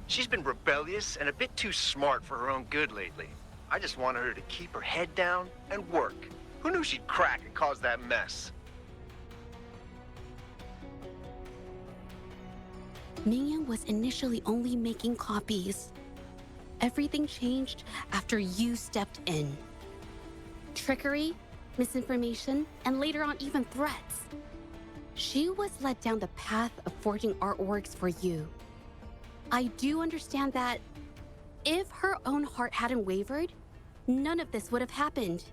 She's been rebellious and a bit too smart for her own good lately. I just wanted her to keep her head down and work. Who knew she'd crack and cause that mess? Mingyan was initially only making copies. Everything changed after you stepped in. Trickery, misinformation, and later on even threats. She was led down the path of forging artworks for you. I do understand that if her own heart hadn't wavered, none of this would have happened.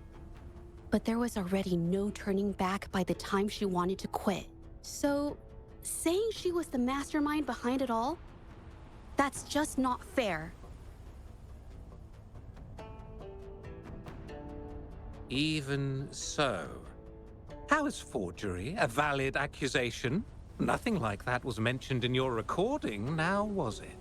But there was already no turning back by the time she wanted to quit. So, saying she was the mastermind behind it all, that's just not fair. Even so, how is forgery a valid accusation? Nothing like that was mentioned in your recording, now was it?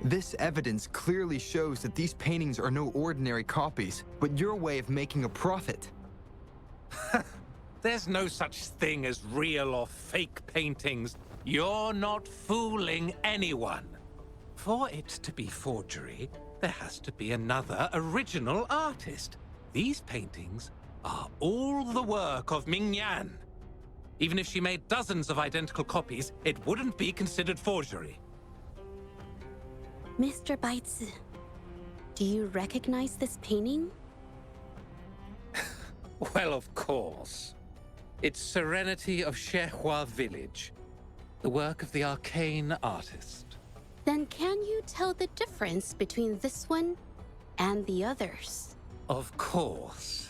This evidence clearly shows that these paintings are no ordinary copies, but your way of making a profit. There's no such thing as real or fake paintings. You're not fooling anyone. For it to be forgery, there has to be another original artist. These paintings are all the work of Ming Yan. Even if she made dozens of identical copies, it wouldn't be considered forgery. Mr. Baitsu, do you recognize this painting? Well, of course. It's Serenity of Shehua Village, the work of the arcane artist. Then can you tell the difference between this one and the others? Of course.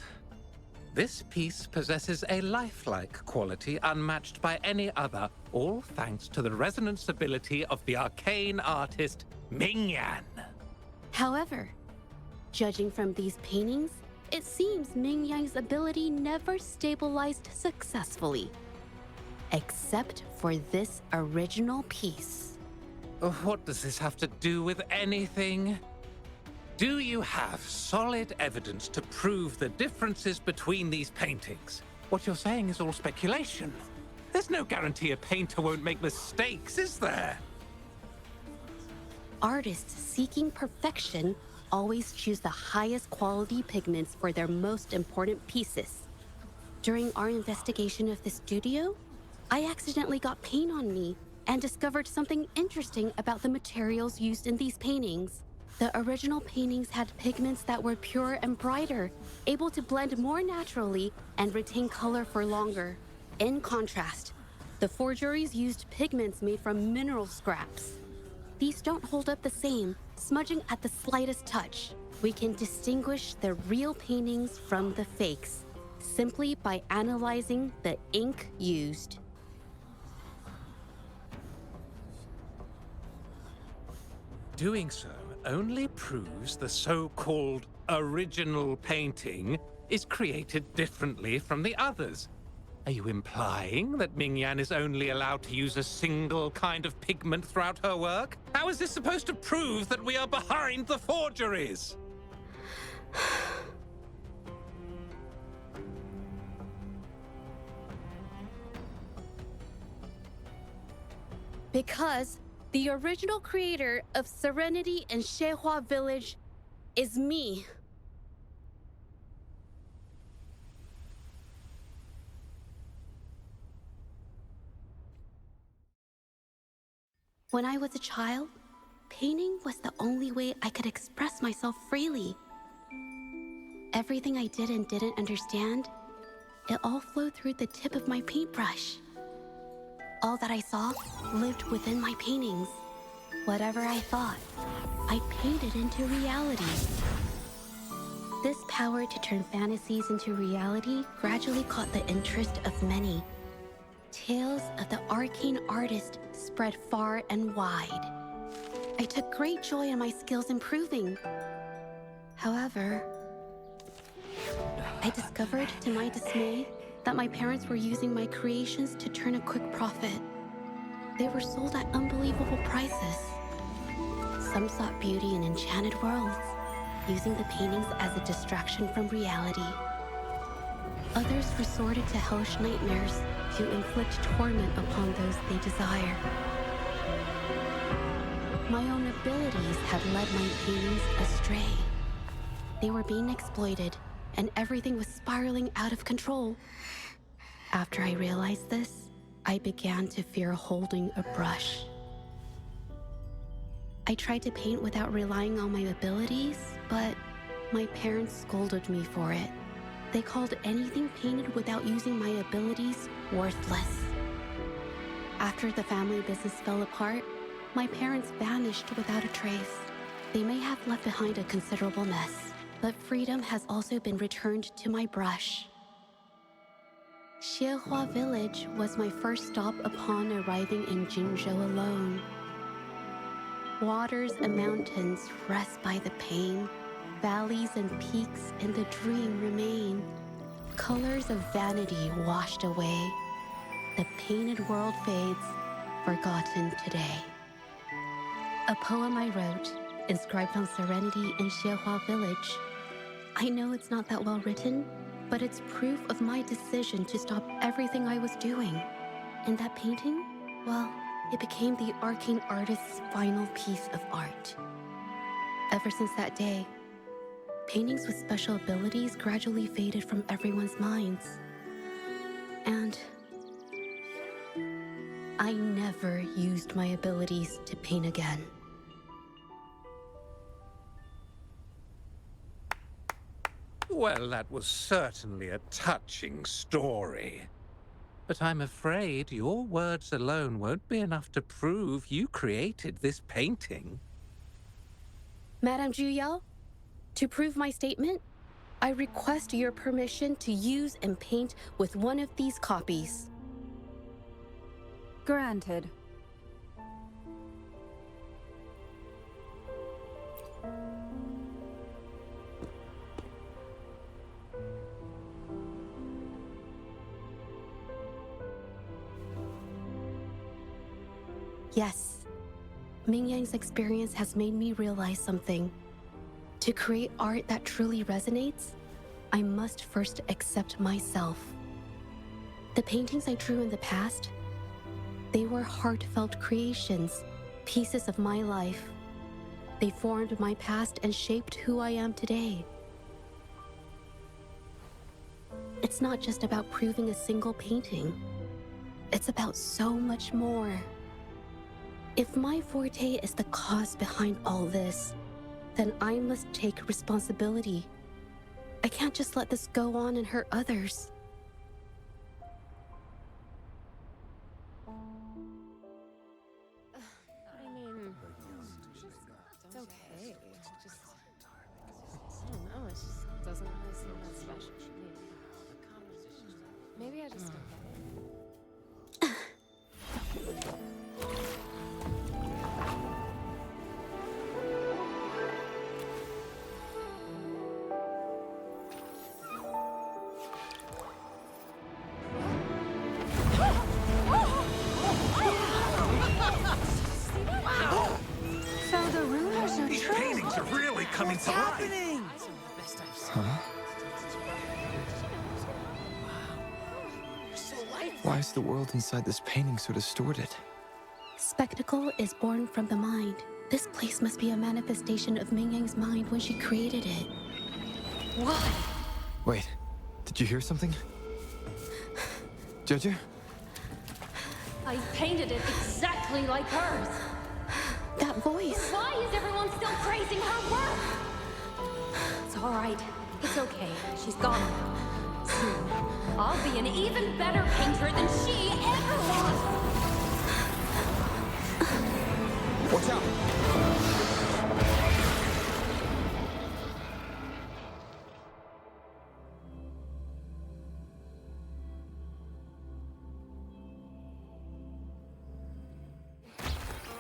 This piece possesses a lifelike quality unmatched by any other, all thanks to the resonance ability of the arcane artist Ming Yan. However, judging from these paintings, it seems Ming Yan's ability never stabilized successfully. Except for this original piece. What does this have to do with anything? Do you have solid evidence to prove the differences between these paintings? What you're saying is all speculation. There's no guarantee a painter won't make mistakes, is there? Artists seeking perfection always choose the highest quality pigments for their most important pieces. During our investigation of the studio, I accidentally got paint on me and discovered something interesting about the materials used in these paintings. The original paintings had pigments that were pure and brighter, able to blend more naturally and retain color for longer. In contrast, the forgeries used pigments made from mineral scraps. These don't hold up the same, smudging at the slightest touch. We can distinguish the real paintings from the fakes, simply by analyzing the ink used. Doing so only proves the so-called original painting is created differently from the others. Are you implying that Ming Yan is only allowed to use a single kind of pigment throughout her work? How is this supposed to prove that we are behind the forgeries? Because the original creator of Serenity and Shehua Village is me. When I was a child, painting was the only way I could express myself freely. Everything I did and didn't understand, it all flowed through the tip of my paintbrush. All that I saw lived within my paintings. Whatever I thought, I painted into reality. This power to turn fantasies into reality gradually caught the interest of many. Tales of the arcane artist spread far and wide. I took great joy in my skills improving. However, I discovered to my dismay that my parents were using my creations to turn a quick profit. They were sold at unbelievable prices. Some sought beauty in enchanted worlds, using the paintings as a distraction from reality. Others resorted to hellish nightmares to inflict torment upon those they desire. My own abilities had led my paintings astray. They were being exploited, and everything was spiraling out of control. After I realized this, I began to fear holding a brush. I tried to paint without relying on my abilities, but my parents scolded me for it. They called anything painted without using my abilities worthless. After the family business fell apart, my parents vanished without a trace. They may have left behind a considerable mess, but freedom has also been returned to my brush. Xiehua Village was my first stop upon arriving in Jinzhou alone. Waters and mountains rest by the pain. Valleys and peaks in the dream remain. Colors of vanity washed away. The painted world fades, forgotten today. A poem I wrote, inscribed on serenity in Xiehua Village. I know it's not that well written, but it's proof of my decision to stop everything I was doing. And that painting, well, it became the arcane artist's final piece of art. Ever since that day, paintings with special abilities gradually faded from everyone's minds. And I never used my abilities to paint again. Well, that was certainly a touching story. But I'm afraid your words alone won't be enough to prove you created this painting. Madame Juyao, to prove my statement, I request your permission to use and paint with one of these copies. Granted. Yes, Ming Yang's experience has made me realize something. To create art that truly resonates, I must first accept myself. The paintings I drew in the past, they were heartfelt creations, pieces of my life. They formed my past and shaped who I am today. It's not just about proving a single painting. It's about so much more. If my forte is the cause behind all this, then I must take responsibility. I can't just let this go on and hurt others. I mean, it's okay. Just, I don't know, it just doesn't really seem that special to me. Maybe I just don't get it. So the rumors are These true. paintings are really coming to life. Huh? Why is the world inside this painting so distorted? Spectacle is born from the mind. This place must be a manifestation of Ming Yang's mind when she created it. What? Wait, did you hear something? Judge? I painted it exactly like hers. That voice. Why is everyone still praising her work? It's all right. It's okay. She's gone now. Soon, I'll be an even better painter than she ever was. Watch out!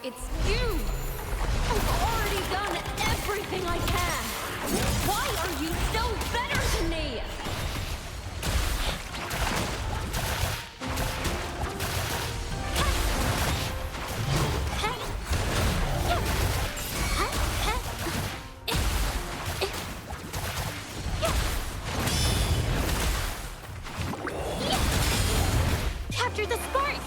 It's you! I've already done everything I can! Why are you still better than me? Capture the spark!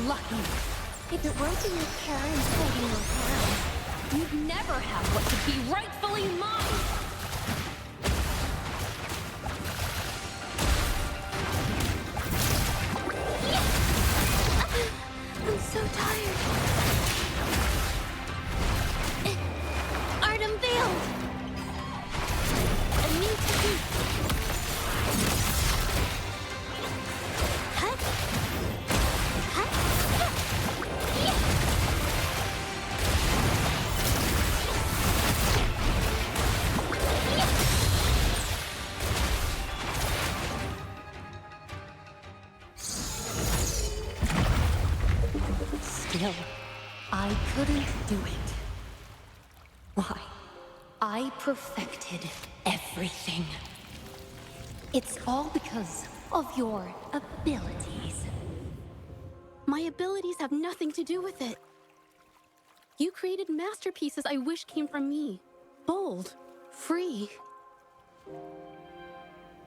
Lucky. If it weren't for your parents holding your hand, you'd never have what could be rightfully mine. I'm so tired. Art unveiled. A new technique. Still, I couldn't do it. Why? I perfected everything. It's all because of your abilities. My abilities have nothing to do with it. You created masterpieces I wish came from me. Bold, free.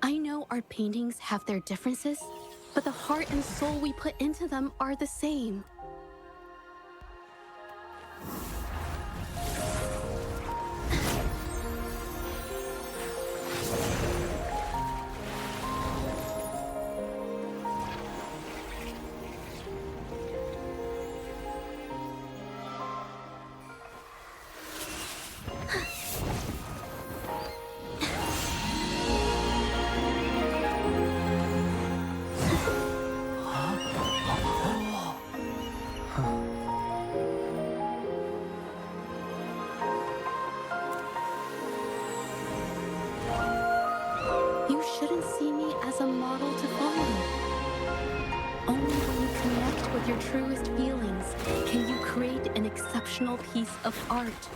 I know our paintings have their differences, but the heart and soul we put into them are the same. You shouldn't see me as a model to follow. Only when you connect with your truest feelings can you create an exceptional piece of art.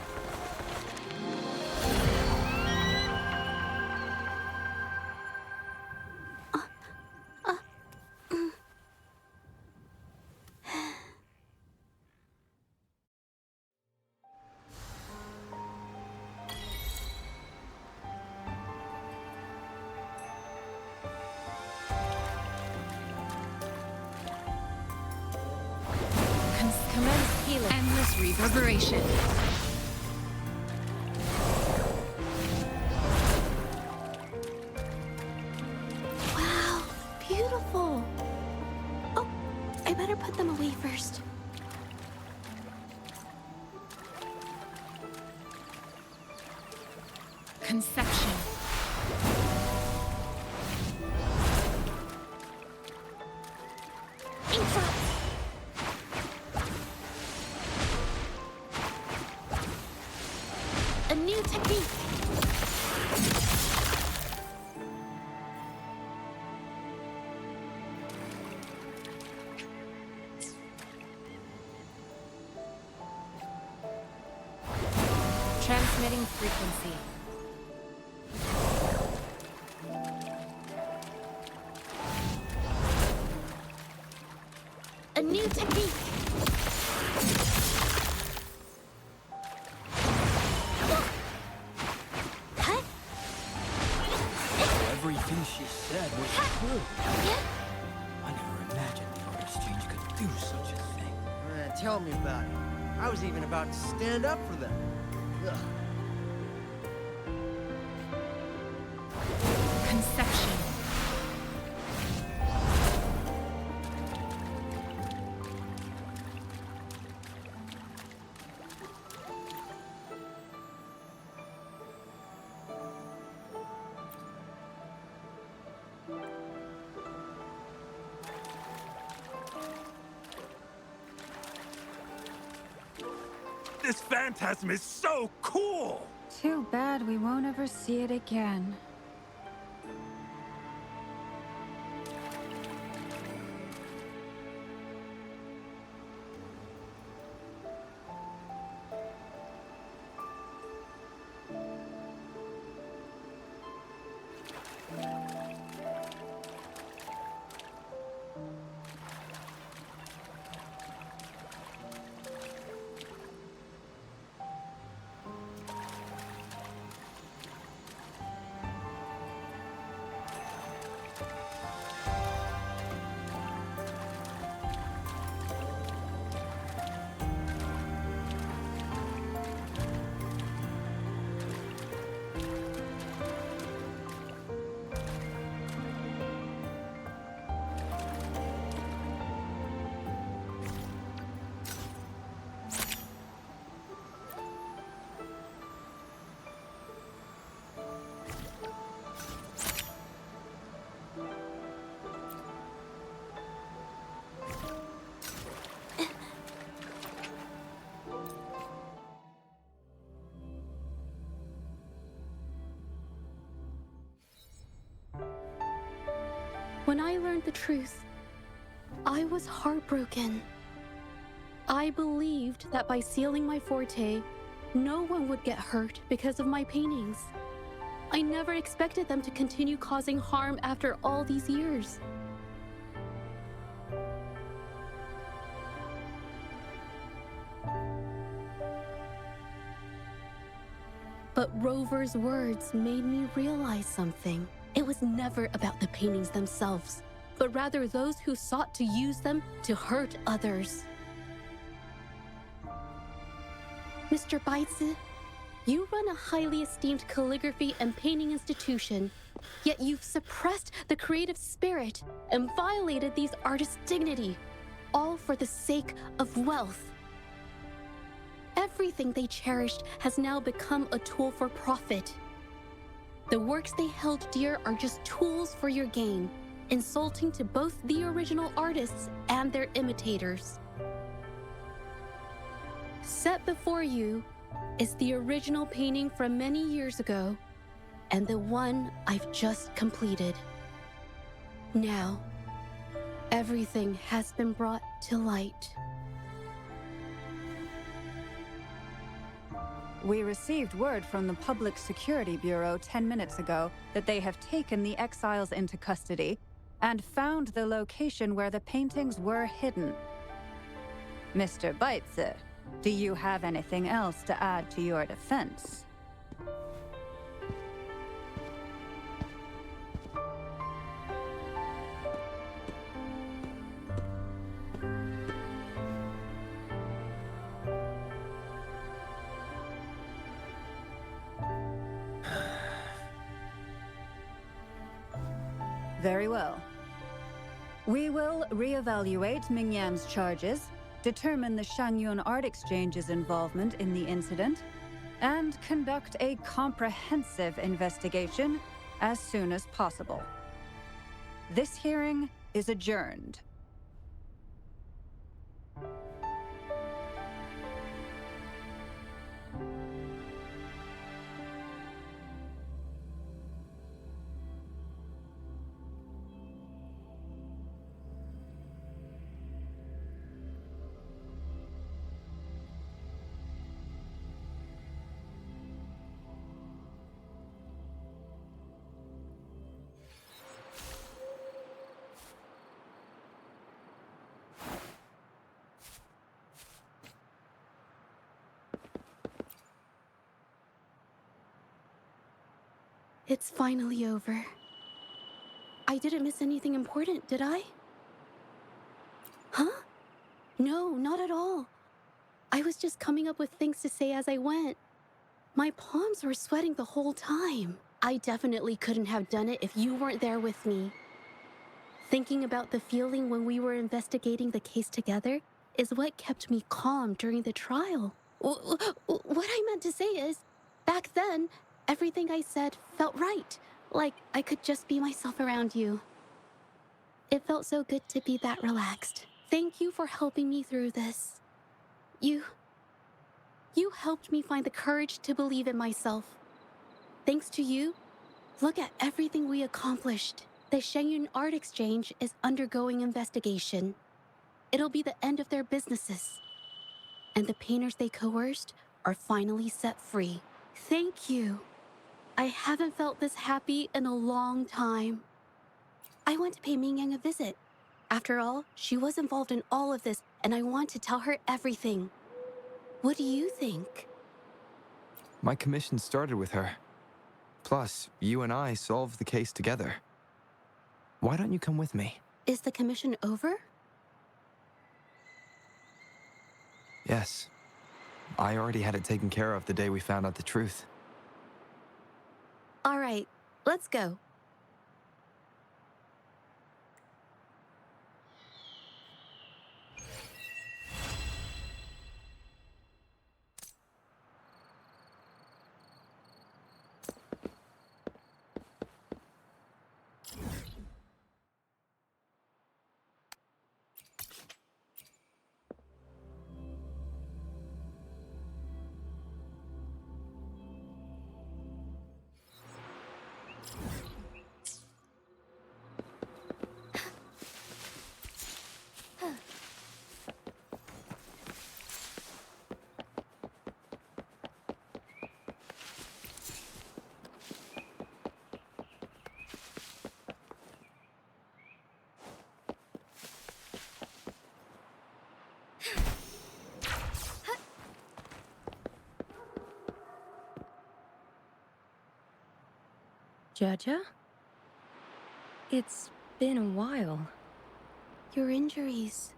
Commence healing. Endless reverberation. Wow, beautiful. Oh, I better put them away first. Conception. A new technique. Transmitting frequency. A new new technique. Everything she said was true. I never imagined the art exchange could do such a thing. Tell me about it. I was even about to stand up for them. Ugh. Conception. This phantasm is so cool! Too bad we won't ever see it again. When I learned the truth, I was heartbroken. I believed that by sealing my forte, no one would get hurt because of my paintings. I never expected them to continue causing harm after all these years. But Rover's words made me realize something. It was never about the paintings themselves, but rather those who sought to use them to hurt others. Mr. Baitsu, you run a highly esteemed calligraphy and painting institution, yet you've suppressed the creative spirit and violated these artists' dignity, all for the sake of wealth. Everything they cherished has now become a tool for profit. The works they held dear are just tools for your gain, insulting to both the original artists and their imitators. Set before you is the original painting from many years ago, and the one I've just completed. Now, everything has been brought to light. We received word from the Public Security Bureau 10 minutes ago that they have taken the exiles into custody and found the location where the paintings were hidden. Mr. Baitsu, do you have anything else to add to your defense? Very well. We will reevaluate Mingyan's charges, determine the Shangyun Art Exchange's involvement in the incident, and conduct a comprehensive investigation as soon as possible. This hearing is adjourned. It's finally over. I didn't miss anything important, did I? Huh? No, not at all. I was just coming up with things to say as I went. My palms were sweating the whole time. I definitely couldn't have done it if you weren't there with me. Thinking about the feeling when we were investigating the case together is what kept me calm during the trial. What I meant to say is, back then, everything I said felt right. Like I could just be myself around you. It felt so good to be that relaxed. Thank you for helping me through this. You helped me find the courage to believe in myself. Thanks to you, look at everything we accomplished. The Shenyun Art Exchange is undergoing investigation. It'll be the end of their businesses. And the painters they coerced are finally set free. Thank you. I haven't felt this happy in a long time. I want to pay Mingyang a visit. After all, she was involved in all of this, and I want to tell her everything. What do you think? My commission started with her. Plus, you and I solved the case together. Why don't you come with me? Is the commission over? Yes. I already had it taken care of the day we found out the truth. All right, let's go. Jaja? It's been a while. Your injuries.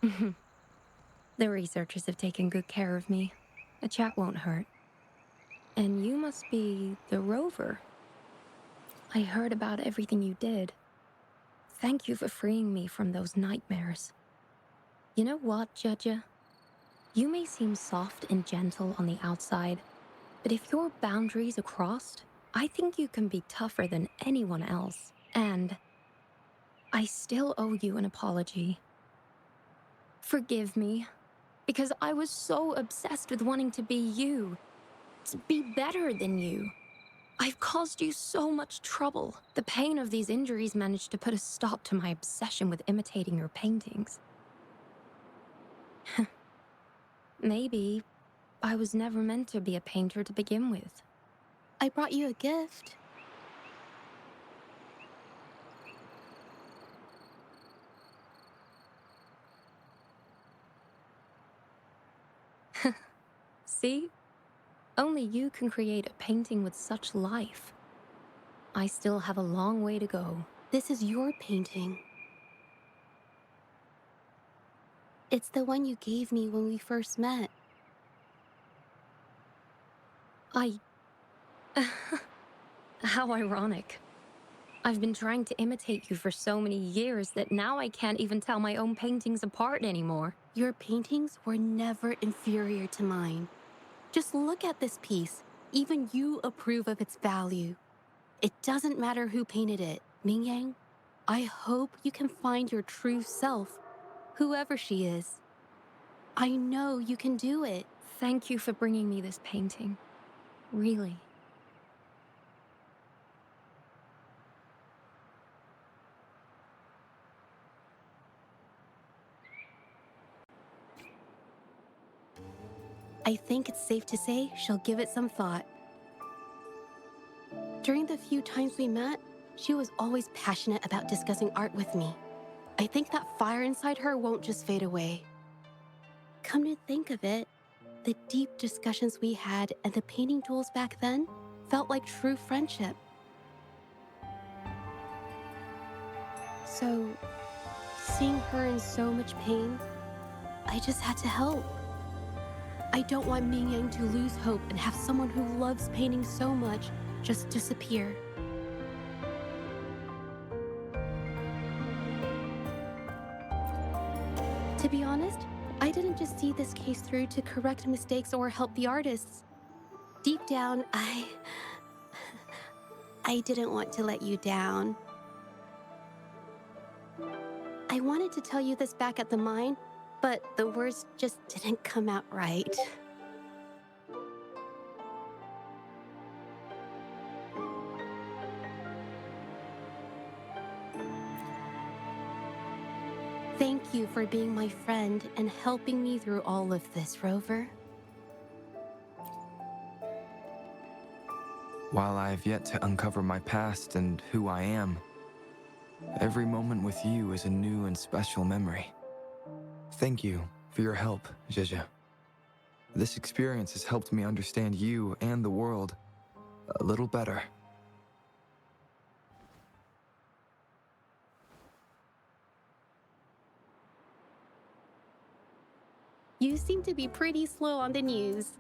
The researchers have taken good care of me. A chat won't hurt. And you must be the rover. I heard about everything you did. Thank you for freeing me from those nightmares. You know what, Jaja? You may seem soft and gentle on the outside, but if your boundaries are crossed, I think you can be tougher than anyone else. And I still owe you an apology. Forgive me, because I was so obsessed with wanting to be you, to be better than you. I've caused you so much trouble. The pain of these injuries managed to put a stop to my obsession with imitating your paintings. Maybe I was never meant to be a painter to begin with. I brought you a gift. See? Only you can create a painting with such life. I still have a long way to go. This is your painting. It's the one you gave me when we first met. How ironic. I've been trying to imitate you for so many years that now I can't even tell my own paintings apart anymore. Your paintings were never inferior to mine. Just look at this piece. Even you approve of its value. It doesn't matter who painted it. Mingyang, I hope you can find your true self, whoever she is. I know you can do it. Thank you for bringing me this painting. Really. I think it's safe to say she'll give it some thought. During the few times we met, she was always passionate about discussing art with me. I think that fire inside her won't just fade away. Come to think of it, the deep discussions we had and the painting duels back then felt like true friendship. So, seeing her in so much pain, I just had to help. I don't want Ming Yang to lose hope and have someone who loves painting so much just disappear. To be honest, I didn't just see this case through to correct mistakes or help the artists. Deep down, I didn't want to let you down. I wanted to tell you this back at the mine, but the words just didn't come out right. Thank you for being my friend and helping me through all of this, Rover. While I have yet to uncover my past and who I am, every moment with you is a new and special memory. Thank you for your help, Zhezhe. This experience has helped me understand you and the world a little better. You seem to be pretty slow on the news.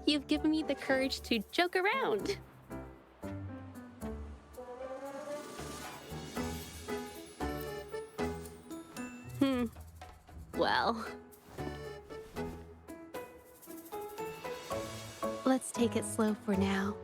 You've given me the courage to joke around. Well, let's take it slow for now.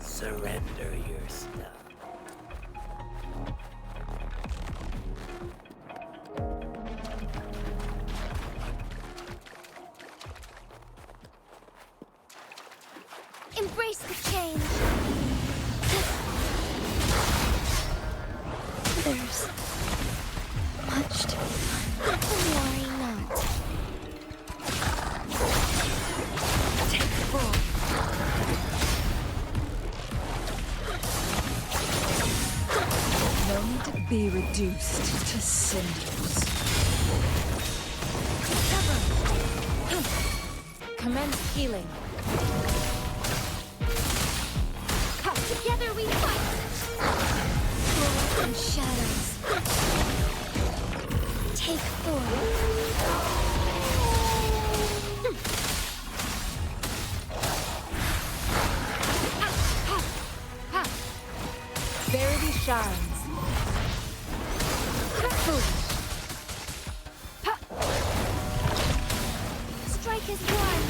Surrender your stuff. Embrace the change. There's much to worry not. Take full. No need to be reduced to cinders. Commence healing. Together we fight. Forward from shadows. Take form. shines. Foolish. Strike is one.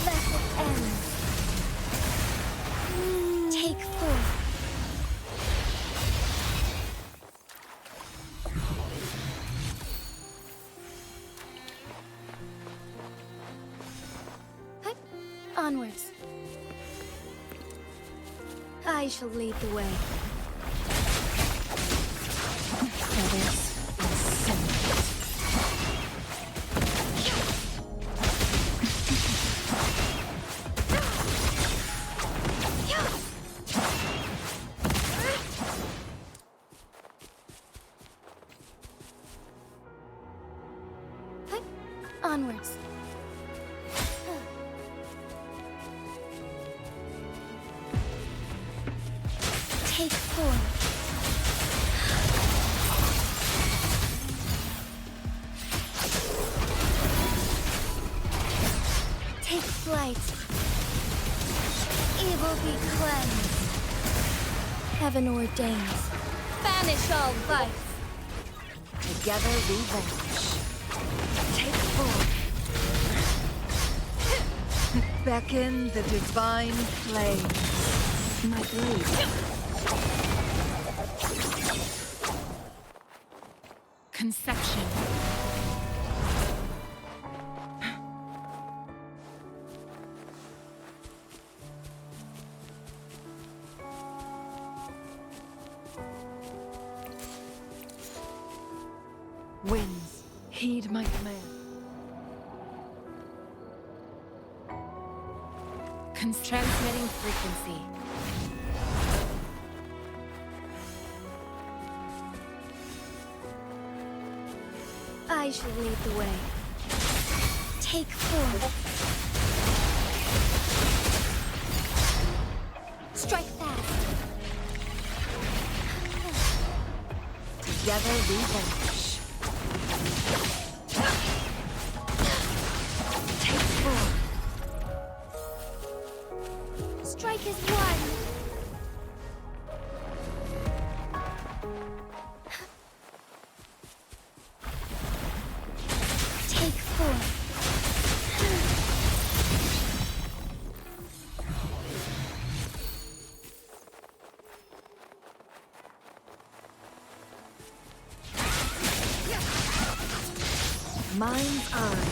Let it end. Take four. Onwards. I shall lead the way. Feathers and cinders. Onwards. Take four. Take flight. Evil be cleansed. Heaven ordains. Banish all vice. Together we vanish. Take four. Beckon the divine flame. My blade. Conception. Winds, heed my command. Transmitting frequency. I shall lead the way. Take four. Strike fast. Together we vanish. Take four. Strike is one. Take four. Mind's eye.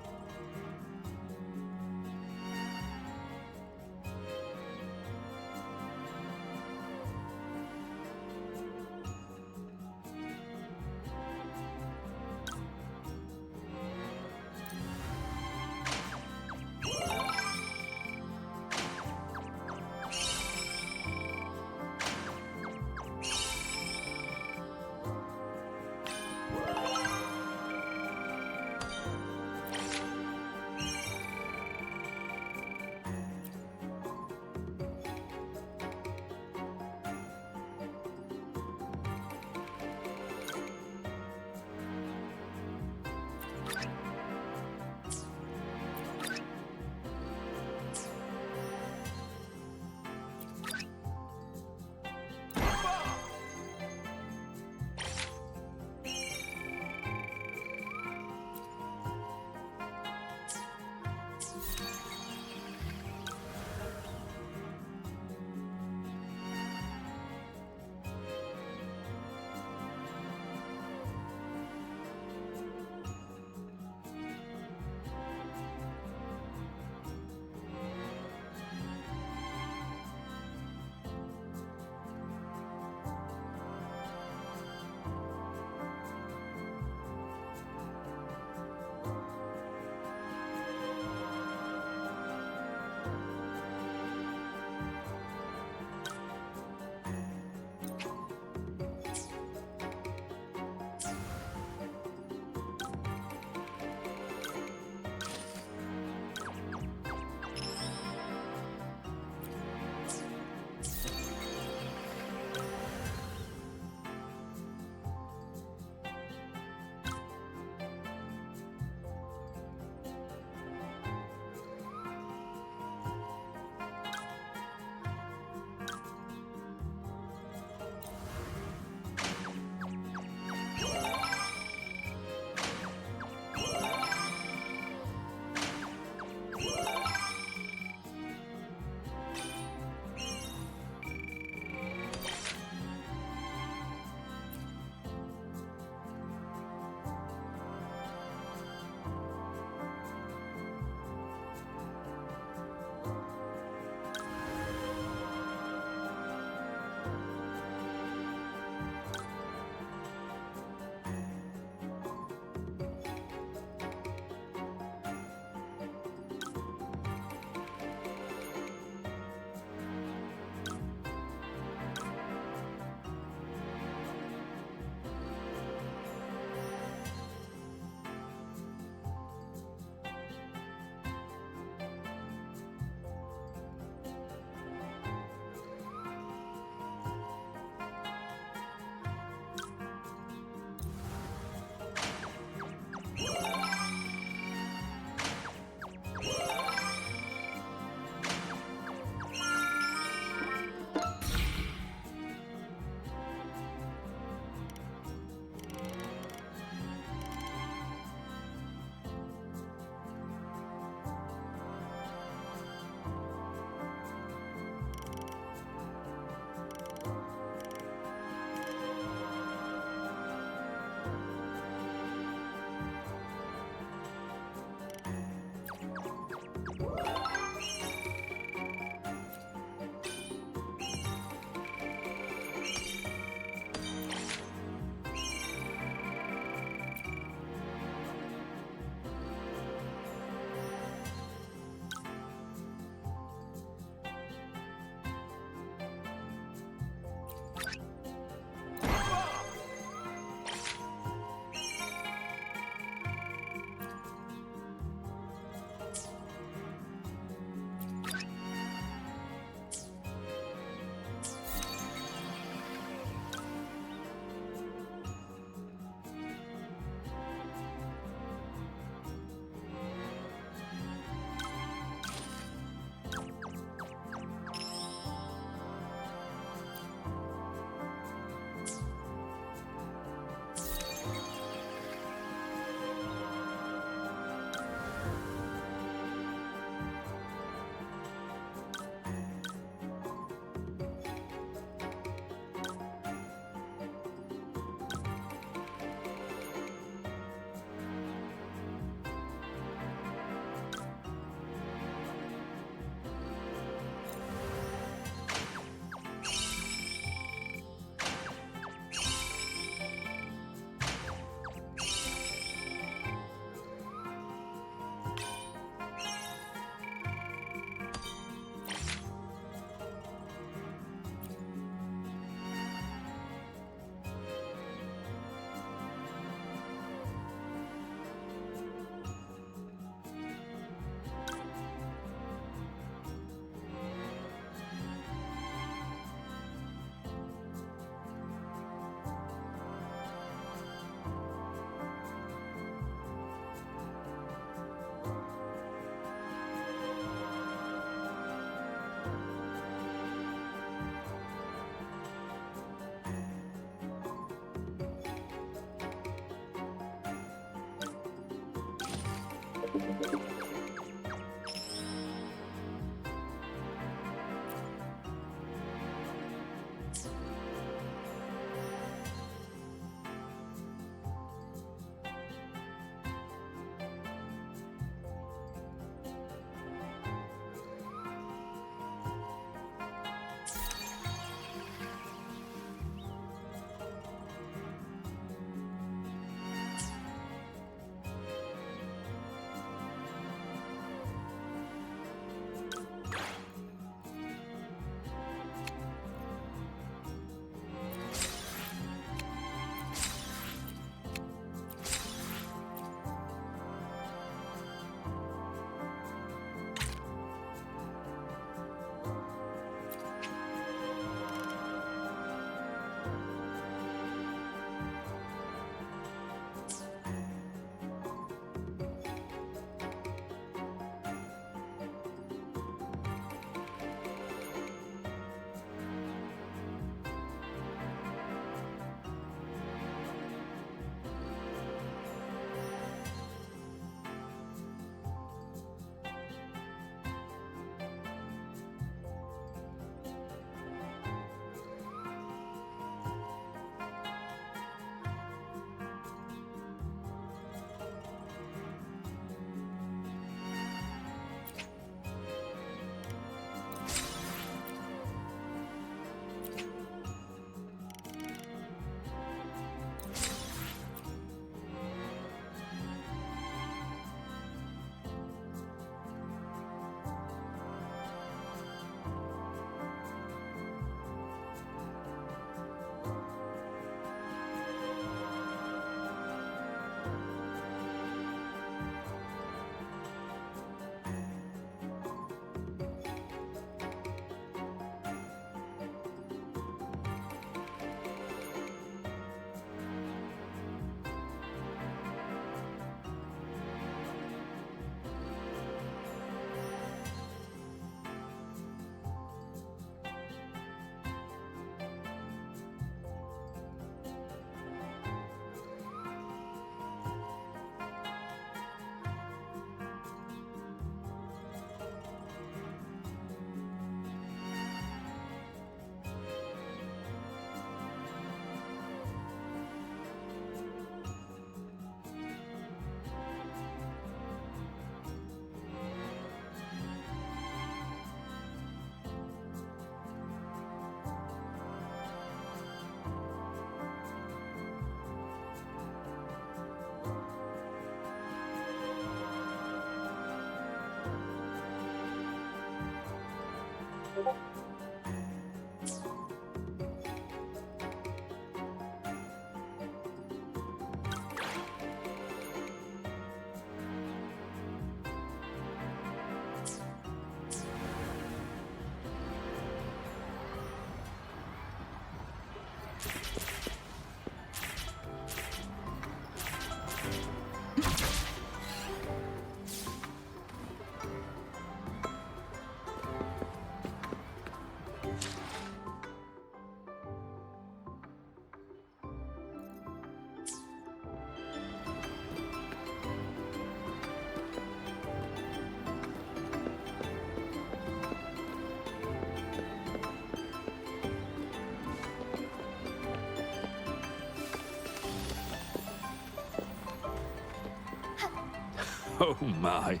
Oh my.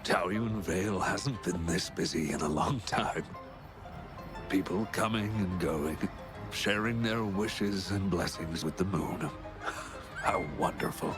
Taoyuan Vale hasn't been this busy in a long time. People coming and going, sharing their wishes and blessings with the moon. How wonderful.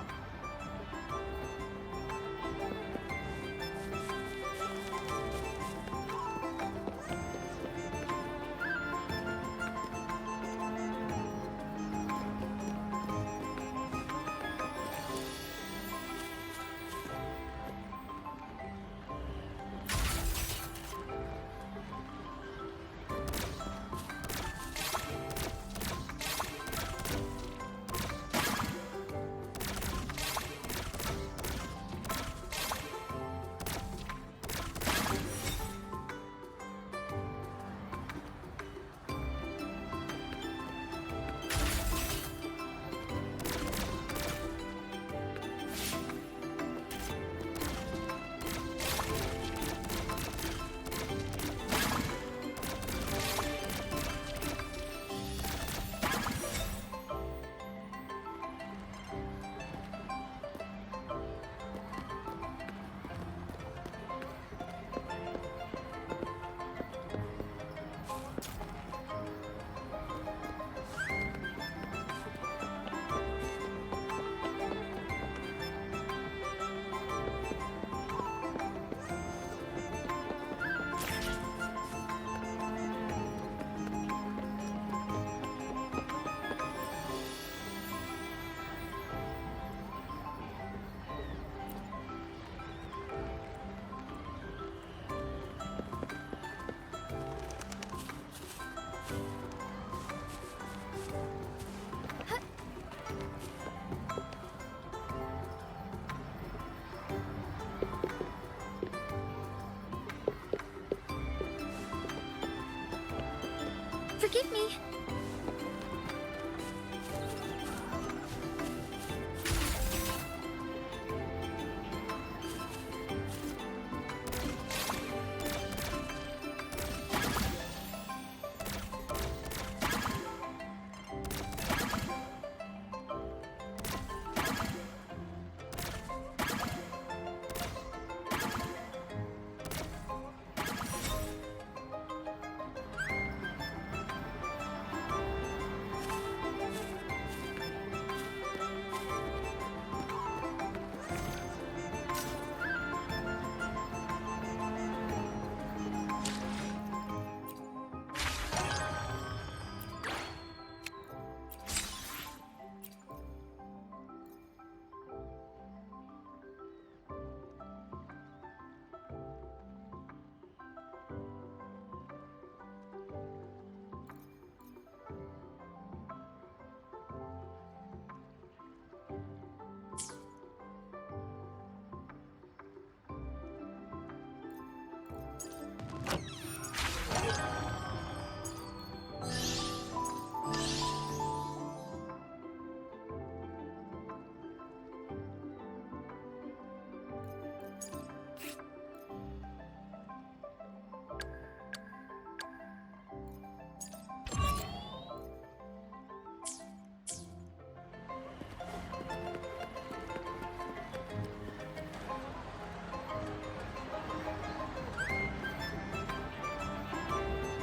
Forgive me.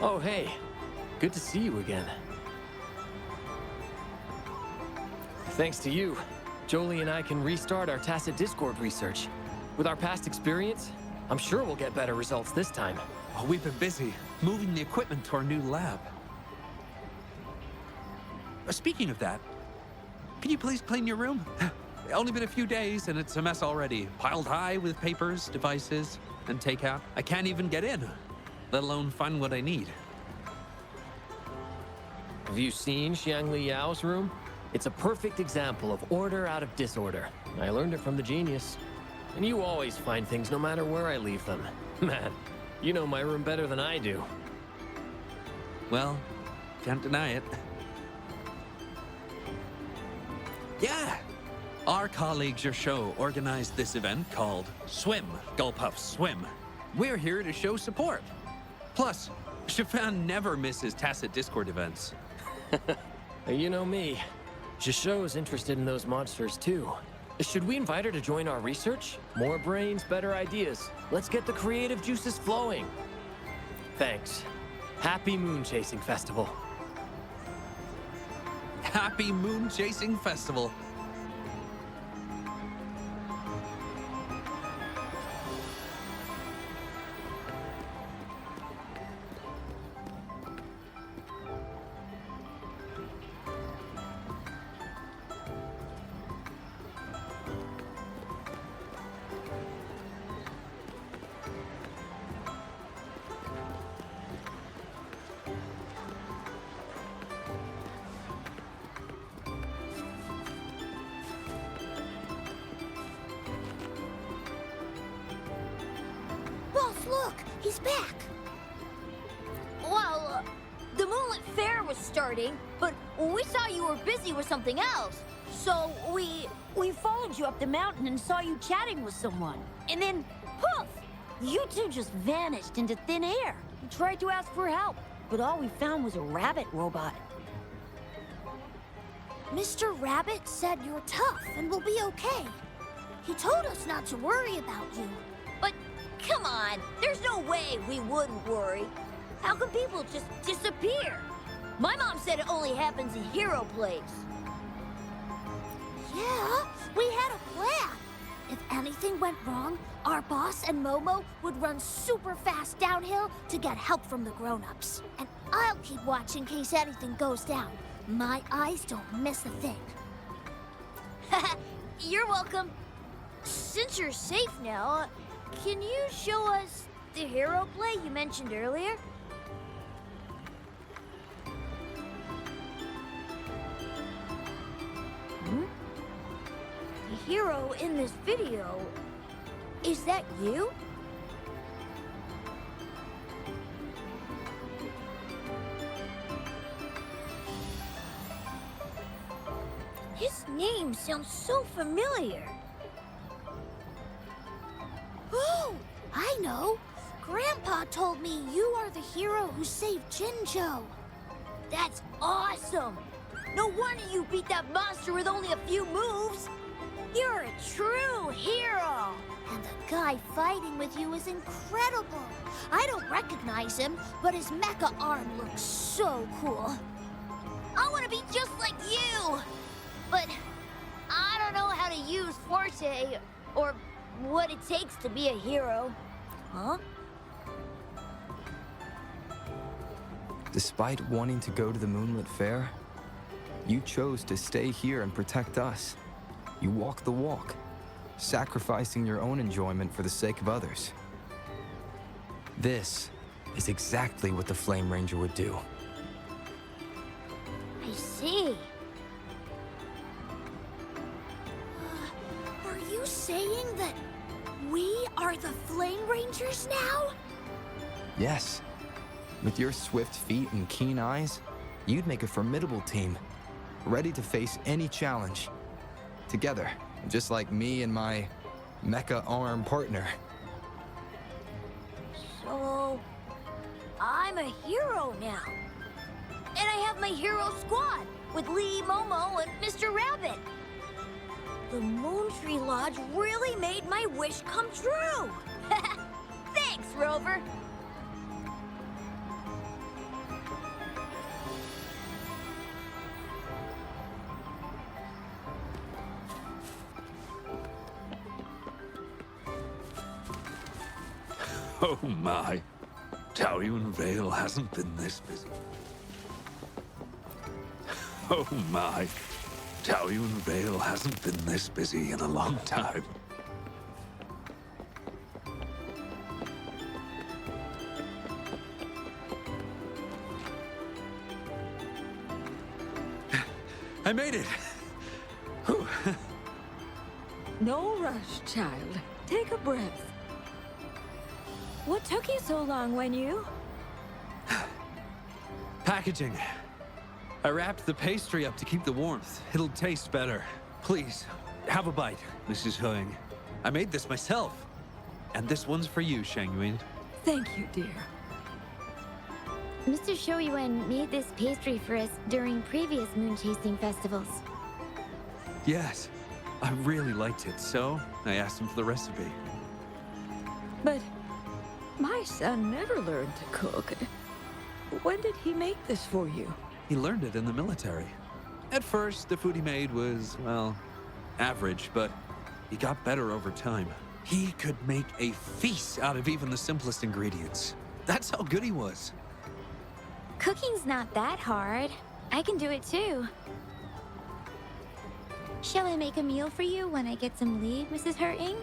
Oh, hey. Good to see you again. Thanks to you, Jolie and I can restart our tacit discord research. With our past experience, I'm sure we'll get better results this time. Oh, we've been busy moving the equipment to our new lab. Speaking of that, can you please clean your room? Only been a few days and it's a mess already. Piled high with papers, devices, and takeout. I can't even get in, let alone find what I need. Have you seen Xiang Li Yao's room? It's a perfect example of order out of disorder. I learned it from the genius. And you always find things no matter where I leave them. Man, you know my room better than I do. Well, can't deny it. Yeah! Our colleagues your show organized this event called Swim, Gulpuff Swim. We're here to show support. Plus, Shifan never misses tacit Discord events. You know me. Jisho's interested in those monsters too. Should we invite her to join our research? More brains, better ideas. Let's get the creative juices flowing. Thanks. Happy Moon Chasing Festival. Happy Moon Chasing Festival. Boss, look! He's back! Well, the Moonlit Fair was starting, but we saw you were busy with something else. So we followed you up the mountain and saw you chatting with someone. And then, poof! You two just vanished into thin air. We tried to ask for help, but all we found was a rabbit robot. Mr. Rabbit said you're tough and will be okay. He told us not to worry about you. But come on, there's no way we wouldn't worry. How can people just disappear? My mom said it only happens in hero plays. Yeah, we had a plan. If anything went wrong, our boss and Momo would run super fast downhill to get help from the grown-ups. And I'll keep watch in case anything goes down. My eyes don't miss a thing. You're welcome. Since you're safe now, can you show us the hero play you mentioned earlier? The hero in this video, is that you? His name sounds so familiar. Oh, I know. Grandpa told me you are the hero who saved Jinjo. That's awesome! No wonder you beat that monster with only a few moves! You're a true hero! And the guy fighting with you is incredible. I don't recognize him, but his mecha arm looks so cool. I want to be just like you! But I don't know how to use Forte, or what it takes to be a hero. Huh? Despite wanting to go to the Moonlit Fair, you chose to stay here and protect us. You walk the walk, sacrificing your own enjoyment for the sake of others. This is exactly what the Flame Ranger would do. I see. Are you saying that we are the Flame Rangers now? Yes. With your swift feet and keen eyes, you'd make a formidable team, ready to face any challenge. Together, just like me and my mecha arm partner. So, I'm a hero now. And I have my hero squad with Lee, Momo, and Mr. Rabbit. The Moon Tree Lodge really made my wish come true. Thanks, Rover. Oh my. Taoyuan Vale hasn't been this busy. Oh my. Taoyuan Vale hasn't been this busy in a long time. I made it! Whew. No rush, child. Take a breath. What took you so long, Wenyu? Packaging. I wrapped the pastry up to keep the warmth. It'll taste better. Please, have a bite, Mrs. Huang. I made this myself. And this one's for you, Shangyuan. Thank you, dear. Mr. Shoyuan made this pastry for us during previous moon chasing festivals. Yes, I really liked it, so I asked him for the recipe. But my son never learned to cook. When did he make this for you? He learned it in the military. At first, the food he made was, well, average, but he got better over time. He could make a feast out of even the simplest ingredients. That's how good he was. Cooking's not that hard. I can do it too. Shall I make a meal for you when I get some leave, Mrs. Hurting?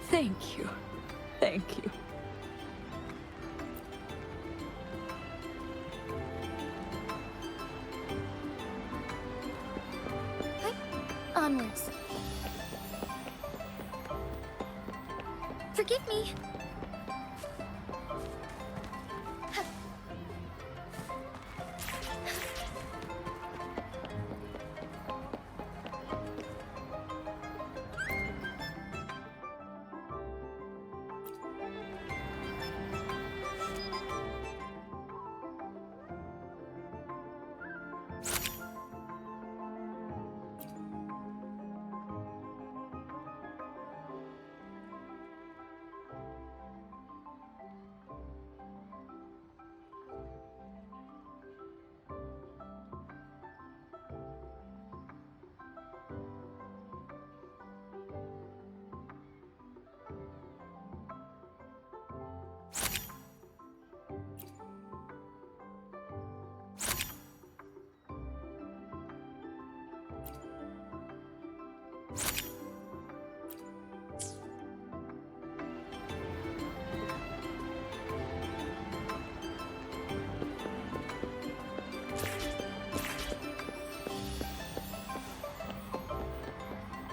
Thank you. Thank you. Onwards. Forgive me.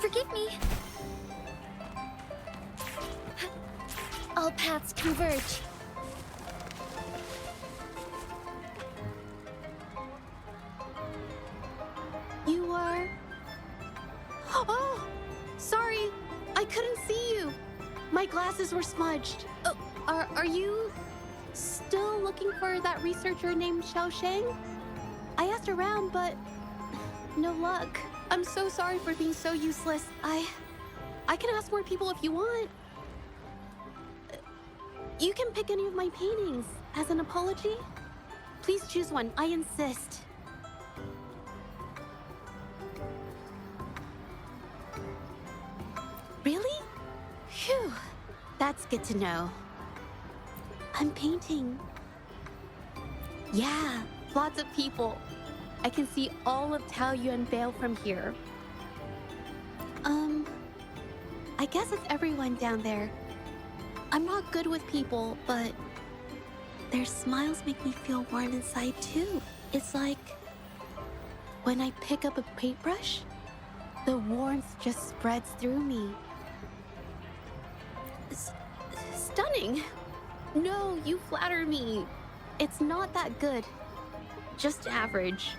Forgive me. All paths converge. My glasses were smudged. Oh, are you still looking for that researcher named Xiao Sheng? I asked around, but no luck. I'm so sorry for being so useless. I can ask more people if you want. You can pick any of my paintings as an apology. Please choose one, I insist. Really? Phew, that's good to know. I'm painting. Yeah, lots of people. I can see all of Taoyuan Vale from here. I guess it's everyone down there. I'm not good with people, but their smiles make me feel warm inside too. It's like when I pick up a paintbrush, the warmth just spreads through me. Stunning. No, you flatter me. It's not that good. Just average.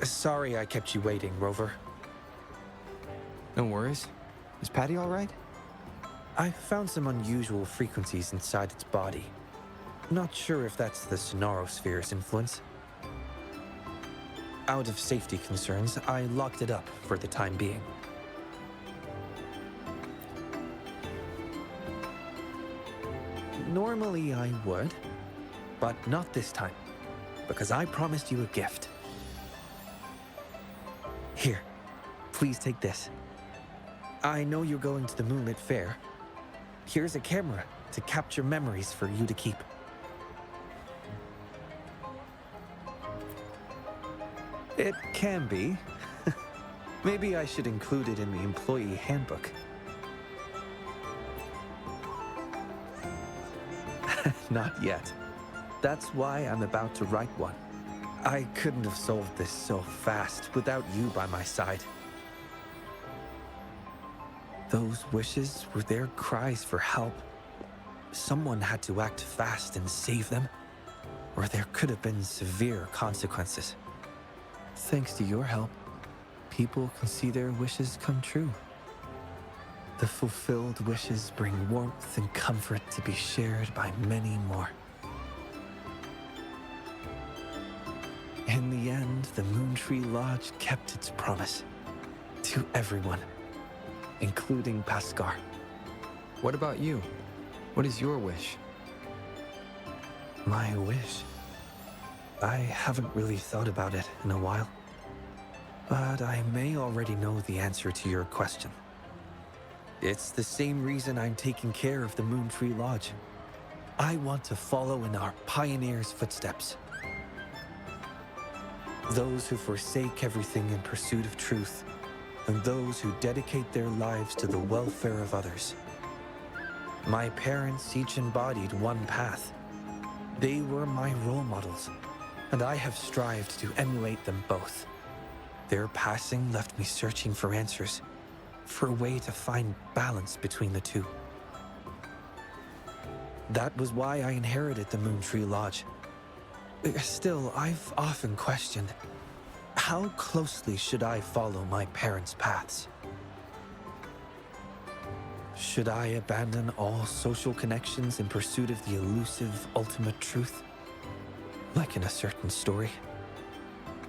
Sorry I kept you waiting, Rover. No worries. Is Patty all right? I found some unusual frequencies inside its body. Not sure if that's the Sonorosphere's influence. Out of safety concerns, I locked it up for the time being. Normally I would, but not this time, because I promised you a gift. Here, please take this. I know you're going to the Moonlit Fair. Here's a camera to capture memories for you to keep. It can be. Maybe I should include it in the employee handbook. Not yet. That's why I'm about to write one. I couldn't have solved this so fast without you by my side. Those wishes were their cries for help. Someone had to act fast and save them, or there could have been severe consequences. Thanks to your help, people can see their wishes come true. The fulfilled wishes bring warmth and comfort to be shared by many more. In the end, the Moontree Lodge kept its promise. To everyone, including Paskar. What about you? What is your wish? My wish? I haven't really thought about it in a while. But I may already know the answer to your question. It's the same reason I'm taking care of the Moontree Lodge. I want to follow in our pioneers' footsteps. Those who forsake everything in pursuit of truth, and those who dedicate their lives to the welfare of others. My parents each embodied one path. They were my role models, and I have strived to emulate them both. Their passing left me searching for answers, for a way to find balance between the two. That was why I inherited the Moontree Lodge. Still, I've often questioned, how closely should I follow my parents' paths? Should I abandon all social connections in pursuit of the elusive ultimate truth? Like in a certain story?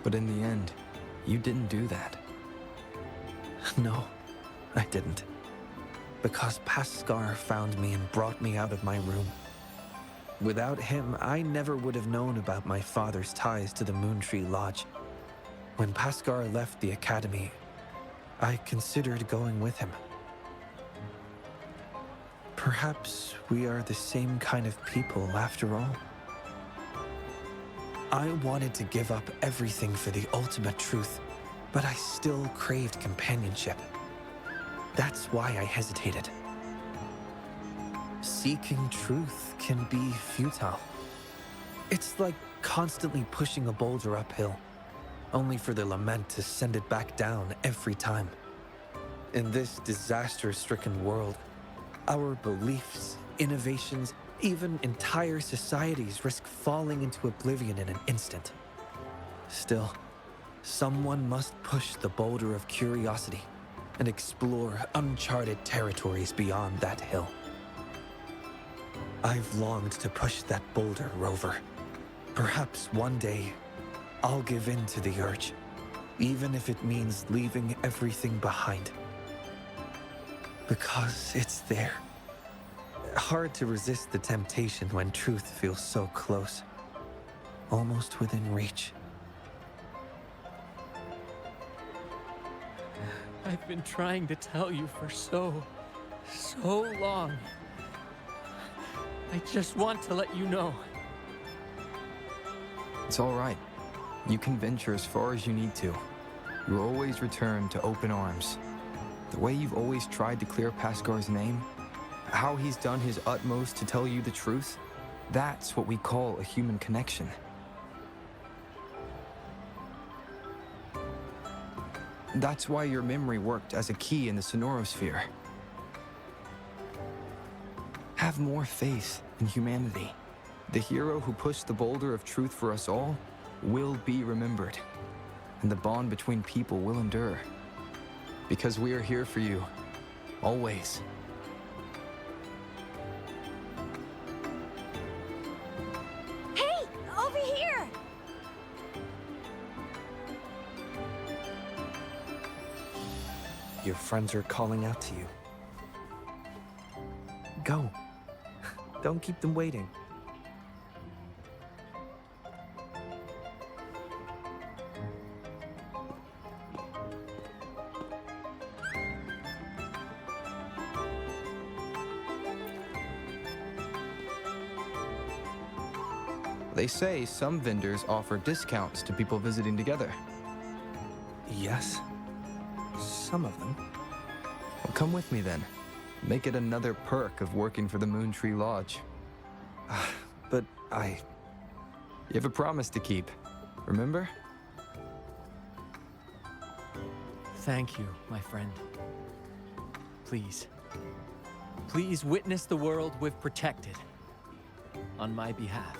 But in the end, you didn't do that. No, I didn't. Because Paskar found me and brought me out of my room. Without him, I never would have known about my father's ties to the Moontree Lodge. When Paskar left the academy, I considered going with him. Perhaps we are the same kind of people after all. I wanted to give up everything for the ultimate truth, but I still craved companionship. That's why I hesitated. Seeking truth can be futile. It's like constantly pushing a boulder uphill, only for the lament to send it back down every time. In this disaster-stricken world, our beliefs, innovations, even entire societies risk falling into oblivion in an instant. Still, someone must push the boulder of curiosity and explore uncharted territories beyond that hill. I've longed to push that boulder, Rover. Perhaps one day, I'll give in to the urge, even if it means leaving everything behind. Because it's there. Hard to resist the temptation when truth feels so close, almost within reach. I've been trying to tell you for so long. I just want to let you know. It's all right. You can venture as far as you need to. You always return to open arms. The way you've always tried to clear Pascar's name, how he's done his utmost to tell you the truth, that's what we call a human connection. That's why your memory worked as a key in the Sonorosphere. Have more faith in humanity. The hero who pushed the boulder of truth for us all will be remembered, and the bond between people will endure. Because we are here for you, always. Hey, over here! Your friends are calling out to you. Go. Don't keep them waiting. They say some vendors offer discounts to people visiting together. Yes, some of them. Well, come with me then. Make it another perk of working for the Moon Tree Lodge. But You have a promise to keep, remember? Thank you, my friend. Please. Please witness the world we've protected. On my behalf.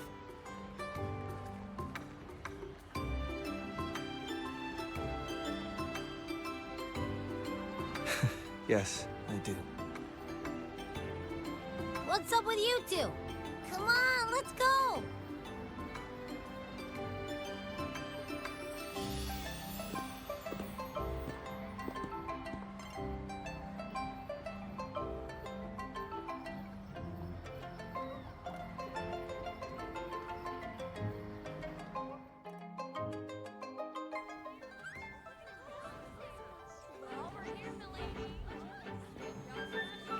Yes, I do. What's up with you two? Come on, let's go!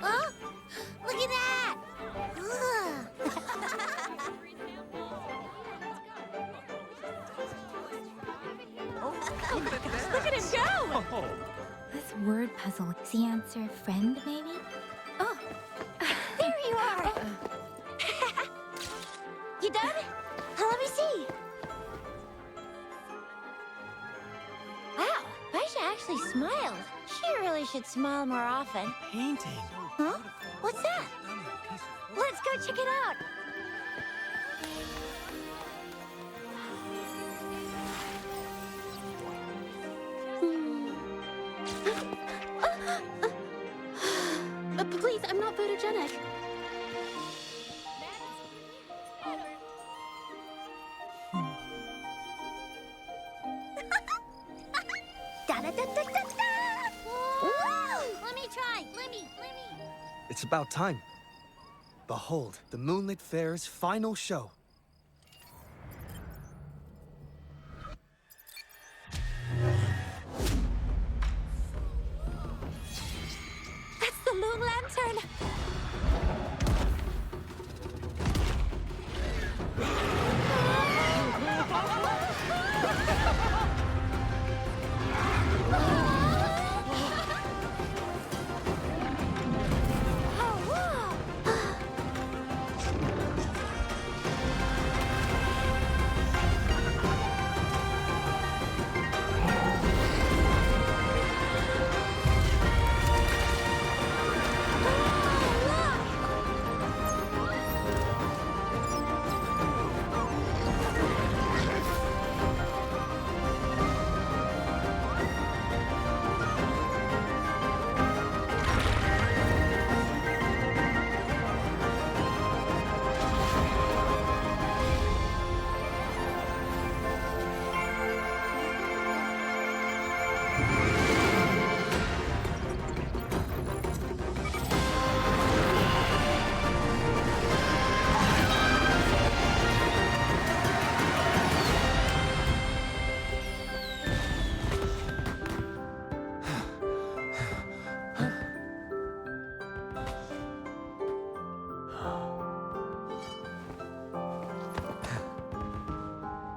Huh? Look at that! Look at him go! This word puzzle is the answer friend, maybe? Oh, there you are! You done? Let me see. Wow, Baisha actually smiled. She really should smile more often. Painting. Huh? What's that? Let's go check it out. Please, I'm not photogenic. Da-da-da-da-da-da! Woo! Let me try. Let me. It's about time. Behold, the Moonlit Fair's final show. That's the moon lantern.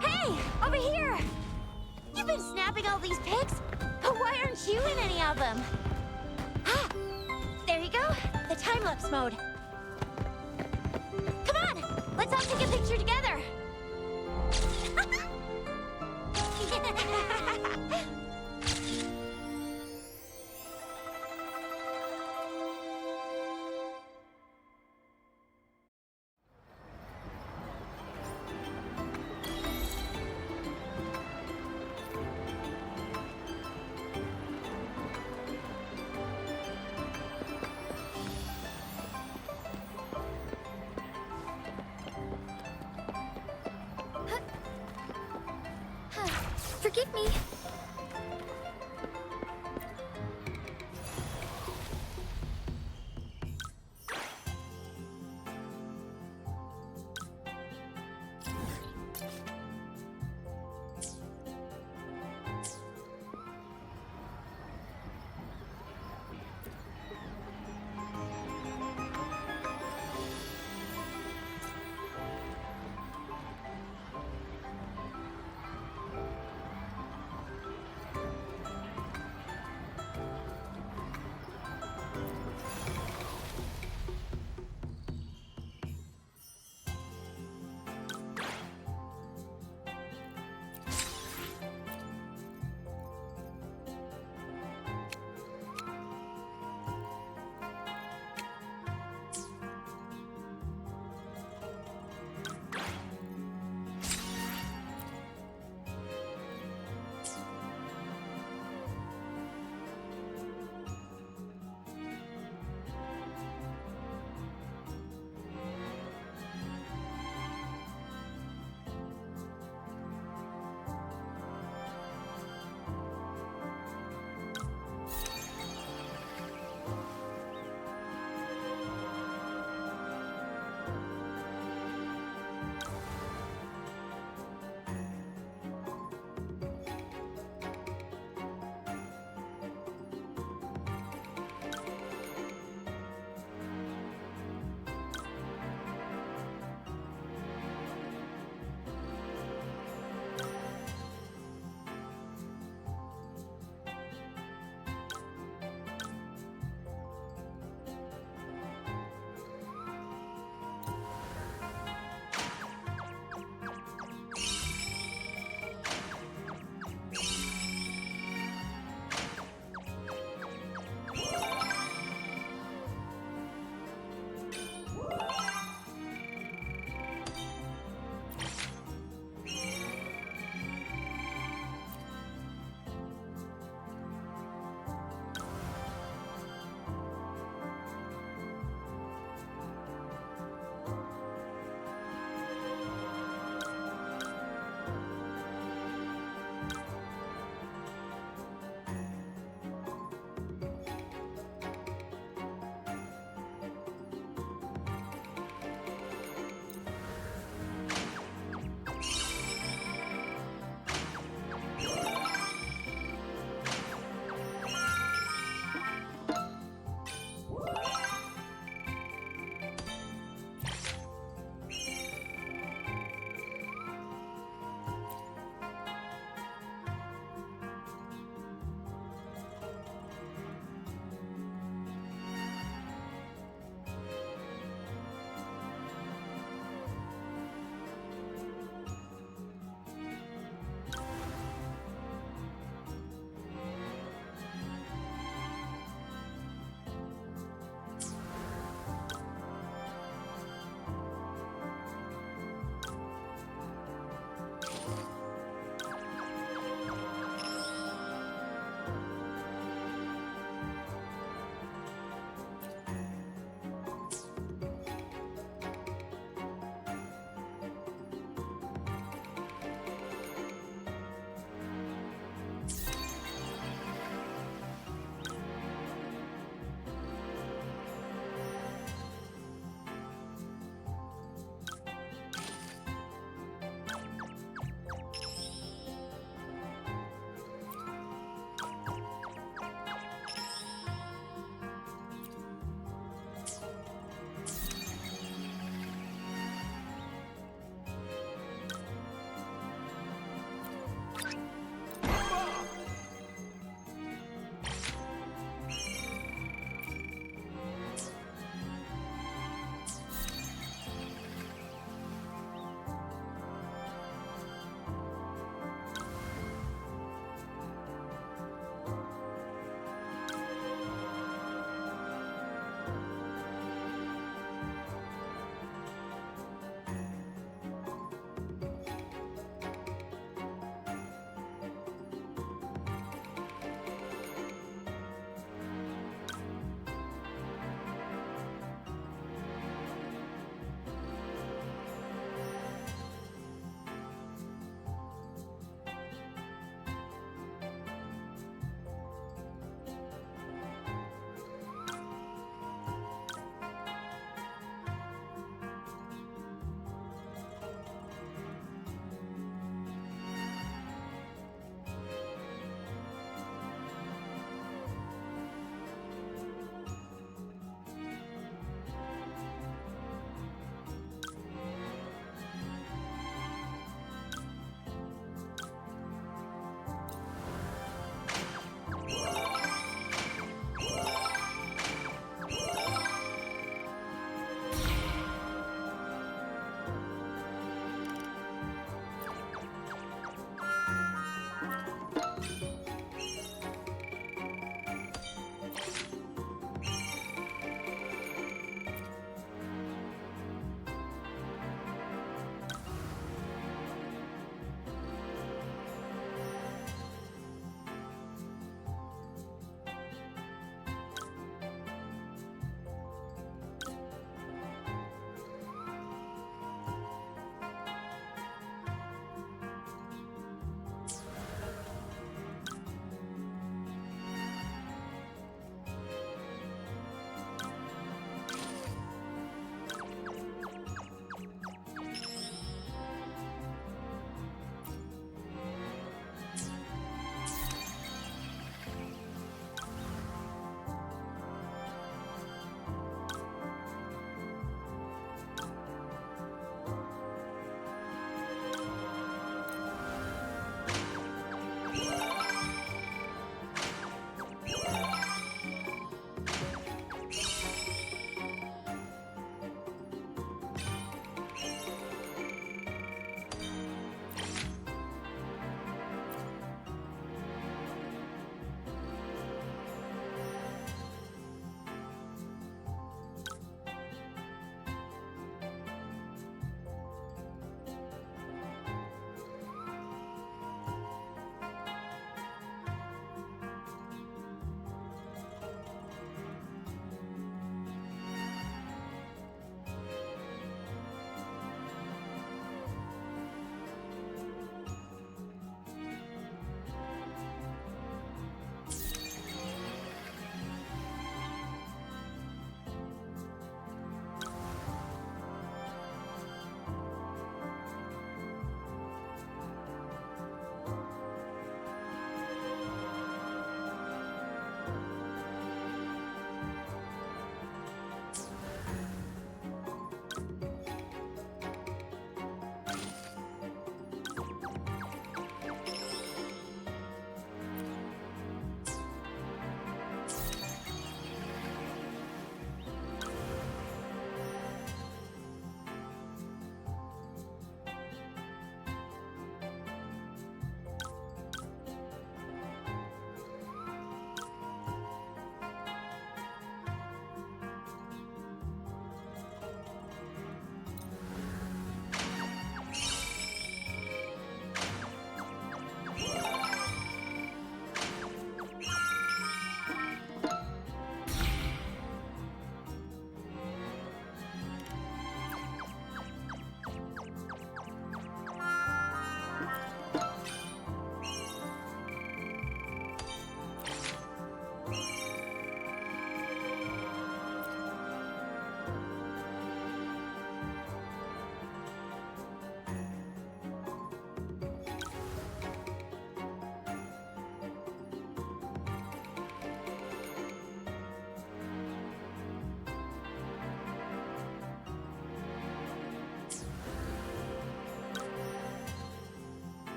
Hey, over here! You've been snapping all these pics, but why aren't you in any of them? Ah, there you go, the time-lapse mode. Come on, let's all take a picture together. Forgive me.